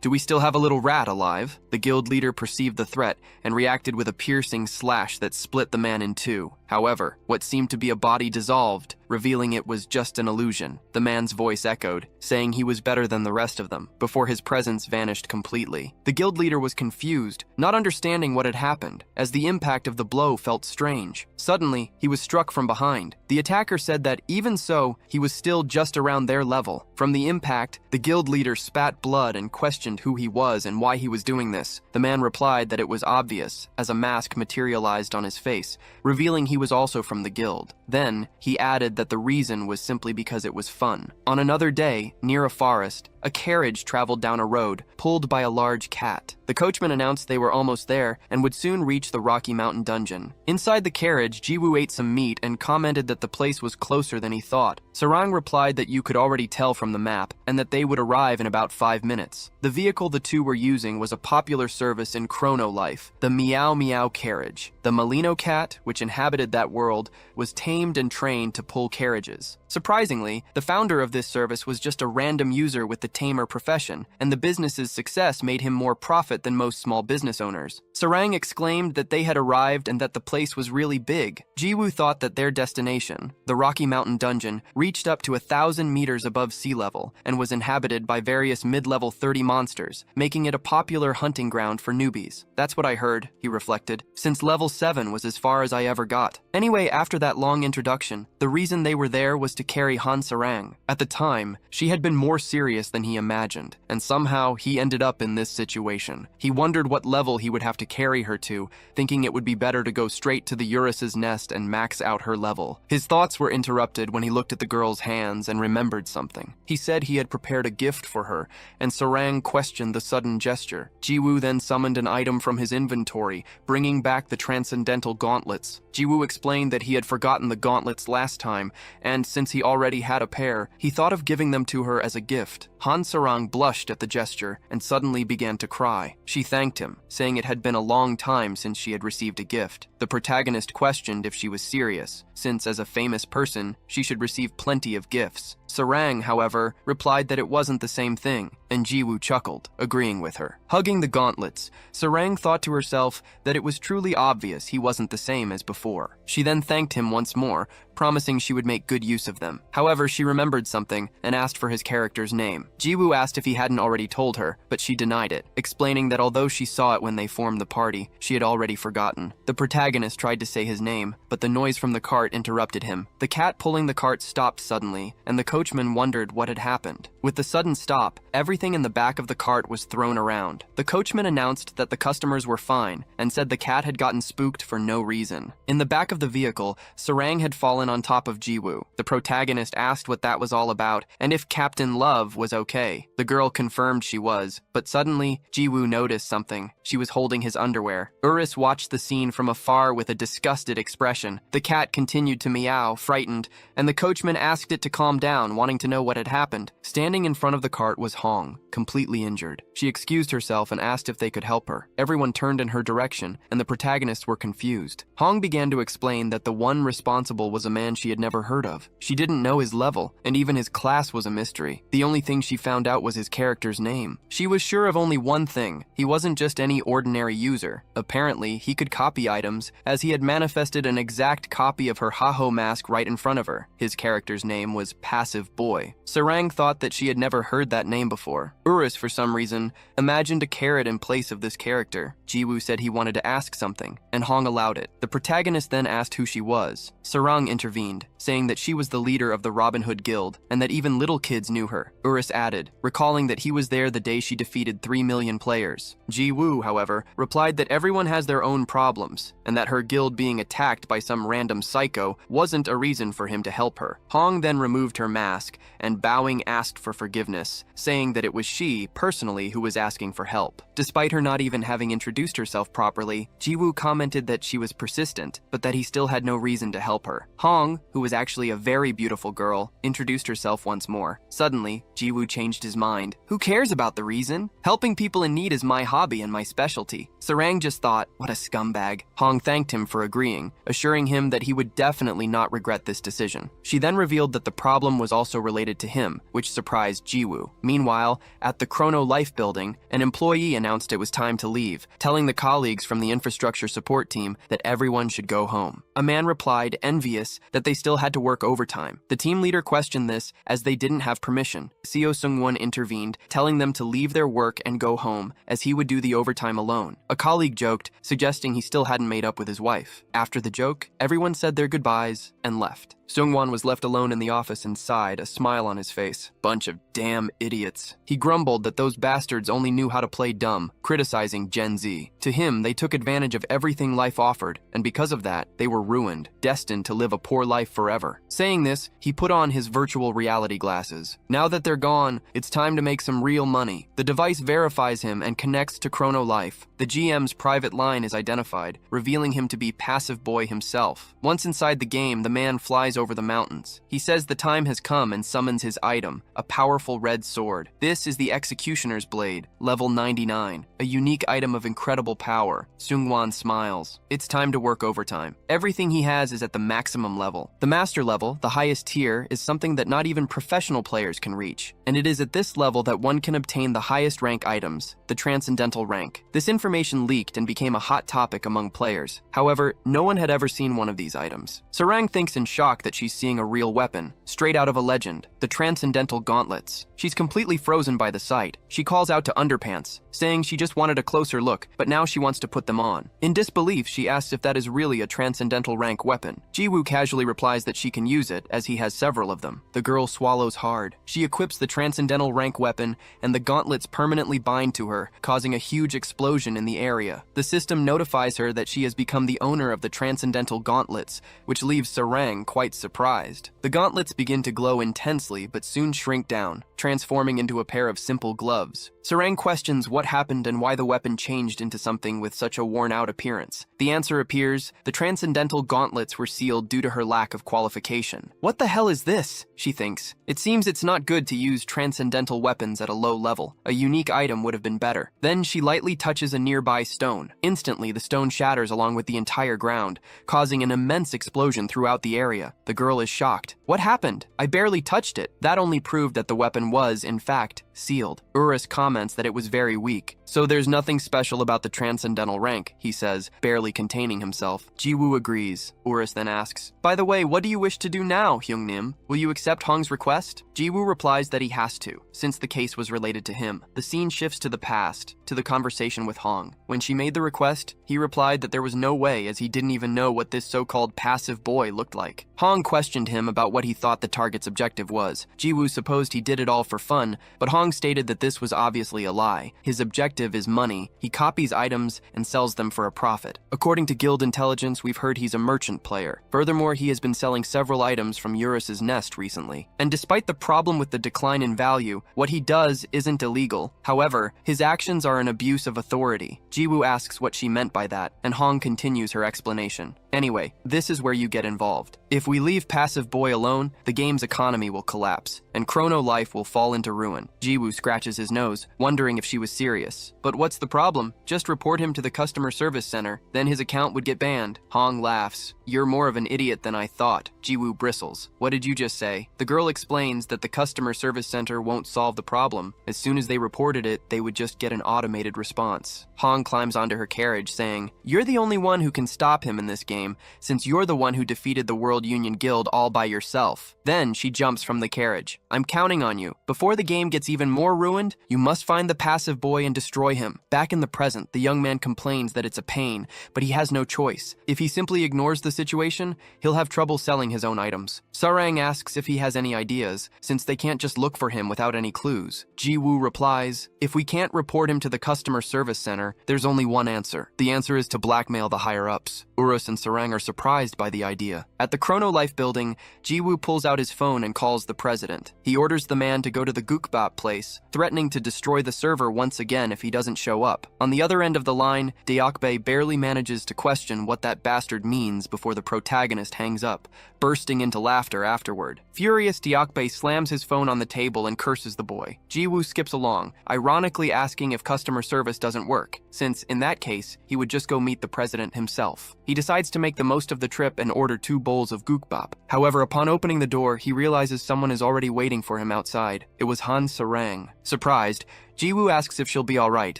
do we still have a little rat alive?" The guild leader perceived the threat and reacted with a piercing slash that split the man in two. However, what seemed to be a body dissolved, revealing it was just an illusion. The man's voice echoed, saying he was better than the rest of them, before his presence vanished completely. The guild leader was confused, not understanding what had happened, as the impact of the blow felt strange. Suddenly, he was struck from behind. The attacker said that even so, he was still just around their level. From the impact, the guild leader spat blood and questioned who he was and why he was doing this. The man replied that it was obvious, as a mask materialized on his face, revealing he was also from the guild. Then, he added that the reason was simply because it was fun. On another day, near a forest, a carriage traveled down a road, pulled by a large cat. The coachman announced they were almost there and would soon reach the Rocky Mountain dungeon. Inside the carriage, Jiwoo ate some meat and commented that the place was closer than he thought. Sarang replied that you could already tell from the map, and that they would arrive in about 5 minutes. The vehicle the two were using was a popular service in Chrono Life, the Meow Meow carriage. The Molino cat, which inhabited that world, was tamed and trained to pull carriages. Surprisingly, the founder of this service was just a random user with the tamer profession, and the business's success made him more profit than most small business owners. Sarang exclaimed that they had arrived and that the place was really big. Jiwoo thought that their destination, the Rocky Mountain dungeon, reached up to 1,000 meters above sea level and was inhabited by various mid-level 30 monsters, making it a popular hunting ground for newbies. "That's what I heard," he reflected, "since level 7 was as far as I ever got." Anyway, after that long introduction, the reason they were there was to carry Han Sarang. At the time, she had been more serious than he imagined, and somehow he ended up in this situation. He wondered what level he would have to carry her to, thinking it would be better to go straight to the Eurus's nest and max out her level. His thoughts were interrupted when he looked at the girl's hands and remembered something. He said he had prepared a gift for her, and Sarang questioned the sudden gesture. Jiwoo then summoned an item from his inventory, bringing back the transcendental gauntlets. Jiwoo explained that he had forgotten the gauntlets last time, and since he already had a pair, he thought of giving them to her as a gift. Han Sarang blushed at the gesture and suddenly began to cry. She thanked him, saying it had been a long time since she had received a gift. The protagonist questioned if she was serious, since as a famous person, she should receive plenty of gifts. Sarang, however, replied that it wasn't the same thing, and Jiwoo chuckled, agreeing with her. Hugging the gauntlets, Sarang thought to herself that it was truly obvious he wasn't the same as before. She then thanked him once more, promising she would make good use of them. However, she remembered something and asked for his character's name. Jiwoo asked if he hadn't already told her, but she denied it, explaining that although she saw it when they formed the party, she had already forgotten. The protagonist tried to say his name, but the noise from the cart interrupted him. The cat pulling the cart stopped suddenly, and the coachman wondered what had happened. With the sudden stop, everything in the back of the cart was thrown around. The coachman announced that the customers were fine, and said the cat had gotten spooked for no reason. In the back of the vehicle, Sarang had fallen on top of Jiwoo. The protagonist asked what that was all about, and if Captain Love was okay. The girl confirmed she was, but suddenly, Jiwoo noticed something. She was holding his underwear. Urus watched the scene from afar with a disgusted expression. The cat continued to meow, frightened, and the coachman asked it to calm down, down, wanting to know what had happened. Standing in front of the cart was Hong, completely injured. She excused herself and asked if they could help her. Everyone turned in her direction, and the protagonists were confused. Hong began to explain that the one responsible was a man she had never heard of. She didn't know his level, and even his class was a mystery. The only thing she found out was his character's name. She was sure of only one thing: he wasn't just any ordinary user. Apparently, he could copy items, as he had manifested an exact copy of her Haho mask right in front of her. His character's name was Passive Boy. Sarang thought that she had never heard that name before. Urus, for some reason, imagined a carrot in place of this character. Jiwoo said he wanted to ask something, and Hong allowed it. The protagonist then asked who she was. Sarang intervened, saying that she was the leader of the Robin Hood Guild, and that even little kids knew her. Urus added, recalling that he was there the day she defeated 3 million players. Jiwoo, however, replied that everyone has their own problems, and that her guild being attacked by some random psycho wasn't a reason for him to help her. Hong then removed her mask, and bowing asked for forgiveness, saying that it was she, personally, who was asking for help. Despite her not even having introduced herself properly, Jiwoo commented that she was persistent, but that he still had no reason to help her. Hong, who was actually a very beautiful girl, introduced herself once more. Suddenly, Jiwoo changed his mind. Who cares about the reason? Helping people in need is my hobby and my specialty. Sarang just thought, what a scumbag. Hong thanked him for agreeing, assuring him that he would definitely not regret this decision. She then revealed that the problem was also related to him, which surprised Jiwoo. Meanwhile, at the Chrono Life building, an employee announced it was time to leave, telling the colleagues from the infrastructure support team that everyone should go home. A man replied, envious, that they still had to work overtime. The team leader questioned this as they didn't have permission. Seo Seung-won intervened, telling them to leave their work and go home, as he would do the overtime alone. A colleague joked, suggesting he still hadn't made up with his wife. After the joke, everyone said their goodbyes and left. Seung-won was left alone in the office and sighed, a smile on his face. Bunch of damn idiots. He grumbled that those bastards only knew how to play dumb, criticizing Gen Z. To him, they took advantage of everything life offered, and because of that, they were ruined, destined to live a poor life forever. Saying this, he put on his virtual reality glasses. Now that they're gone, it's time to make some real money. The device verifies him and connects to Chrono Life. The GM's private line is identified, revealing him to be Passive Boy himself. Once inside the game, the man flies over the mountains. He says the time has come and summons his item, a powerful red sword. This is the Executioner's Blade, level 99, a unique item of incredible power. Seung-won smiles. It's time to work overtime. Everything he has is at the maximum level. The master level, the highest tier, is something that not even professional players can reach, and it is at this level that one can obtain the highest rank items, the Transcendental rank. This information leaked and became a hot topic among players. However, no one had ever seen one of these items. Sarang thinks in shock that she's seeing a real weapon, straight out of a legend, the Transcendental Gauntlets. She's completely frozen by the sight. She calls out to Underpants, saying she just wanted a closer look, but now she wants to put them on. In disbelief, she asks if that is really a Transcendental rank weapon. Jiwoo casually replies that she can use it, as he has several of them. The girl swallows hard. She equips the Transcendental rank weapon, and the gauntlets permanently bind to her, causing a huge explosion in the area. The system notifies her that she has become the owner of the Transcendental Gauntlets, which leaves Sarang quite surprised. The gauntlets begin to glow intensely, but soon shrink down, transforming into a pair of simple gloves. Sarang questions what happened and why the weapon changed into something with such a worn-out appearance. The answer appears: the Transcendental Gauntlets were sealed due to her lack of qualification. What the hell is this? She thinks. It seems it's not good to use transcendental weapons at a low level. A unique item would have been better. Then she lightly touches a nearby stone. Instantly, the stone shatters along with the entire ground, causing an immense explosion throughout the area. The girl is shocked. What happened? I barely touched it. That only proved that the weapon was, in fact, sealed. Urus comments that it was very weak. So there's nothing special about the Transcendental rank, he says, barely containing himself. Jiwoo agrees. Urus then asks, by the way, what do you wish to do now, Hyungnim? Will you accept Hong's request? Jiwoo replies that he has to, since the case was related to him. The scene shifts to the past, to the conversation with Hong. When she made the request, he replied that there was no way, as he didn't even know what this so-called passive boy looked like. Hong questioned him about what he thought the target's objective was. Jiwoo supposed he did it all for fun, but Hong stated that this was obviously a lie. His objective is money. He copies items and sells them for a profit. According to Guild Intelligence, we've heard he's a merchant player. Furthermore, he has been selling several items from Eurus's nest recently. And despite the problem with the decline in value, what he does isn't illegal. However, his actions are an abuse of authority. Jiwoo asks what she meant by that, and Hong continues her explanation. Anyway, this is where you get involved. If If we leave Passive Boy alone, the game's economy will collapse, and Chrono Life will fall into ruin. Jiwoo scratches his nose, wondering if she was serious. But what's the problem? Just report him to the customer service center, then his account would get banned. Hong laughs. You're more of an idiot than I thought. Jiwoo bristles. What did you just say? The girl explains that the customer service center won't solve the problem. As soon as they reported it, they would just get an automated response. Hong climbs onto her carriage, saying, You're the only one who can stop him in this game, since you're the one who defeated the World Union Guild all by yourself. Then she jumps from the carriage. I'm counting on you. Before the game gets even more ruined, you must find the Passive Boy and destroy him. Back in the present, the young man complains that it's a pain, but he has no choice. If he simply ignores the situation, he'll have trouble selling his own items. Sarang asks if he has any ideas, since they can't just look for him without any clues. Jiwoo replies, If we can't report him to the customer service center, there's only one answer. The answer is to blackmail the higher-ups. Urus and Sarang are surprised by the idea. At the Chrono Life building, Jiwoo pulls out his phone and calls the president. He orders the man to go to the Gukbap place, threatening to destroy the server once again if he doesn't show up. On the other end of the line, Yopei barely manages to question what that bastard means before the protagonist hangs up, bursting into laughter afterward. Furious, Yopei slams his phone on the table and curses the boy. Jiwoo skips along, ironically asking if customer service doesn't work, since in that case, he would just go meet the president himself. He decides to make the most of the trip and order 2 bowls of gukbap. However, upon opening the door, he realizes someone is already waiting for him outside. It was Han Sarang. Surprised, Jiwoo asks if she'll be alright,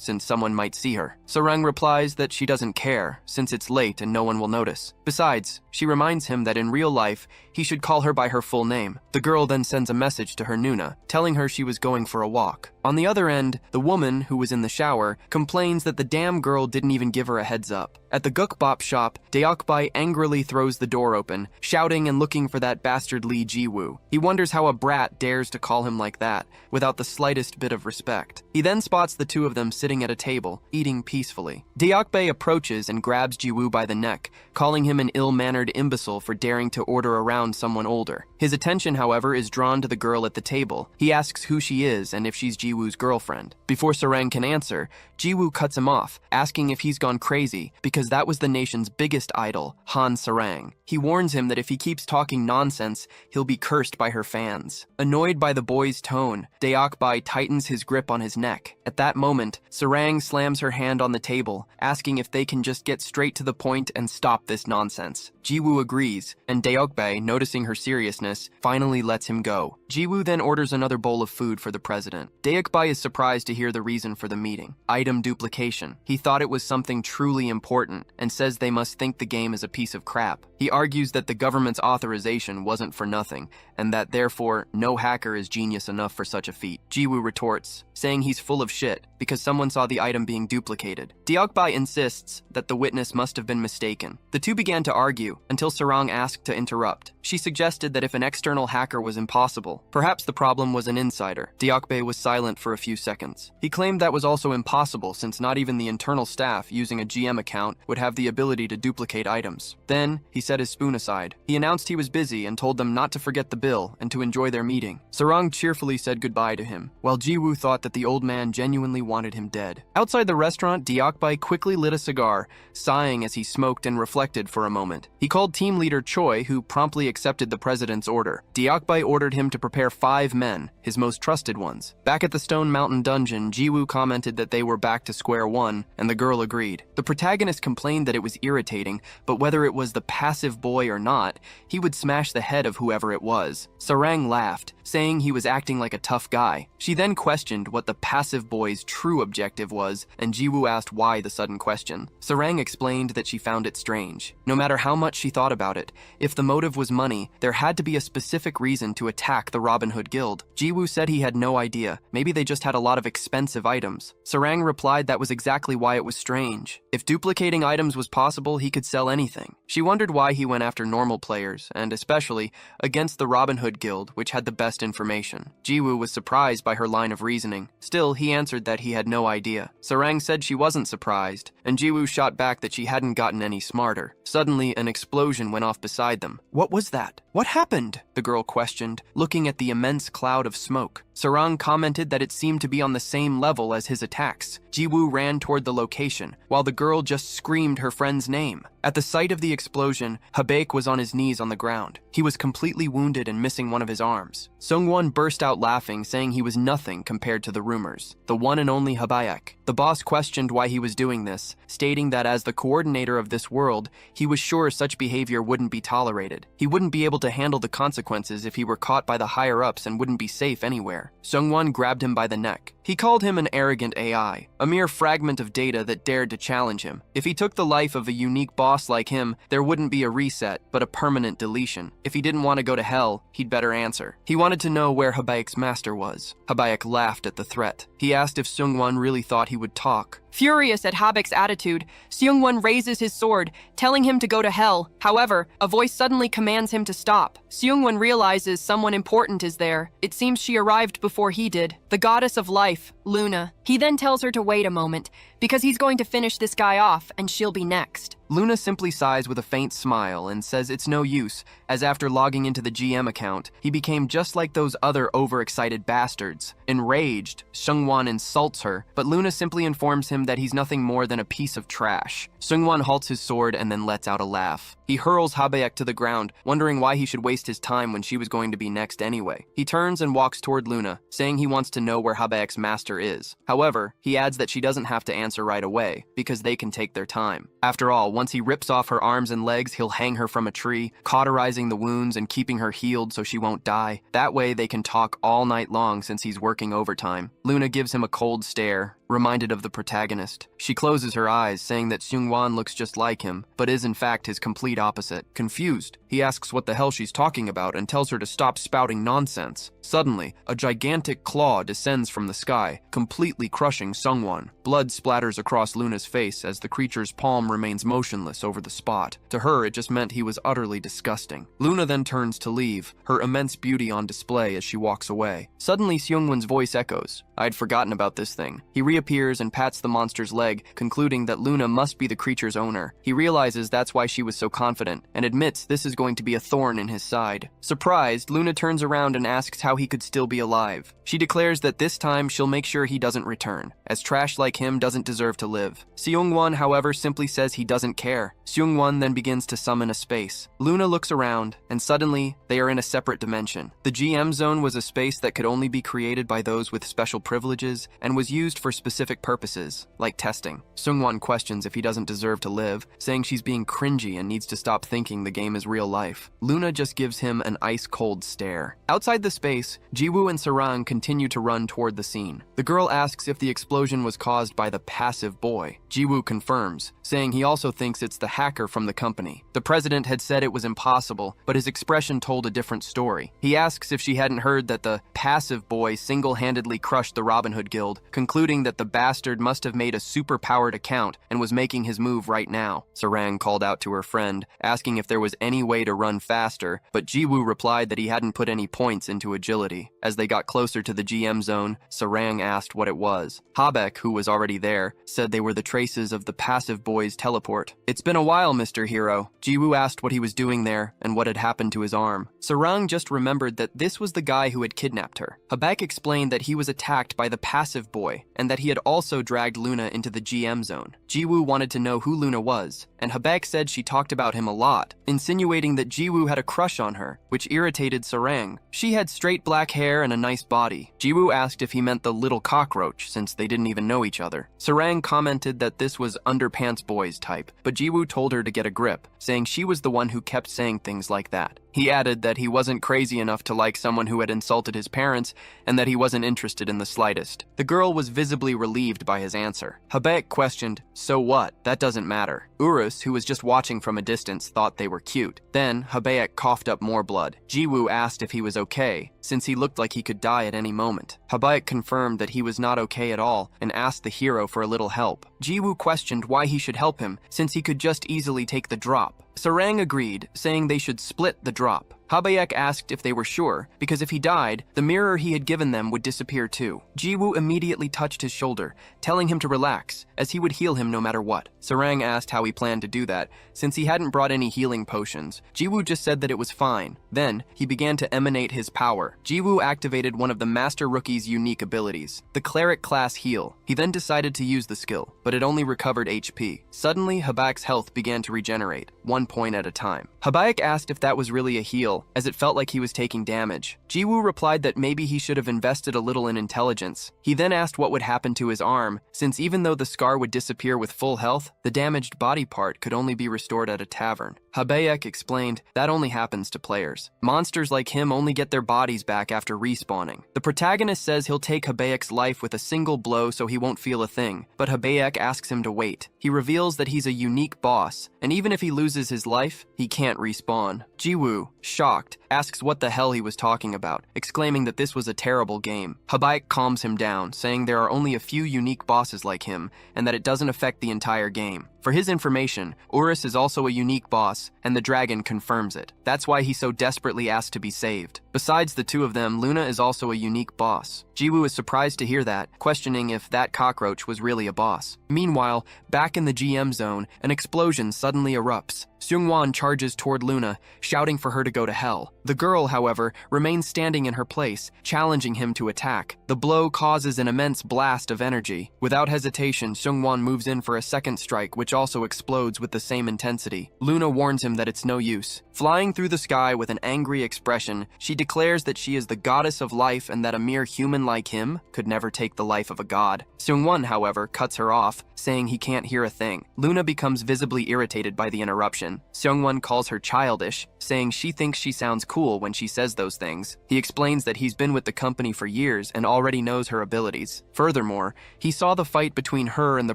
since someone might see her. Sarang replies that she doesn't care, since it's late and no one will notice. Besides, she reminds him that in real life, he should call her by her full name. The girl then sends a message to her Nuna, telling her she was going for a walk. On the other end, the woman, who was in the shower, complains that the damn girl didn't even give her a heads up. At the Gukbap shop, Deokbai angrily throws the door open, shouting and looking for that bastard Lee Jiwoo. He wonders how a brat dares to call him like that, without the slightest bit of respect. He then spots the two of them sitting at a table, eating peacefully. Deokbai approaches and grabs Jiwoo by the neck, calling him an ill-mannered imbecile for daring to order around someone older. His attention, however, is drawn to the girl at the table. He asks who she is and if she's Jiwoo's girlfriend. Before Sarang can answer, Jiwoo cuts him off, asking if he's gone crazy, because that was the nation's biggest idol, Han Sarang. He warns him that if he keeps talking nonsense, he'll be cursed by her fans. Annoyed by the boy's tone, Deokbai tightens his grip on his neck. At that moment, Sarang slams her hand on the table, asking if they can just get straight to the point and stop this nonsense. Jiwoo agrees, and Deokbai, noticing her seriousness, finally lets him go. Jiwoo then orders another bowl of food for the president. Deokbai is surprised to hear the reason for the meeting. Item duplication. He thought it was something truly important, and says they must think the game is a piece of crap. He argues that the government's authorization wasn't for nothing, and that therefore, no hacker is genius enough for such a feat. Jiwoo retorts, saying he's full of shit, because someone saw the item being duplicated. Deokbai insists that the witness must have been mistaken. The two began to argue, until Sarang asked to interrupt. She suggested that if an external hacker was impossible, perhaps the problem was an insider. Deokbai was silent for a few seconds. He claimed that was also impossible, since not even the internal staff using a GM account would have the ability to duplicate items. Then, he set his spoon aside. He announced he was busy and told them not to forget the bill and to enjoy their meeting. Sarang cheerfully said goodbye to him, while Jiwoo thought that the old man genuinely wanted him dead. Outside the restaurant, Deokbai quickly lit a cigar, sighing as he smoked and reflected for a moment. He called team leader Choi, who promptly accepted the president's order. Deokbai ordered him to prepare 5 men, his most trusted ones. Back at the Stone Mountain dungeon, Jiwoo commented that they were back to square one, and the girl agreed. The protagonist complained that it was irritating, but whether it was the passive boy or not, he would smash the head of whoever it was. Sarang laughed, saying he was acting like a tough guy. She then questioned what the passive boy's true objective was, and Jiwoo asked why the sudden question. Sarang explained that she found it strange. No matter how much she thought about it, if the motive was money, there had to be a specific reason to attack the Robin Hood Guild. Jiwoo said he had no idea. Maybe they just had a lot of expensive items. Sarang replied that was exactly why it was strange. If duplicating items was possible, he could sell anything. She wondered why he went after normal players, and especially against the Robin Hood Guild, which had the best information. Jiwoo was surprised by her line of reasoning. Still, he answered that he had no idea. Sarang said she wasn't surprised, and Jiwoo shot back that she hadn't gotten any smarter. Suddenly, an explosion went off beside them. What was that? What happened? The girl questioned, looking at the immense cloud of smoke. Sarang commented that it seemed to be on the same level as his attacks. Jiwoo ran toward the location, while the girl just screamed her friend's name. At the sight of the explosion, Habaek was on his knees on the ground. He was completely wounded and missing one of his arms. Seungwon burst out laughing, saying he was nothing compared to the rumors. The one and only Habaek. The boss questioned why he was doing this, stating that as the coordinator of this world, he was sure such behavior wouldn't be tolerated. He wouldn't be able to handle the consequences if he were caught by the higher-ups and wouldn't be safe anywhere. Seungwon grabbed him by the neck. He called him an arrogant AI, a mere fragment of data that dared to challenge him. If he took the life of a unique boss like him, there wouldn't be a reset, but a permanent deletion. If he didn't want to go to hell, he'd better answer. He wanted to know where Habaek's master was. Habaek laughed at the threat. He asked if Seungwon really thought he would talk. Furious at Habaek's attitude, Seungwon raises his sword, telling him to go to hell. However, a voice suddenly commands him to stop. Seungwon realizes someone important is there. It seems she arrived before he did. The goddess of life, Luna. He then tells her to wait a moment, because he's going to finish this guy off and she'll be next. Luna simply sighs with a faint smile and says it's no use, as after logging into the GM account, he became just like those other overexcited bastards. Enraged, Seungwon insults her, but Luna simply informs him that he's nothing more than a piece of trash. Seungwon halts his sword and then lets out a laugh. He hurls Habaek to the ground, wondering why he should waste his time when she was going to be next anyway. He turns and walks toward Luna, saying he wants to know where Habaek's master is. However, he adds that she doesn't have to answer right away, because they can take their time. After all, once he rips off her arms and legs, he'll hang her from a tree, cauterizing the wounds and keeping her healed so she won't die. That way they can talk all night long since he's working overtime. Luna gives him a cold stare, reminded of the protagonist. She closes her eyes, saying that Seungwon looks just like him, but is in fact his complete opposite. Confused, he asks what the hell she's talking about and tells her to stop spouting nonsense. Suddenly, a gigantic claw descends from the sky, completely crushing Seungwon. Blood splatters across Luna's face as the creature's palm remains motionless over the spot. To her, it just meant he was utterly disgusting. Luna then turns to leave, her immense beauty on display as she walks away. Suddenly, Seungwon's voice echoes. I'd forgotten about this thing. He reappears and pats the monster's leg, concluding that Luna must be the creature's owner. He realizes that's why she was so confident, and admits this is going to be a thorn in his side. Surprised, Luna turns around and asks how he could still be alive. She declares that this time she'll make sure he doesn't return, as trash like him doesn't deserve to live. Seungwon, however, simply says he doesn't care. Seungwon then begins to summon a space. Luna looks around, and suddenly, they are in a separate dimension. The GM zone was a space that could only be created by those with special privileges, and was used for specific purposes, like testing. Seungwon questions if he doesn't deserve to live, saying she's being cringy and needs to stop thinking the game is real life. Luna just gives him an ice-cold stare. Outside the space, Jiwoo and Sarang continue to run toward the scene. The girl asks if the explosion was caused by the passive boy. Jiwoo confirms, saying he also thinks it's the hacker from the company. The president had said it was impossible, but his expression told a different story. He asks if she hadn't heard that the passive boy single-handedly crushed the Robin Hood Guild, concluding that the bastard must have made a super-powered account and was making his move right now. Sarang called out to her friend, asking if there was any way to run faster, but Jiwoo replied that he hadn't put any points into agility. As they got closer to the GM zone, Sarang asked what it was. Habaek, who was already there, said they were the traces of the passive boy's teleport. It's been a while, Mr. Hero. Jiwoo asked what he was doing there and what had happened to his arm. Sarang just remembered that this was the guy who had kidnapped her. Habaek explained that he was attacked by the passive boy and that he had also dragged Luna into the GM zone. Jiwoo wanted to know who Luna was, and Habaek said she talked about him a lot, insinuating that Jiwoo had a crush on her, which irritated Sarang. She had straight black hair and a nice body. Jiwoo asked if he meant the little cockroach, since they didn't even know each other. Sarang commented that this was underpants boys type, but Jiwoo told her to get a grip, saying she was the one who kept saying things like that. He added that he wasn't crazy enough to like someone who had insulted his parents, and that he wasn't interested in the slightest. The girl was visibly relieved by his answer. Habaek questioned, so what? That doesn't matter. Urus, who was just watching from a distance, thought they were cute. Then, Habaek coughed up more blood. Jiwoo asked if he was okay, since he looked like he could die at any moment. Habaek confirmed that he was not okay at all, and asked the hero for a little help. Jiwoo questioned why he should help him, since he could just easily take the drop. Sarang agreed, saying they should split the drop. Habayek asked if they were sure, because if he died, the mirror he had given them would disappear too. Jiwoo immediately touched his shoulder, telling him to relax, as he would heal him no matter what. Sarang asked how he planned to do that, since he hadn't brought any healing potions. Jiwoo just said that it was fine. Then, he began to emanate his power. Jiwoo activated one of the Master Rookie's unique abilities, the Cleric class heal. He then decided to use the skill, but it only recovered HP. Suddenly, Habayek's health began to regenerate, 1 point at a time. Habayek asked if that was really a heal, as it felt like he was taking damage. Jiwoo replied that maybe he should have invested a little in intelligence. He then asked what would happen to his arm, since even though the scar would disappear with full health, the damaged body part could only be restored at a tavern. Habayek explained that only happens to players. Monsters like him only get their bodies back after respawning. The protagonist says he'll take Habayek's life with a single blow so he won't feel a thing, but Habayek asks him to wait. He reveals that he's a unique boss, and even if he loses his life, he can't respawn. Jiwoo, shocked, asks what the hell he was talking about, exclaiming that this was a terrible game. Habayek calms him down, saying there are only a few unique bosses like him, and that it doesn't affect the entire game. For his information, Urus is also a unique boss, and the dragon confirms it. That's why he so desperately asked to be saved. Besides the two of them, Luna is also a unique boss. Jiwoo is surprised to hear that, questioning if that cockroach was really a boss. Meanwhile, back in the GM zone, an explosion suddenly erupts. Seungwon charges toward Luna, shouting for her to go to hell. The girl, however, remains standing in her place, challenging him to attack. The blow causes an immense blast of energy. Without hesitation, Seungwon moves in for a second strike, which also explodes with the same intensity. Luna warns him that it's no use. Flying through the sky with an angry expression, she declares that she is the goddess of life and that a mere human like him could never take the life of a god. Seungwon, however, cuts her off, saying he can't hear a thing. Luna becomes visibly irritated by the interruption. Seungwon calls her childish, saying she thinks she sounds cool when she says those things. He explains that he's been with the company for years and already knows her abilities. Furthermore, he saw the fight between her and the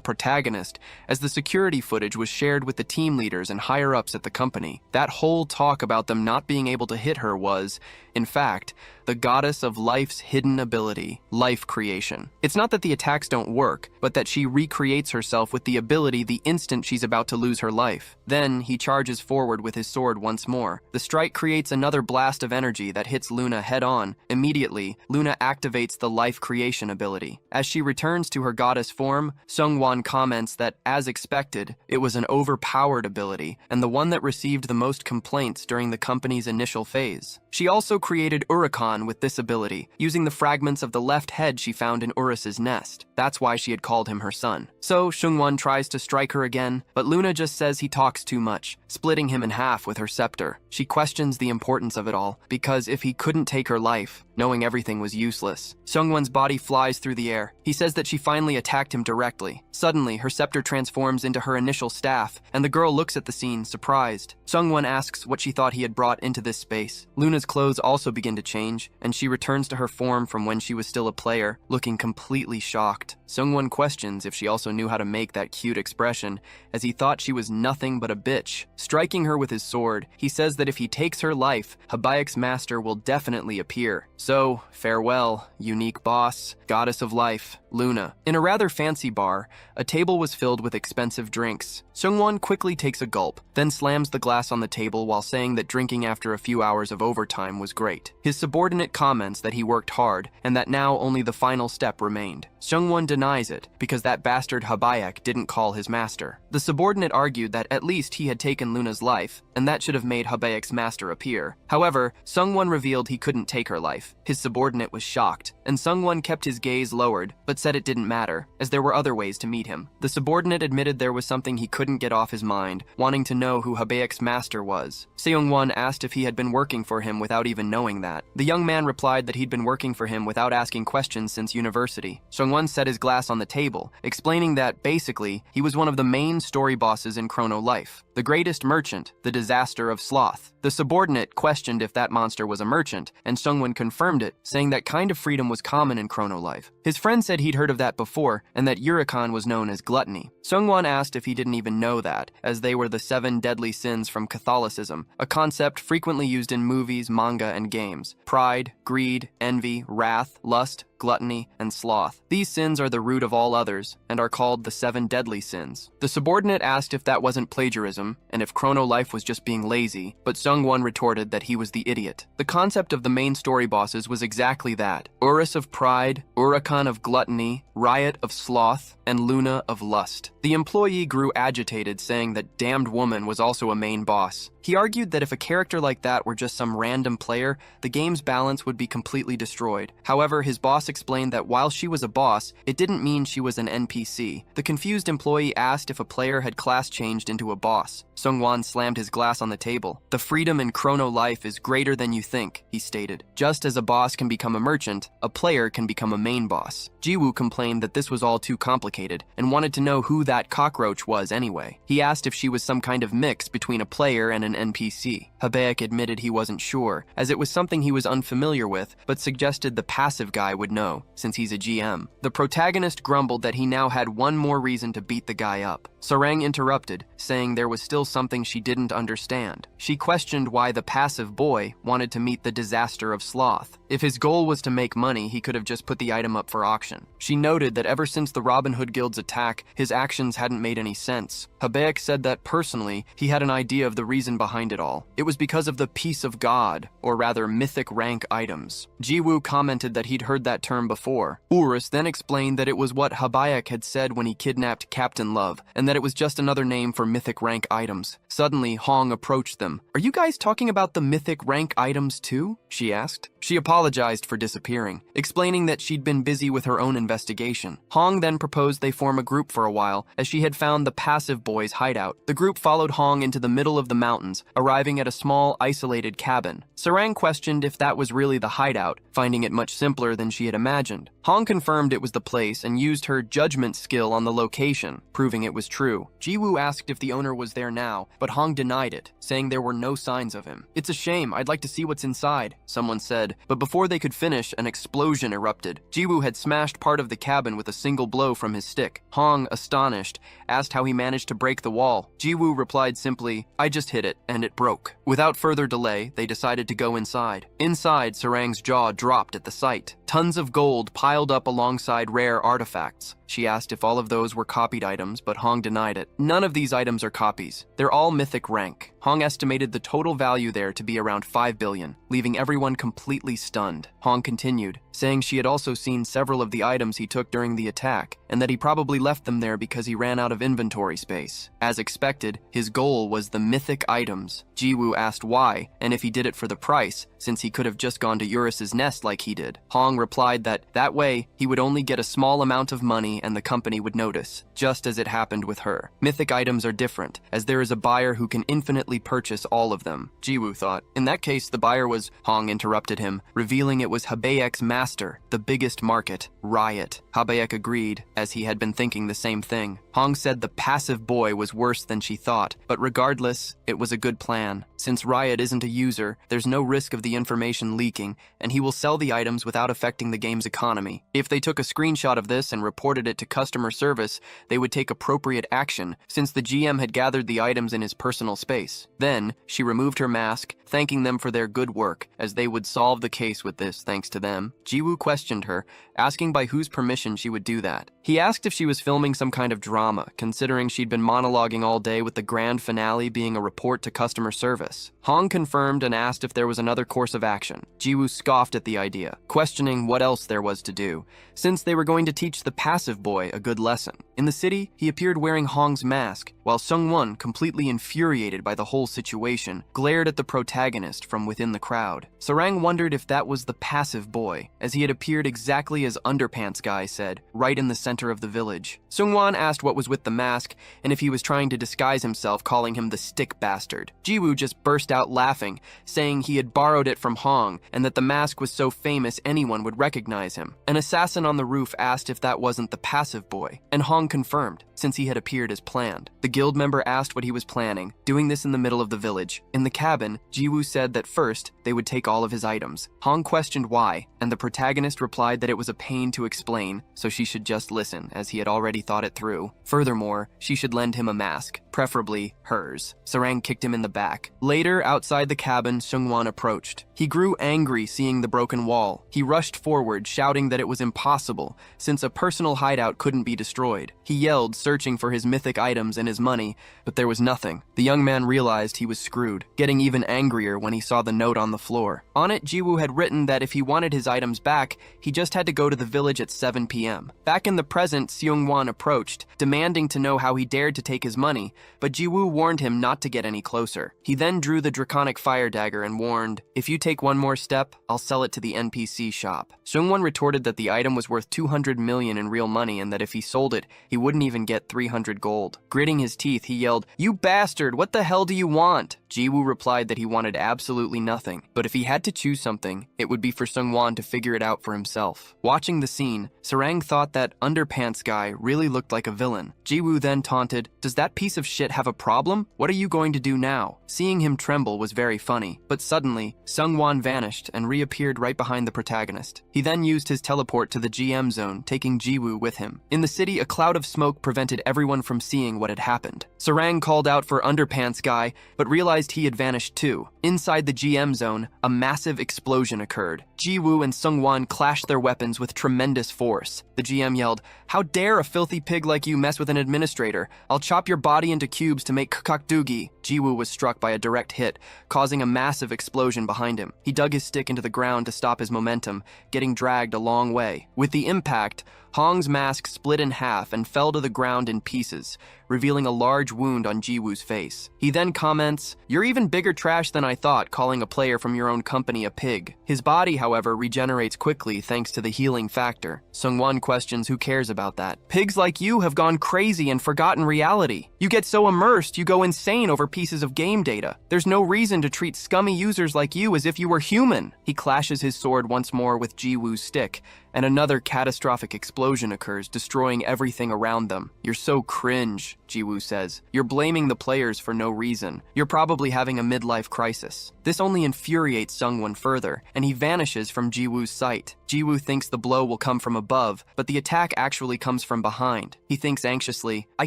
protagonist, as the security footage was shared with the team leaders and higher-ups at the company. That whole talk about them not being able to hit her was, in fact, the goddess of life's hidden ability, life creation. It's not that the attacks don't work, but that she recreates herself with the ability the instant she's about to lose her life. Then, he charges forward with his sword once more. The strike creates another blast of energy that hits Luna head-on. Immediately, Luna activates the life creation ability. As she returns to her goddess form, Seungwon comments that, as expected, it was an overpowered ability, and the one that received the most complaints during the company's initial phase. She also created Urakan with this ability, using the fragments of the left head she found in Urus's nest. That's why she had called him her son. So, Seungwon tries to strike her again, but Luna just says he talks too much, splitting him in half with her scepter. She questions the importance of it all, because if he couldn't take her life, knowing everything was useless. Seungwon's body flies through the air. He says that she finally attacked him directly. Suddenly, her scepter transforms into her initial staff, and the girl looks at the scene, surprised. Seungwon asks what she thought he had brought into this space. Luna's clothes also begin to change, and she returns to her form from when she was still a player, looking completely shocked. Seungwon questions if she also knew how to make that cute expression, as he thought she was nothing but a bitch. Striking her with his sword, he says that if he takes her life, Habayek's master will definitely appear. So, farewell, unique boss, goddess of life, Luna. In a rather fancy bar, a table was filled with expensive drinks. Seungwon quickly takes a gulp, then slams the glass on the table while saying that drinking after a few hours of overtime was great. His subordinate comments that he worked hard, and that now only the final step remained. Seungwon denies it, because that bastard Habayek didn't call his master. The subordinate argued that at least he had taken Luna's life, and that should have made Habayek's master appear. However, Seungwon revealed he couldn't take her life. His subordinate was shocked, and Seungwon kept his gaze lowered, but said it didn't matter, as there were other ways to meet him. The subordinate admitted there was something he couldn't get off his mind, wanting to know who Habayek's master was. Seungwon asked if he had been working for him without even knowing that. The young man replied that he'd been working for him without asking questions since university. Seungwon set his glass on the table, explaining that, basically, he was one of the main story bosses in Chrono Life. The greatest merchant, the disaster of sloth. The subordinate questioned if that monster was a merchant, and Seungwon confirmed it, saying that kind of freedom was common in Chrono Life. His friend said he'd heard of that before, and that Urakan was known as gluttony. Seungwon asked if he didn't even know that, as they were the 7 deadly sins from Catholicism, a concept frequently used in movies, manga, and games. Pride, greed, envy, wrath, lust, gluttony, and sloth. These sins are the root of all others and are called the 7 deadly sins. The subordinate asked if that wasn't plagiarism and if Chrono Life was just being lazy, but Sungwon retorted that he was the idiot. The concept of the main story bosses was exactly that. Urus of pride, Urakan of gluttony, Riot of sloth, and Luna of lust. The employee grew agitated, saying that Damned Woman was also a main boss. He argued that if a character like that were just some random player, the game's balance would be completely destroyed. However, his boss explained that while she was a boss, it didn't mean she was an NPC. The confused employee asked if a player had class changed into a boss. Sungwon slammed his glass on the table. "The freedom in Chrono Life is greater than you think," he stated. "Just as a boss can become a merchant, a player can become a main boss." Jiwoo complained that this was all too complicated and wanted to know who that cockroach was anyway. He asked if she was some kind of mix between a player and an NPC. Habaek admitted he wasn't sure, as it was something he was unfamiliar with, but suggested the passive guy would know, since he's a GM. The protagonist grumbled that he now had one more reason to beat the guy up. Sarang interrupted, saying there was still something she didn't understand. She questioned why the passive boy wanted to meet the disaster of sloth. If his goal was to make money, he could have just put the item up for auction. She noted that ever since the Robin Hood Guild's attack, his actions hadn't made any sense. Habaek said that personally, he had an idea of the reason behind it all. It was because of the peace of God, or rather mythic rank items. Jiwoo commented that he'd heard that term before. Urus then explained that it was what Habaek had said when he kidnapped Captain Love, and that it was just another name for mythic rank items. Suddenly, Hong approached them. "Are you guys talking about the mythic rank items too?" she asked. She apologized for disappearing, explaining that she'd been busy with her own investigation. Hong then proposed they form a group for a while, as she had found the passive boy's hideout. The group followed Hong into the middle of the mountains, arriving at a small, isolated cabin. Sarang questioned if that was really the hideout, finding it much simpler than she had imagined. Hong confirmed it was the place and used her judgement skill on the location, proving it was true. Jiwoo asked if the owner was there now, but Hong denied it, saying there were no signs of him. "It's a shame, I'd like to see what's inside," someone said, but before they could finish, an explosion erupted. Jiwoo had smashed part of the cabin with a single blow from his stick. Hong, astonished, asked how he managed to break the wall. Jiwoo replied simply, "I just hit it, and it broke." Without further delay, they decided to go inside. Inside, Sarang's jaw dropped at the sight. Tons of gold piled up alongside rare artifacts. She asked if all of those were copied items, but Hong denied it. "None of these items are copies. They're all mythic rank." Hong estimated the total value there to be around 5 billion, leaving everyone completely stunned. Hong continued, saying she had also seen several of the items he took during the attack, and that he probably left them there because he ran out of inventory space. As expected, his goal was the mythic items. Jiwoo asked why, and if he did it for the price, since he could have just gone to Eurus's nest like he did. Hong replied that way, he would only get a small amount of money and the company would notice, just as it happened with her. Mythic items are different, as there is a buyer who can infinitely purchase all of them, Jiwoo thought. In that case, the buyer was, Hong interrupted him, revealing it was Habaek's master, the biggest market, Riot. Habaek agreed, as he had been thinking the same thing. Hong said the passive boy was worse than she thought, but regardless, it was a good plan. Since Riot isn't a user, there's no risk of the information leaking, and he will sell the items without affecting the game's economy. If they took a screenshot of this and reported it to customer service, they would take appropriate action, since the GM had gathered the items in his personal space. Then, she removed her mask, thanking them for their good work, as they would solve the case with this thanks to them. Jiwoo questioned her, asking by whose permission she would do that. He asked if she was filming some kind of drama, considering she'd been monologuing all day with the grand finale being a report to customer service. Hong confirmed and asked if there was another course of action. Jiwoo scoffed at the idea, questioning what else there was to do, since they were going to teach the passive boy a good lesson. In the city, he appeared wearing Hong's mask, while Sungwon, completely infuriated by the whole situation, glared at the protagonist from within the crowd. Sarang wondered if that was the passive boy, as he had appeared exactly as Underpants Guy said, right in the center of the village. Sungwon asked what was with the mask, and if he was trying to disguise himself, calling him the stick bastard. Jiwoo just burst out laughing, saying he had borrowed it from Hong, and that the mask was so famous anyone would recognize him. An assassin on the roof asked if that wasn't the passive boy, and Hong confirmed. since he had appeared as planned. The guild member asked what he was planning, doing this in the middle of the village. In the cabin, Jiwoo said that first, they would take all of his items. Hong questioned why, and the protagonist replied that it was a pain to explain, so she should just listen, as he had already thought it through. Furthermore, she should lend him a mask, preferably hers. Sarang kicked him in the back. Later, outside the cabin, Seungwon approached. He grew angry seeing the broken wall. He rushed forward, shouting that it was impossible, since a personal hideout couldn't be destroyed. He yelled, searching for his mythic items and his money, but there was nothing. The young man realized he was screwed, getting even angrier when he saw the note on the floor. On it, Jiwoo had written that if he wanted his items back, he just had to go to the village at 7 p.m. Back in the present, Seungwon approached, demanding to know how he dared to take his money, but Jiwoo warned him not to get any closer. He then drew the draconic fire dagger and warned, "If you take one more step, I'll sell it to the NPC shop." Seungwon retorted that the item was worth 200 million in real money and that if he sold it, he wouldn't even get 300 gold. Gritting his teeth, he yelled, "You bastard, what the hell do you want?" Jiwoo replied that he wanted absolutely nothing, but if he had to choose something, it would be for Seungwon to figure it out for himself. Watching the scene, Sarang thought that Underpants guy really looked like a villain. Jiwoo then taunted, "Does that piece of shit have a problem? What are you going to do now?" Seeing him tremble was very funny, but suddenly, Seungwon vanished and reappeared right behind the protagonist. He then used his teleport to the GM zone, taking Jiwoo with him. In the city, a cloud of smoke prevented everyone from seeing what had happened. Sarang called out for Underpants guy, but realized he had vanished too. Inside the GM zone, a massive explosion occurred. Jiwoo and Seungwon clashed their weapons with tremendous force. The GM yelled, "How dare a filthy pig like you mess with an administrator? I'll chop your body into cubes to make kakdoogie." Jiwoo was struck by a direct hit, causing a massive explosion behind him. He dug his stick into the ground to stop his momentum, getting dragged a long way. With the impact, Hong's mask split in half and fell to the ground in pieces, revealing a large wound on Jiwoo's face. He then comments, "You're even bigger trash than I thought, calling a player from your own company a pig." His body, however, regenerates quickly thanks to the healing factor. Seungwon questions who cares about that. "Pigs like you have gone crazy and forgotten reality. You get so immersed, you go insane over pieces of game data. There's no reason to treat scummy users like you as if you were human." He clashes his sword once more with Jiwoo's stick, and another catastrophic explosion occurs, destroying everything around them. "You're so cringe," Jiwoo says. "You're blaming the players for no reason. You're probably having a midlife crisis." This only infuriates Seungwon further, and he vanishes from Jiwoo's sight. Jiwoo thinks the blow will come from above, but the attack actually comes from behind. He thinks anxiously, "I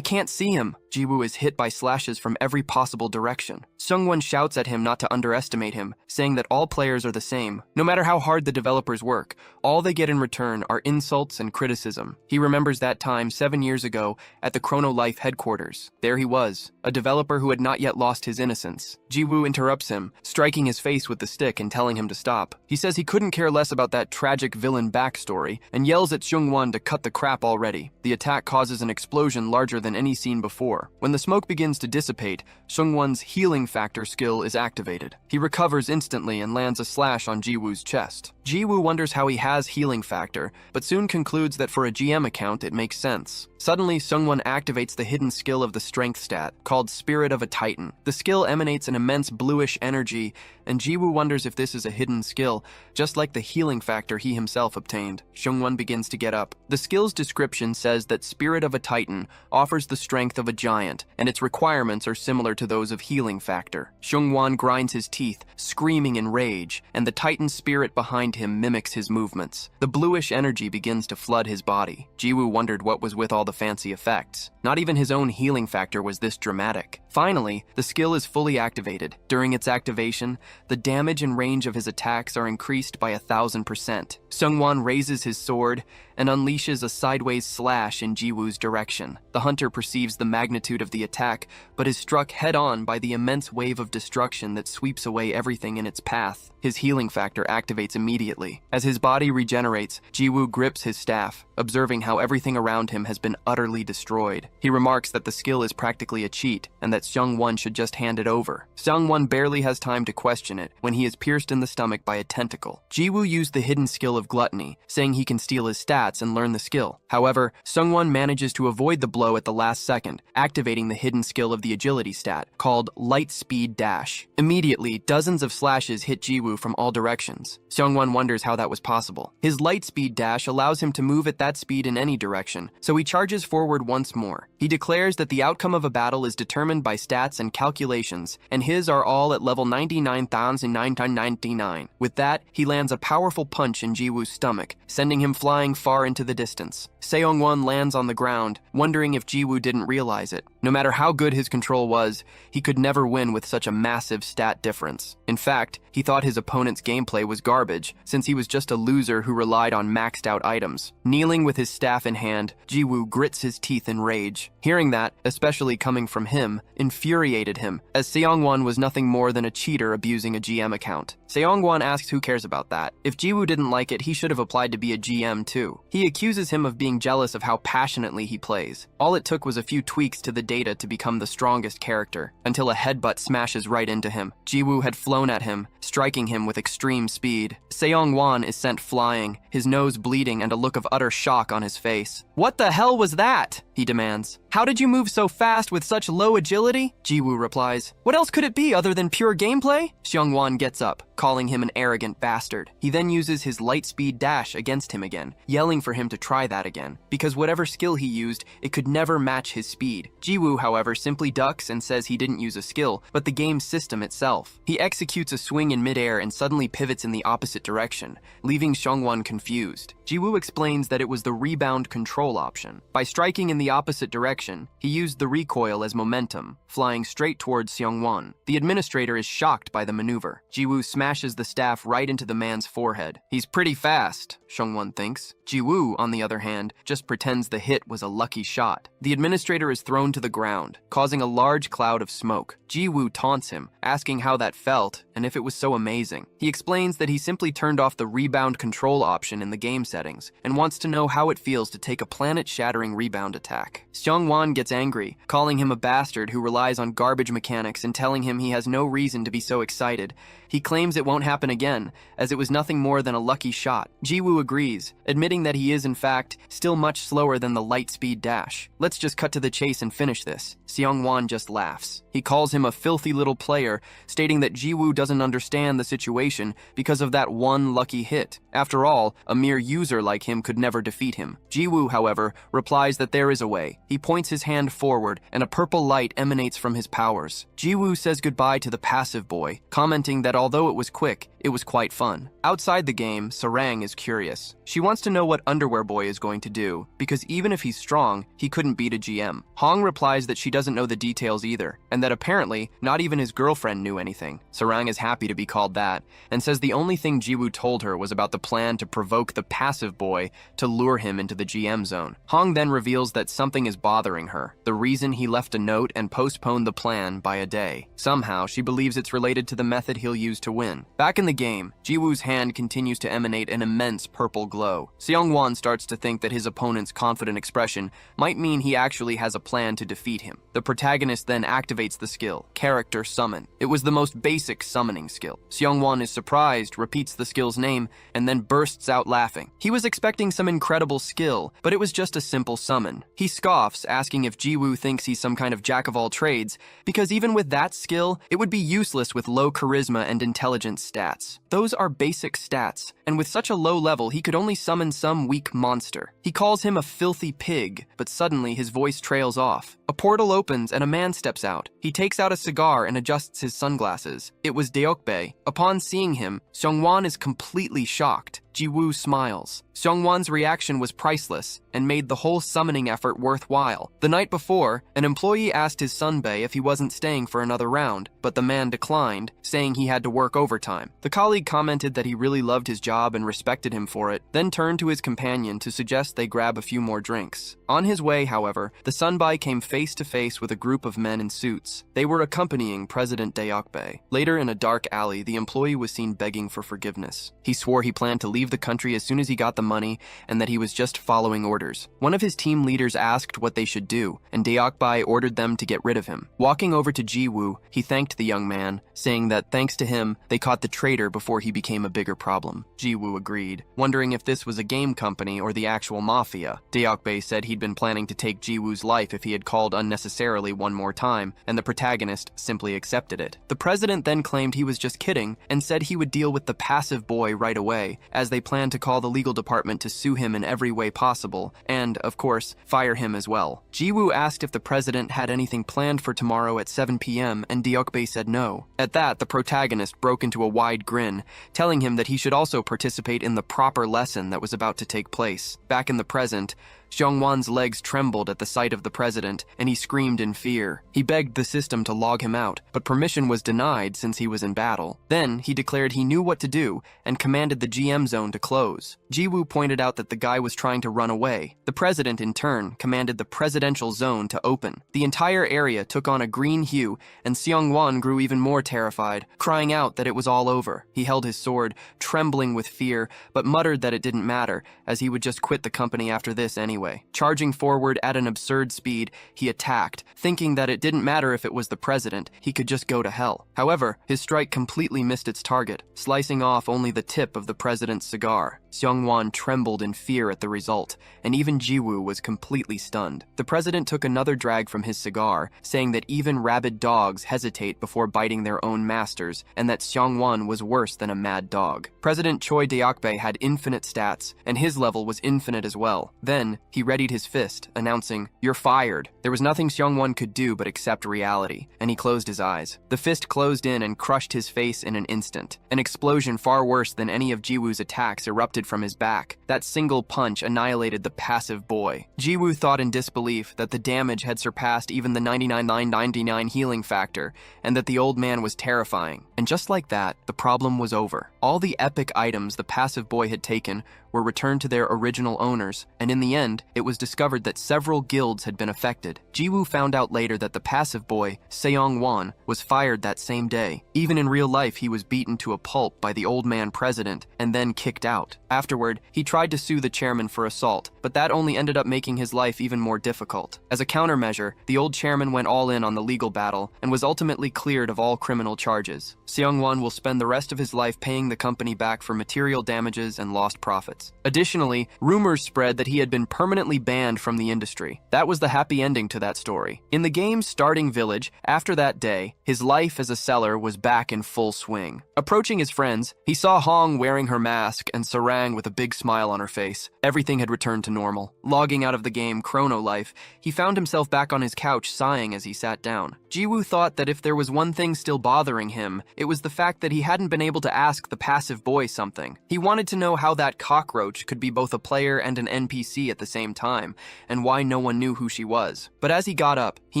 can't see him." Jiwoo is hit by slashes from every possible direction. Seungwon shouts at him not to underestimate him, saying that all players are the same. No matter how hard the developers work, all they get in return are insults and criticism. He remembers that time 7 years ago at the Chrono Life headquarters. There he was, a developer who had not yet lost his innocence. Jiwoo interrupts him, striking his face with the stick and telling him to stop. He says he couldn't care less about that tragic villain backstory and yells at Seungwon to cut the crap already. The attack causes an explosion larger than any seen before. When the smoke begins to dissipate, Seungwon's healing factor skill is activated. He recovers instantly and lands a slash on Jiwoo's chest. Jiwoo wonders how he has healing factor, but soon concludes that for a GM account it makes sense. Suddenly, Seungwon activates the hidden skill of the strength stat, called Spirit of a Titan. The skill emanates an immense bluish energy, and Jiwoo wonders if this is a hidden skill, just like the healing factor he himself obtained. Seungwon begins to get up. The skill's description says that Spirit of a Titan offers the strength of a giant, and its requirements are similar to those of healing factor. Seungwon grinds his teeth, screaming in rage, and the Titan spirit behind him mimics his movements. The bluish energy begins to flood his body. Jiwoo wondered what was with all the fancy effects. Not even his own healing factor was this dramatic. Finally, the skill is fully activated. During its activation, the damage and range of his attacks are increased by 1,000%. Seungwon raises his sword and unleashes a sideways slash in Jiwoo's direction. The hunter perceives the magnitude of the attack, but is struck head-on by the immense wave of destruction that sweeps away everything in its path. His healing factor activates immediately. As his body regenerates, Jiwoo grips his staff, observing how everything around him has been utterly destroyed. He remarks that the skill is practically a cheat, and that Seungwon should just hand it over. Seungwon barely has time to question it when he is pierced in the stomach by a tentacle. Jiwoo used the hidden skill of gluttony, saying he can steal his stats and learn the skill. However, Seungwon manages to avoid the blow at the last second, activating the hidden skill of the agility stat, called Light Speed Dash. Immediately, dozens of slashes hit Jiwoo from all directions. Seungwon wonders how that was possible. His Light Speed Dash allows him to move at that that speed in any direction, so he charges forward once more. He declares that the outcome of a battle is determined by stats and calculations, and his are all at level 99,999. With that, he lands a powerful punch in Jiwoo's stomach, sending him flying far into the distance. Seong-won lands on the ground, wondering if Jiwoo didn't realize it. No matter how good his control was, he could never win with such a massive stat difference. In fact, he thought his opponent's gameplay was garbage, since he was just a loser who relied on maxed out items. Kneeling with his staff in hand, Jiwoo grits his teeth in rage. Hearing that, especially coming from him, infuriated him, as Seong-won was nothing more than a cheater abusing a GM account. Seong-won asks who cares about that. If Jiwoo didn't like it, he should have applied to be a GM too. He accuses him of being jealous of how passionately he plays. All it took was a few tweaks to the data to become the strongest character, until a headbutt smashes right into him. Jiwoo had flown at him, striking him with extreme speed. Seong-won is sent flying, his nose bleeding and a look of utter shock on his face. "What the hell was that?" he demands. "How did you move so fast with such low agility?" Jiwoo replies. "What else could it be other than pure gameplay?" Seong-won gets up, calling him an arrogant bastard. He then uses his light speed dash against him again, yelling for him to try that again, because whatever skill he used, it could never match his speed. Jiwoo, however, simply ducks and says he didn't use a skill, but the game system itself. He executes a swing in midair and suddenly pivots in the opposite direction, leaving Seong-won confused. Jiwoo explains that it was the rebound control option. By striking in the opposite direction, he used the recoil as momentum, flying straight towards Seong-won. The administrator is shocked by the maneuver. Jiwoo smashes the staff right into the man's forehead. He's pretty fast, Seong-won thinks. Jiwoo, on the other hand, just pretends the hit was a lucky shot. The administrator is thrown to the ground, causing a large cloud of smoke. Jiwoo taunts him, asking how that felt and if it was so amazing. He explains that he simply turned off the rebound control option in the game settings and wants to know how it feels to take a planet-shattering rebound attack. Seong-won gets angry, calling him a bastard who relies on garbage mechanics and telling him he has no reason to be so excited. He claims it won't happen again, as it was nothing more than a lucky shot. Jiwoo agrees, admitting that he is, in fact, still much slower than the light speed dash. "Let's just cut to the chase and finish this." Seong-won just laughs. He calls him a filthy little player, stating that Jiwoo doesn't understand the situation because of that one lucky hit. After all, a mere user like him could never defeat him. Jiwoo, however, replies that there is a way. He points his hand forward, and a purple light emanates from his powers. Jiwoo says goodbye to the passive boy, commenting that although it was quick, it was quite fun. Outside the game, Sarang is curious. She wants to know what Underwear Boy is going to do, because even if he's strong, he couldn't beat a GM. Hong replies that she doesn't know the details either, and that apparently, not even his girlfriend knew anything. Sarang is happy to be called that, and says the only thing Jiwoo told her was about the plan to provoke the passive boy to lure him into the GM zone. Hong then reveals that something is bothering her, the reason he left a note and postponed the plan by a day. Somehow, she believes it's related to the method he'll use to win. Back in the game, Jiwoo's hand continues to emanate an immense purple glow. Seong-won starts to think that his opponent's confident expression might mean he actually has a plan to defeat him. The protagonist then activates the skill, Character Summon. It was the most basic summoning skill. Seong-won is surprised, repeats the skill's name, and then bursts out laughing. He was expecting some incredible skill, but it was just a simple summon. He scoffs, asking if Jiwoo thinks he's some kind of jack-of-all-trades, because even with that skill, it would be useless with low charisma and intelligence stats. Those are basic stats, and with such a low level, he could only summon some weak monster. He calls him a filthy pig, but suddenly his voice trails off. A portal opens and a man steps out. He takes out a cigar and adjusts his sunglasses. It was Yopei. Upon seeing him, Seong-won is completely shocked. Jiwoo smiles. Seong-won's reaction was priceless and made the whole summoning effort worthwhile. The night before, an employee asked his sunbae if he wasn't staying for another round, but the man declined, saying he had to work overtime. The colleague commented that he really loved his job and respected him for it, then turned to his companion to suggest they grab a few more drinks. On his way, however, the sunbae came face to face with a group of men in suits. They were accompanying President Yopei. Later, in a dark alley, the employee was seen begging for forgiveness. He swore he planned to leave the country as soon as he got the money and that he was just following orders. One of his team leaders asked what they should do, and Yopei ordered them to get rid of him. Walking over to Jiwoo, he thanked the young man, saying that thanks to him, they caught the traitor before he became a bigger problem. Jiwoo agreed, wondering if this was a game company or the actual mafia. Yopei said he'd been planning to take Jiwoo's life if he had called unnecessarily one more time, and the protagonist simply accepted it. The president then claimed he was just kidding and said he would deal with the passive boy right away, as as they planned to call the legal department to sue him in every way possible, and, of course, fire him as well. Jiwoo asked if the president had anything planned for tomorrow at 7 p.m., and Yopei said no. At that, the protagonist broke into a wide grin, telling him that he should also participate in the proper lesson that was about to take place. Back in the present, Xiongwan's legs trembled at the sight of the president, and he screamed in fear. He begged the system to log him out, but permission was denied since he was in battle. Then, he declared he knew what to do, and commanded the GM zone to close. Jiwoo pointed out that the guy was trying to run away. The president, in turn, commanded the presidential zone to open. The entire area took on a green hue, and Xiongwan grew even more terrified, crying out that it was all over. He held his sword, trembling with fear, but muttered that it didn't matter, as he would just quit the company after this anyway. Charging forward at an absurd speed, he attacked, thinking that it didn't matter if it was the president, he could just go to hell. However, his strike completely missed its target, slicing off only the tip of the president's cigar. Xiongwan trembled in fear at the result, and even Jiwoo was completely stunned. The president took another drag from his cigar, saying that even rabid dogs hesitate before biting their own masters, and that Xiongwan was worse than a mad dog. President Choi Deokbae had infinite stats, and his level was infinite as well. Then, he readied his fist, announcing, "You're fired." There was nothing Xiongwan could do but accept reality, and he closed his eyes. The fist closed in and crushed his face in an instant. An explosion far worse than any of Jiwoo's attacks erupted from his back. That single punch annihilated the passive boy. Jiwoo thought in disbelief that the damage had surpassed even the 99,999 healing factor, and that the old man was terrifying. And just like that, the problem was over. All the epic items the passive boy had taken were returned to their original owners, and in the end, it was discovered that several guilds had been affected. Jiwoo found out later that the passive boy, Seong-won, was fired that same day. Even in real life, he was beaten to a pulp by the old man president and then kicked out. Afterward, he tried to sue the chairman for assault, but that only ended up making his life even more difficult. As a countermeasure, the old chairman went all in on the legal battle and was ultimately cleared of all criminal charges. Seong-won will spend the rest of his life paying the company back for material damages and lost profits. Additionally, rumors spread that he had been permanently banned from the industry. That was the happy ending to that story. In the game's starting village, after that day, his life as a seller was back in full swing. Approaching his friends, he saw Hong wearing her mask and Sarang with a big smile on her face. Everything had returned to normal. Logging out of the game Chrono Life, he found himself back on his couch sighing as he sat down. Jiwoo thought that if there was one thing still bothering him, it was the fact that he hadn't been able to ask the passive boy something. He wanted to know how that cockroach could be both a player and an NPC at the same time, and why no one knew who she was. But as he got up, he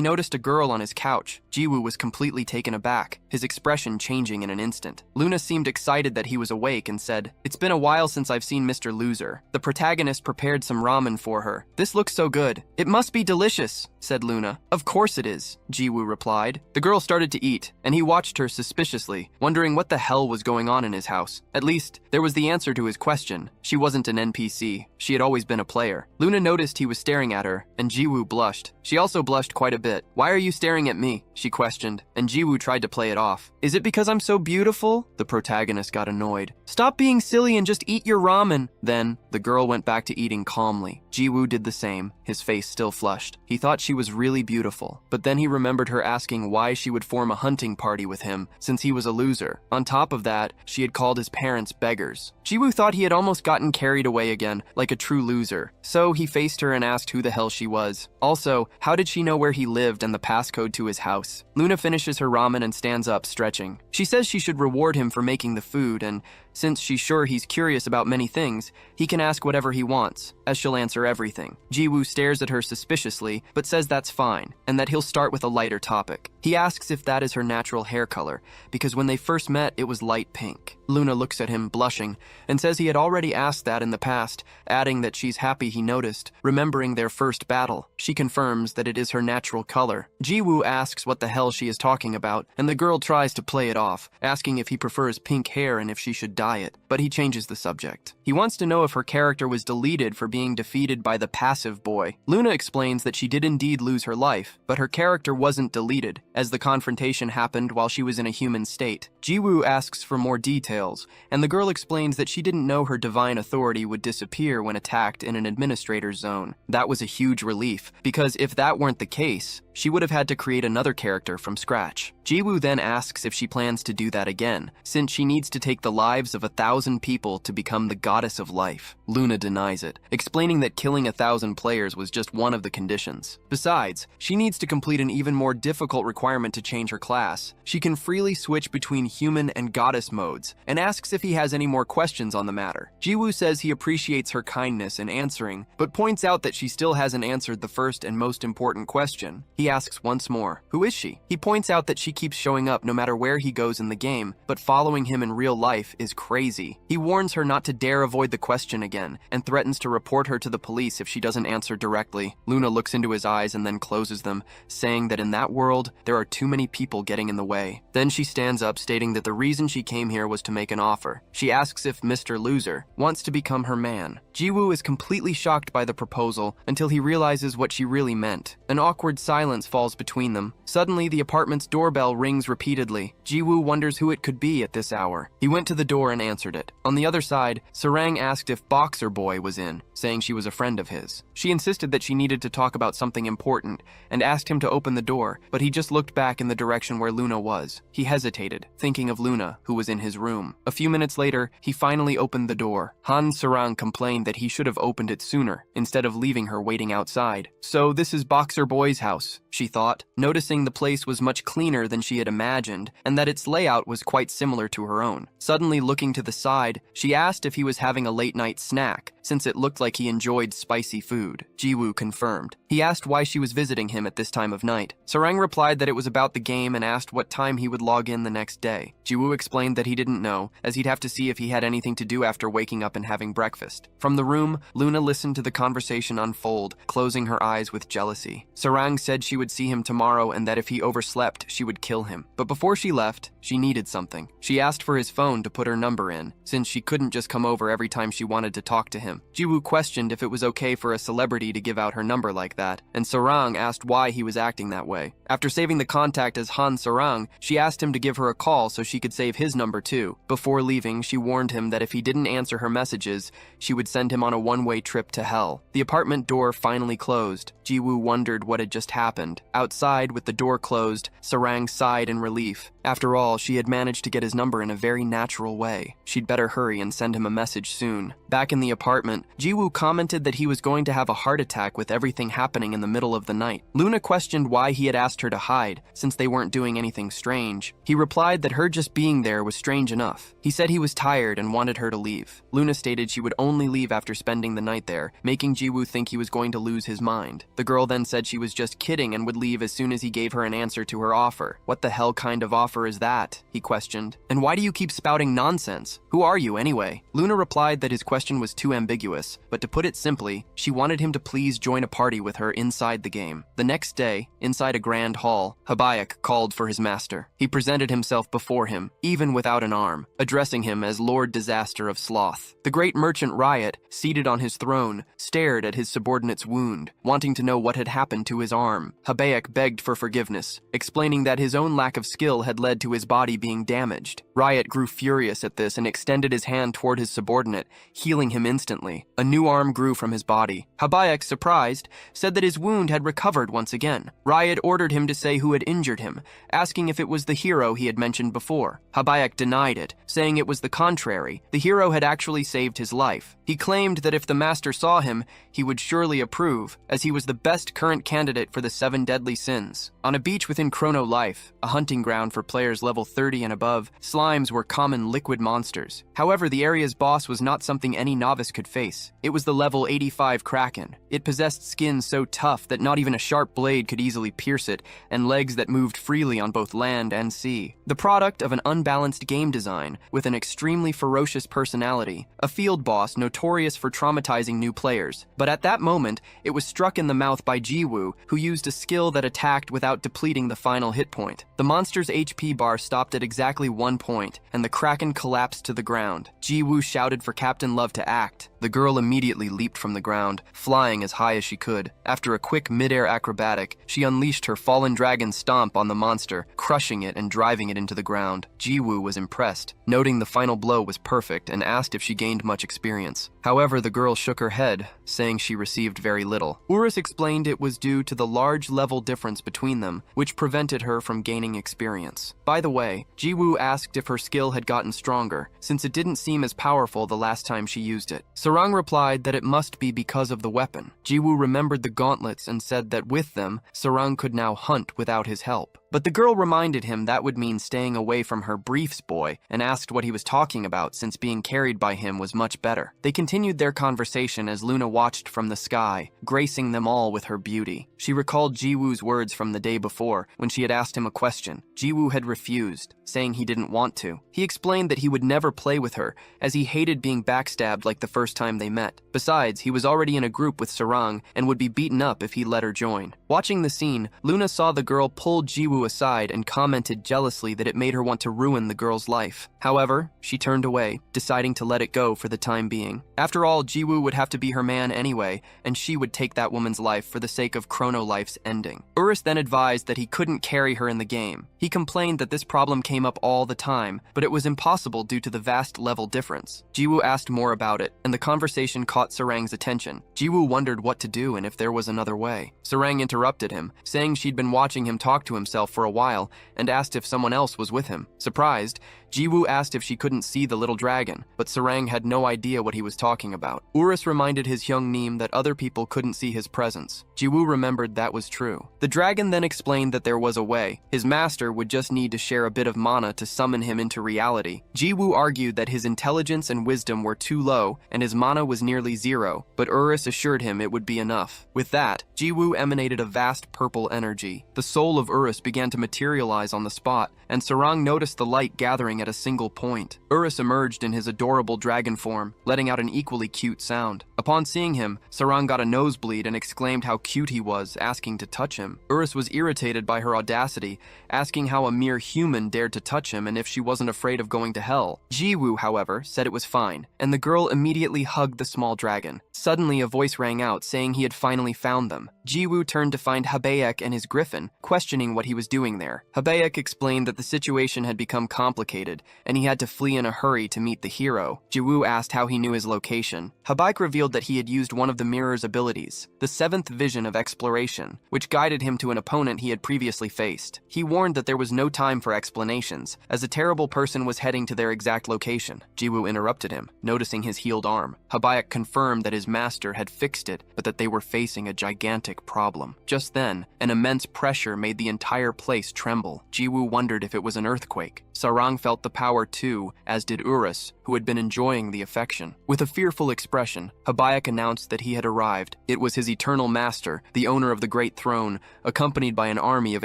noticed a girl on his couch. Jiwoo was completely taken aback, his expression changing in an instant. Luna seemed excited that he was awake and said, "It's been a while since I've seen Mr. Loser." The protagonist prepared some ramen for her. "This looks so good. It must be delicious," said Luna. "Of course it is," Jiwoo replied. The girl started to eat, and he watched her suspiciously, wondering what the hell was going on in his house. At least, there was the answer to his question. She wasn't an NPC. She had always been a player. Luna noticed he was staring at her, and Jiwoo blushed. She also blushed quite a bit. "Why are you staring at me?" she questioned, and Jiwoo tried to play it off. "Is it because I'm so beautiful?" The protagonist got annoyed. "Stop being silly and just eat your ramen." Then, the girl went back to eating calmly. Jiwoo did the same, his face still flushed. He thought she was really beautiful, but then he remembered her asking why she would form a hunting party with him, since he was a loser. On top of that, she had called his parents beggars. Jiwoo thought he had almost gotten carried away again, like a true loser. So he faced her and asked who the hell she was. Also, how did she know where he lived and the passcode to his house? Luna finishes her ramen and stands up, stretching. She says she should reward him for making the food, and since she's sure he's curious about many things, he can ask whatever he wants, as she'll answer everything. Jiwoo stares at her suspiciously, but says that's fine, and that he'll start with a lighter topic. He asks if that is her natural hair color, because when they first met, it was light pink. Luna looks at him, blushing, and says he had already asked that in the past, adding that she's happy he noticed, remembering their first battle. She confirms that it is her natural color. Jiwoo asks what the hell she is talking about, and the girl tries to play it off, asking if he prefers pink hair and if she should dye it, but he changes the subject. He wants to know if her character was deleted for being defeated by the passive boy. Luna explains that she did indeed lose her life, but her character wasn't deleted, as the confrontation happened while she was in a human state. Jiwoo asks for more details, and the girl explains that she didn't know her divine authority would disappear when attacked in an administrator's zone. That was a huge relief, because if that weren't the case, She would have had to create another character from scratch. Jiwoo then asks if she plans to do that again, since she needs to take the lives of 1,000 people to become the goddess of life. Luna denies it, explaining that killing 1,000 players was just one of the conditions. Besides, she needs to complete an even more difficult requirement to change her class. She can freely switch between human and goddess modes, and asks if he has any more questions on the matter. Jiwoo says he appreciates her kindness in answering, but points out that she still hasn't answered the first and most important question. He asks once more, who is she? He points out that she keeps showing up no matter where he goes in the game, but following him in real life is crazy. He warns her not to dare avoid the question again, and threatens to report her to the police if she doesn't answer directly. Luna looks into his eyes and then closes them, saying that in that world, there are too many people getting in the way. Then she stands up, stating that the reason she came here was to make an offer. She asks if Mr. Loser wants to become her man. Jiwoo is completely shocked by the proposal until he realizes what she really meant. An awkward silence falls between them. Suddenly, the apartment's doorbell rings repeatedly. Jiwoo wonders who it could be at this hour. He went to the door and answered it. On the other side, Sarang asked if Boxer Boy was in, saying she was a friend of his. She insisted that she needed to talk about something important and asked him to open the door, but he just looked back in the direction where Luna was. He hesitated, thinking of Luna, who was in his room. A few minutes later, he finally opened the door. Sarang complained that he should have opened it sooner, instead of leaving her waiting outside. So this is Boxer Boy's house, she thought, noticing the place was much cleaner than she had imagined, and that its layout was quite similar to her own. Suddenly looking to the side, she asked if he was having a late-night snack, since it looked like he enjoyed spicy food. Jiwoo confirmed. He asked why she was visiting him at this time of night. Sarang replied that it was about the game and asked what time he would log in the next day. Jiwoo explained that he didn't know, as he'd have to see if he had anything to do after waking up and having breakfast. From the room, Luna listened to the conversation unfold, closing her eyes with jealousy. Sarang said she would see him tomorrow and that if he overslept, she would kill him. But before she left, she needed something. She asked for his phone to put her number in, since she couldn't just come over every time she wanted to talk to him. Jiwoo questioned if it was okay for a celebrity to give out her number like that, and Sarang asked why he was acting that way. After saving the contact as Sarang, she asked him to give her a call so she could save his number too. Before leaving, she warned him that if he didn't answer her messages, she would send him on a one-way trip to hell. The apartment door finally closed. Jiwoo wondered what had just happened. Outside, with the door closed, Sarang sighed in relief. After all, she had managed to get his number in a very natural way. She'd better hurry and send him a message soon. Back in the apartment, Jiwoo commented that he was going to have a heart attack with everything happening in the middle of the night. Luna questioned why he had asked her to hide, since they weren't doing anything strange. He replied that her just being there was strange enough. He said he was tired and wanted her to leave. Luna stated she would only leave after spending the night there, making Jiwoo think he was going to lose his mind. The girl then said she was just kidding and would leave as soon as he gave her an answer to her offer. What the hell kind of offer is that? He questioned. And why do you keep spouting nonsense? Who are you anyway? Luna replied that his question was too ambiguous, but to put it simply, she wanted him to please join a party with her inside the game. The next day, inside a grand hall, Habayak called for his master. He presented himself before him, even without an arm, addressing him as Lord Disaster of Sloth. The great merchant Riot, seated on his throne, stared at his subordinate's wound, wanting to know what had happened to his arm. Habayak begged for forgiveness, explaining that his own lack of skill had led to his body being damaged. Riot grew furious at this and extended his hand toward his subordinate, healing him instantly. A new arm grew from his body. Habayak, surprised, said that his wound had recovered once again. Riot ordered him to say who had injured him, asking if it was the hero he had mentioned before. Habayak denied it, saying it was the contrary. The hero had actually saved his life. He claimed that if the master saw him, he would surely approve, as he was the best current candidate for the 7 deadly sins. On a beach within Chrono Life, a hunting ground for players level 30 and above, slimes were common liquid monsters. However, the area's boss was not something any novice could face. It was the level 85 Kraken. It possessed skin so tough that not even a sharp blade could easily pierce it, and legs that moved freely on both land and sea. The product of an unbalanced game design, with an extremely ferocious personality, a field boss notorious for traumatizing new players. But at that moment, it was struck in the mouth by Jiwoo, who used a skill that attacked without depleting the final hit point. The monster's HP bar stopped at exactly 1 point, and the Kraken collapsed to the ground. Jiwoo shouted for Captain Love to act. The girl immediately leaped from the ground, flying as high as she could. After a quick mid-air acrobatic, she unleashed her fallen dragon stomp on the monster, crushing it and driving it into the ground. Jiwoo was impressed, noting the final blow was perfect, and asked if she gained much experience. However, the girl shook her head, saying she received very little. Urus explained it was due to the large level difference between them, which prevented her from gaining experience. By the way, Jiwoo asked if her skill had gotten stronger, since it didn't seem as powerful the last time she used it. Sarang replied that it must be because of the weapon. Jiwoo remembered the gauntlets and said that with them, Sarang could now hunt without his help. But the girl reminded him that would mean staying away from her briefs boy and asked what he was talking about since being carried by him was much better. They continued their conversation as Luna watched from the sky, gracing them all with her beauty. She recalled Jiwoo's words from the day before when she had asked him a question. Jiwoo had refused, saying he didn't want to. He explained that he would never play with her, as he hated being backstabbed like the first time they met. Besides, he was already in a group with Sarang and would be beaten up if he let her join. Watching the scene, Luna saw the girl pull Jiwoo aside and commented jealously that it made her want to ruin the girl's life. However, she turned away, deciding to let it go for the time being. After all, Jiwoo would have to be her man anyway, and she would take that woman's life for the sake of Chrono Life's ending. Urus then advised that he couldn't carry her in the game. He complained that this problem came up all the time, but it was impossible due to the vast level difference. Jiwoo asked more about it, and the conversation caught Sarang's attention. Jiwoo wondered what to do and if there was another way. Sarang interrupted him, saying she'd been watching him talk to himself for a while, and asked if someone else was with him. Surprised, Jiwoo asked if she couldn't see the little dragon, but Sarang had no idea what he was talking about. Urus reminded his young Neem that other people couldn't see his presence. Jiwoo remembered that was true. The dragon then explained that there was a way. His master would just need to share a bit of mana to summon him into reality. Jiwoo argued that his intelligence and wisdom were too low, and his mana was nearly zero, but Urus assured him it would be enough. With that, Jiwoo emanated a vast purple energy. The soul of Urus began to materialize on the spot, and Sarang noticed the light gathering at a single point. Urus emerged in his adorable dragon form, letting out an equally cute sound. Upon seeing him, Sarang got a nosebleed and exclaimed how cute he was, asking to touch him. Urus was irritated by her audacity, asking how a mere human dared to touch him and if she wasn't afraid of going to hell. Jiwoo, however, said it was fine, and the girl immediately hugged the small dragon. Suddenly, a voice rang out saying he had finally found them. Jiwoo turned to find Habaek and his griffin, questioning what he was doing there. Habaek explained that the situation had become complicated, and he had to flee in a hurry to meet the hero. Jiwoo asked how he knew his location. Habaek revealed that he had used one of the mirror's abilities, the seventh vision of exploration, which guided him to an opponent he had previously faced. He warned that there was no time for explanations, as a terrible person was heading to their exact location. Jiwoo interrupted him, noticing his healed arm. Habaek confirmed that his master had fixed it, but that they were facing a gigantic problem. Just then, an immense pressure made the entire place tremble. Jiwoo wondered if it was an earthquake. Sarang felt the power too, as did Urus, who had been enjoying the affection. With a fearful expression, Habaek announced that he had arrived. It was his eternal master, the owner of the great throne, accompanied by an army of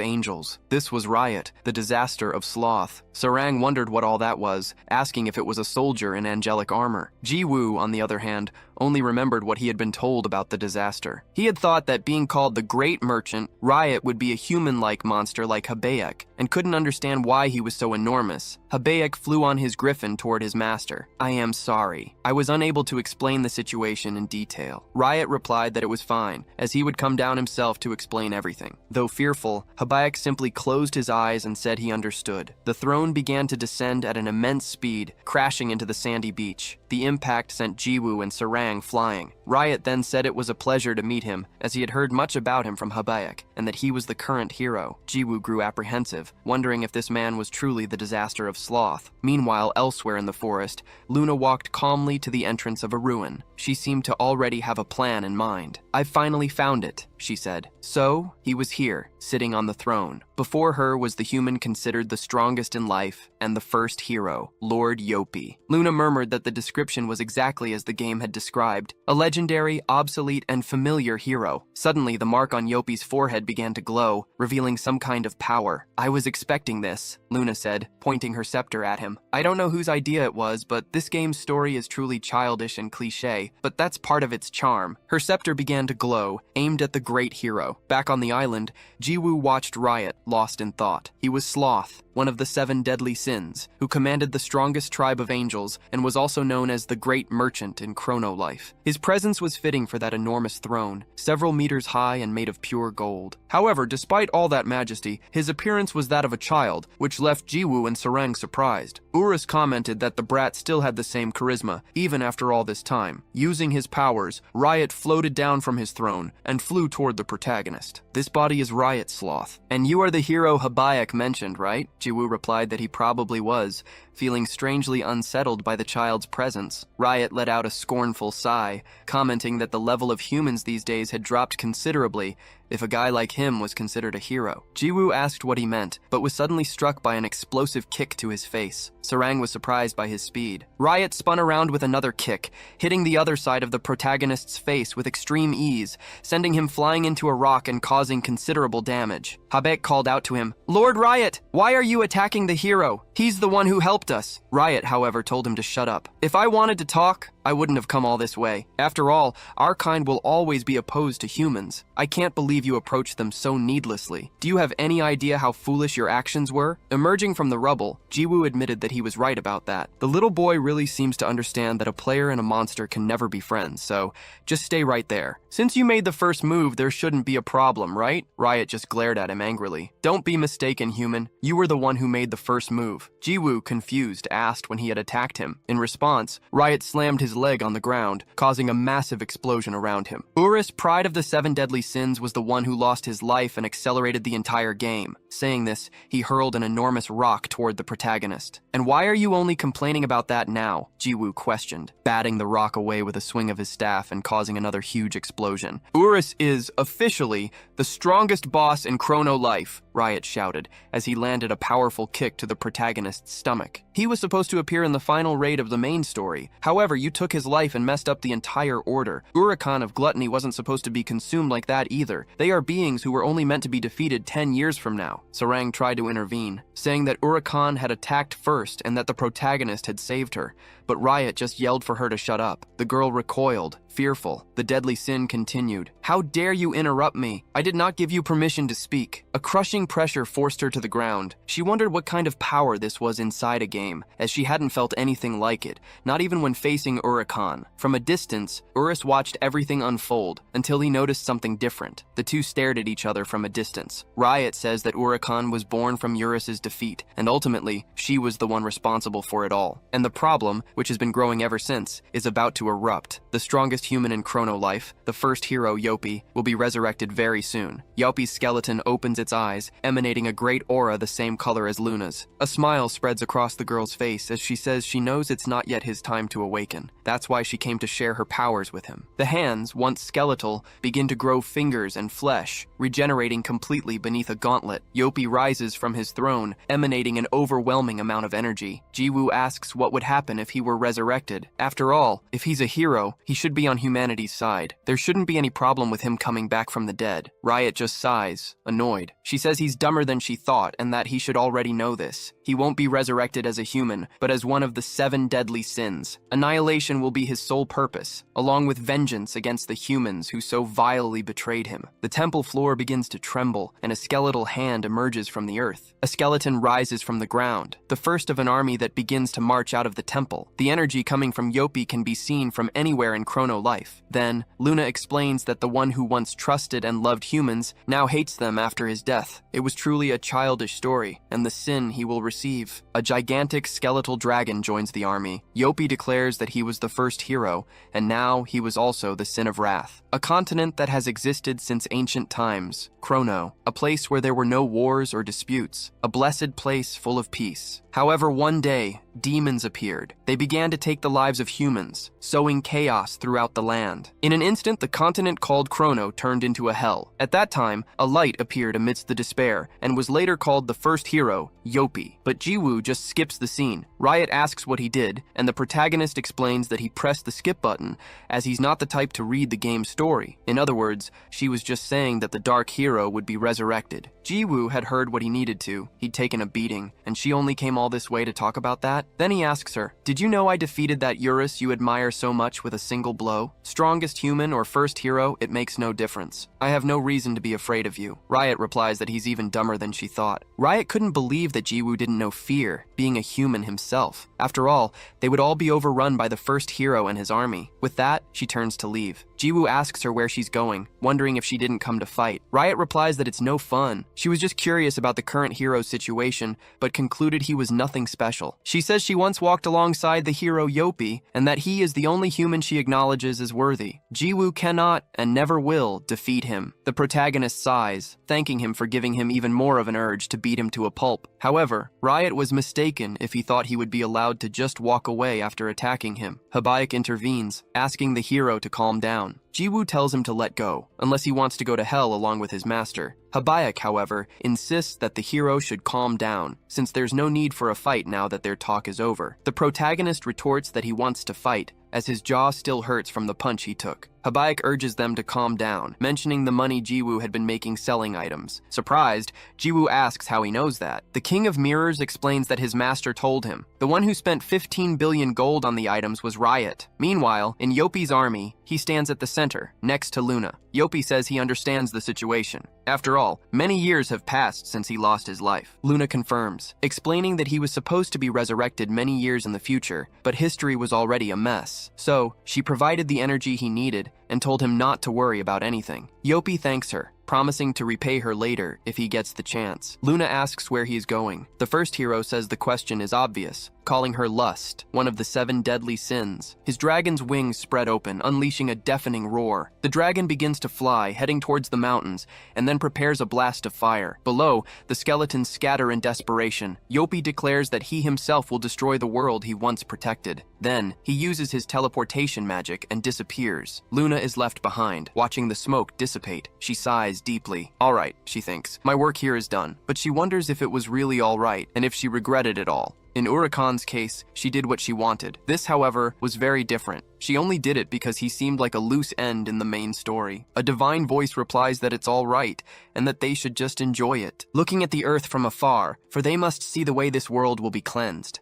angels. This was Riot, the disaster of sloth. Sarang wondered what all that was, asking if it was a soldier in angelic armor. Jiwoo, on the other hand, only remembered what he had been told about the disaster. He had thought that being called the Great Merchant, Riot would be a human-like monster like Habaek, and couldn't understand why he was so enormous. Habaek flew on his griffin toward his master. "I am sorry. I was unable to explain the situation in detail." Riot replied that it was fine, as he would come down himself to explain everything. Though fearful, Habaek simply closed his eyes and said he understood. The throne began to descend at an immense speed, crashing into the sandy beach. The impact sent Jiwoo and Sarang flying. Riot then said it was a pleasure to meet him, as he had heard much about him from Habaek, and that he was the current hero. Jiwoo grew apprehensive, wondering if this man was truly the disaster of sloth. Meanwhile, elsewhere in the forest, Luna walked calmly to the entrance of a ruin. She seemed to already have a plan in mind. "I've finally found it," she said. So, he was here, sitting on the throne. Before her was the human considered the strongest in life and the first hero, Lord Yopei. Luna murmured that the description was exactly as the game had described. A legendary, obsolete, and familiar hero. Suddenly, the mark on Yopei's forehead began to glow, revealing some kind of power. "I was expecting this," Luna said, pointing her scepter at him. "I don't know whose idea it was, but this game's story is truly childish and cliché, but that's part of its charm." Her scepter began to glow, aimed at the great hero. Back on the island, Jiwoo watched Riot, lost in thought. He was Sloth, one of the 7 deadly sins, who commanded the strongest tribe of angels and was also known known as the Great Merchant in chrono life. His presence was fitting for that enormous throne, several meters high and made of pure gold. However, despite all that majesty, his appearance was that of a child, which left Jiwoo and Sarang surprised. Urus commented that the brat still had the same charisma, even after all this time. Using his powers, Riot floated down from his throne and flew toward the protagonist. "This body is Riot, Sloth. And you are the hero Habaek mentioned, right?" Jiwoo replied that he probably was, feeling strangely unsettled by the child's presence. Riot let out a scornful sigh, commenting that the level of humans these days had dropped considerably if a guy like him was considered a hero. Jiwoo asked what he meant, but was suddenly struck by an explosive kick to his face. Sarang was surprised by his speed. Riot spun around with another kick, hitting the other side of the protagonist's face with extreme ease, sending him flying into a rock and causing considerable damage. Habaek called out to him, "Lord Riot, why are you attacking the hero? He's the one who helped us." Riot, however, told him to shut up. "If I wanted to talk, I wouldn't have come all this way. After all, our kind will always be opposed to humans. I can't believe you approached them so needlessly. Do you have any idea how foolish your actions were?" Emerging from the rubble, Jiwoo admitted that he was right about that. The little boy really seems to understand that a player and a monster can never be friends, so just stay right there. "Since you made the first move, there shouldn't be a problem, right?" Riot just glared at him angrily. "Don't be mistaken, human. You were the one who made the first move." Jiwoo, confused, asked when he had attacked him. In response, Riot slammed his leg on the ground, causing a massive explosion around him. Urus, pride of the 7 deadly sins, was the one who lost his life and accelerated the entire game. Saying this, he hurled an enormous rock toward the protagonist. "And why are you only complaining about that now?" Jiwoo questioned, batting the rock away with a swing of his staff and causing another huge explosion. "Urus is, officially, the strongest boss in chrono life," Riot shouted, as he landed a powerful kick to the protagonist's stomach. "He was supposed to appear in the final raid of the main story. However, you took his life and messed up the entire order. Urakan of Gluttony wasn't supposed to be consumed like that either. They are beings who were only meant to be defeated 10 years from now." Sarang tried to intervene, saying that Urakan had attacked first and that the protagonist had saved her, but Riot just yelled for her to shut up. The girl recoiled, fearful. The deadly sin continued. "How dare you interrupt me? I did not give you permission to speak." A crushing pressure forced her to the ground. She wondered what kind of power this was inside a game, as she hadn't felt anything like it, not even when facing Urakan. From a distance, Urus watched everything unfold until he noticed something different. The two stared at each other from a distance. Riot says that Urakan was born from Urus's defeat, and ultimately, she was the one responsible for it all. And the problem, which has been growing ever since, is about to erupt. The strongest human in chrono life, the first hero, Yopei, will be resurrected very soon. Yopei's skeleton opens its eyes, emanating a great aura the same color as Luna's. A smile spreads across the girl's face as she says she knows it's not yet his time to awaken. That's why she came to share her powers with him. The hands, once skeletal, begin to grow fingers and flesh, regenerating completely beneath a gauntlet. Yopei rises from his throne, emanating an overwhelming amount of energy. Jiwoo asks what would happen if he were resurrected. After all, if he's a hero, he should be on humanity's side. There shouldn't be any problem with him coming back from the dead. Riot just sighs, annoyed. She says he's dumber than she thought and that he should already know this. He won't be resurrected as a human, but as one of the 7 deadly sins. Annihilation will be his sole purpose, along with vengeance against the humans who so vilely betrayed him. The temple floor begins to tremble, and a skeletal hand emerges from the earth. A skeleton rises from the ground, the first of an army that begins to march out of the temple. The energy coming from Yopei can be seen from anywhere in chrono life. Then, Luna explains that the one who once trusted and loved humans now hates them after his death. It was truly a childish story, and the sin he will receive. A gigantic skeletal dragon joins the army. Yopei declares that he was the first hero, and now he was also the sin of wrath. A continent that has existed since ancient times, Chrono, a place where there were no wars or disputes, a blessed place full of peace. However, one day, demons appeared. They began to take the lives of humans, sowing chaos throughout the land. In an instant, the continent called Chrono turned into a hell. At that time, a light appeared amidst the despair, and was later called the first hero, Yopei. But Jiwoo just skips the scene. Riot asks what he did, and the protagonist explains that he pressed the skip button, as he's not the type to read the game's story. In other words, she was just saying that the dark hero would be resurrected. Jiwoo had heard what he needed to. He'd taken a beating, and she only came all all this way to talk about that? Then he asks her, "Did you know I defeated that Eurus you admire so much with a single blow? Strongest human or first hero, it makes no difference. I have no reason to be afraid of you." Riot replies that he's even dumber than she thought. Riot couldn't believe that Jiwoo didn't know fear, being a human himself. After all, they would all be overrun by the first hero and his army. With that, she turns to leave. Jiwoo asks her where she's going, wondering if she didn't come to fight. Riot replies that it's no fun. She was just curious about the current hero's situation, but concluded he was nothing special. She says she once walked alongside the hero Yopei, and that he is the only human she acknowledges as worthy. Jiwoo cannot, and never will, defeat him. The protagonist sighs, thanking him for giving him even more of an urge to beat him to a pulp. However, Riot was mistaken if he thought he would be allowed to just walk away after attacking him. Habaek intervenes, asking the hero to calm down. Jiwoo tells him to let go, unless he wants to go to hell along with his master. Habaek, however, insists that the hero should calm down, since there's no need for a fight now that their talk is over. The protagonist retorts that he wants to fight, as his jaw still hurts from the punch he took. Habaek urges them to calm down, mentioning the money Jiwoo had been making selling items. Surprised, Jiwoo asks how he knows that. The King of Mirrors explains that his master told him. The one who spent 15 billion gold on the items was Riot. Meanwhile, in Yopei's army, he stands at the center, next to Luna. Yopei says he understands the situation. After all, many years have passed since he lost his life. Luna confirms, explaining that he was supposed to be resurrected many years in the future, but history was already a mess. So, she provided the energy he needed and told him not to worry about anything. Yopei thanks her, promising to repay her later if he gets the chance. Luna asks where he's going. The first hero says the question is obvious, calling her lust, one of the 7 deadly sins. His dragon's wings spread open, unleashing a deafening roar. The dragon begins to fly, heading towards the mountains, and then prepares a blast of fire. Below, the skeletons scatter in desperation. Yopei declares that he himself will destroy the world he once protected. Then, he uses his teleportation magic and disappears. Luna is left behind, watching the smoke dissipate. She sighs deeply. Alright, she thinks, my work here is done. But she wonders if it was really alright, and if she regretted it all. In Urakan's case, she did what she wanted. This, however, was very different. She only did it because he seemed like a loose end in the main story. A divine voice replies that it's all right, and that they should just enjoy it, looking at the earth from afar, for they must see the way this world will be cleansed.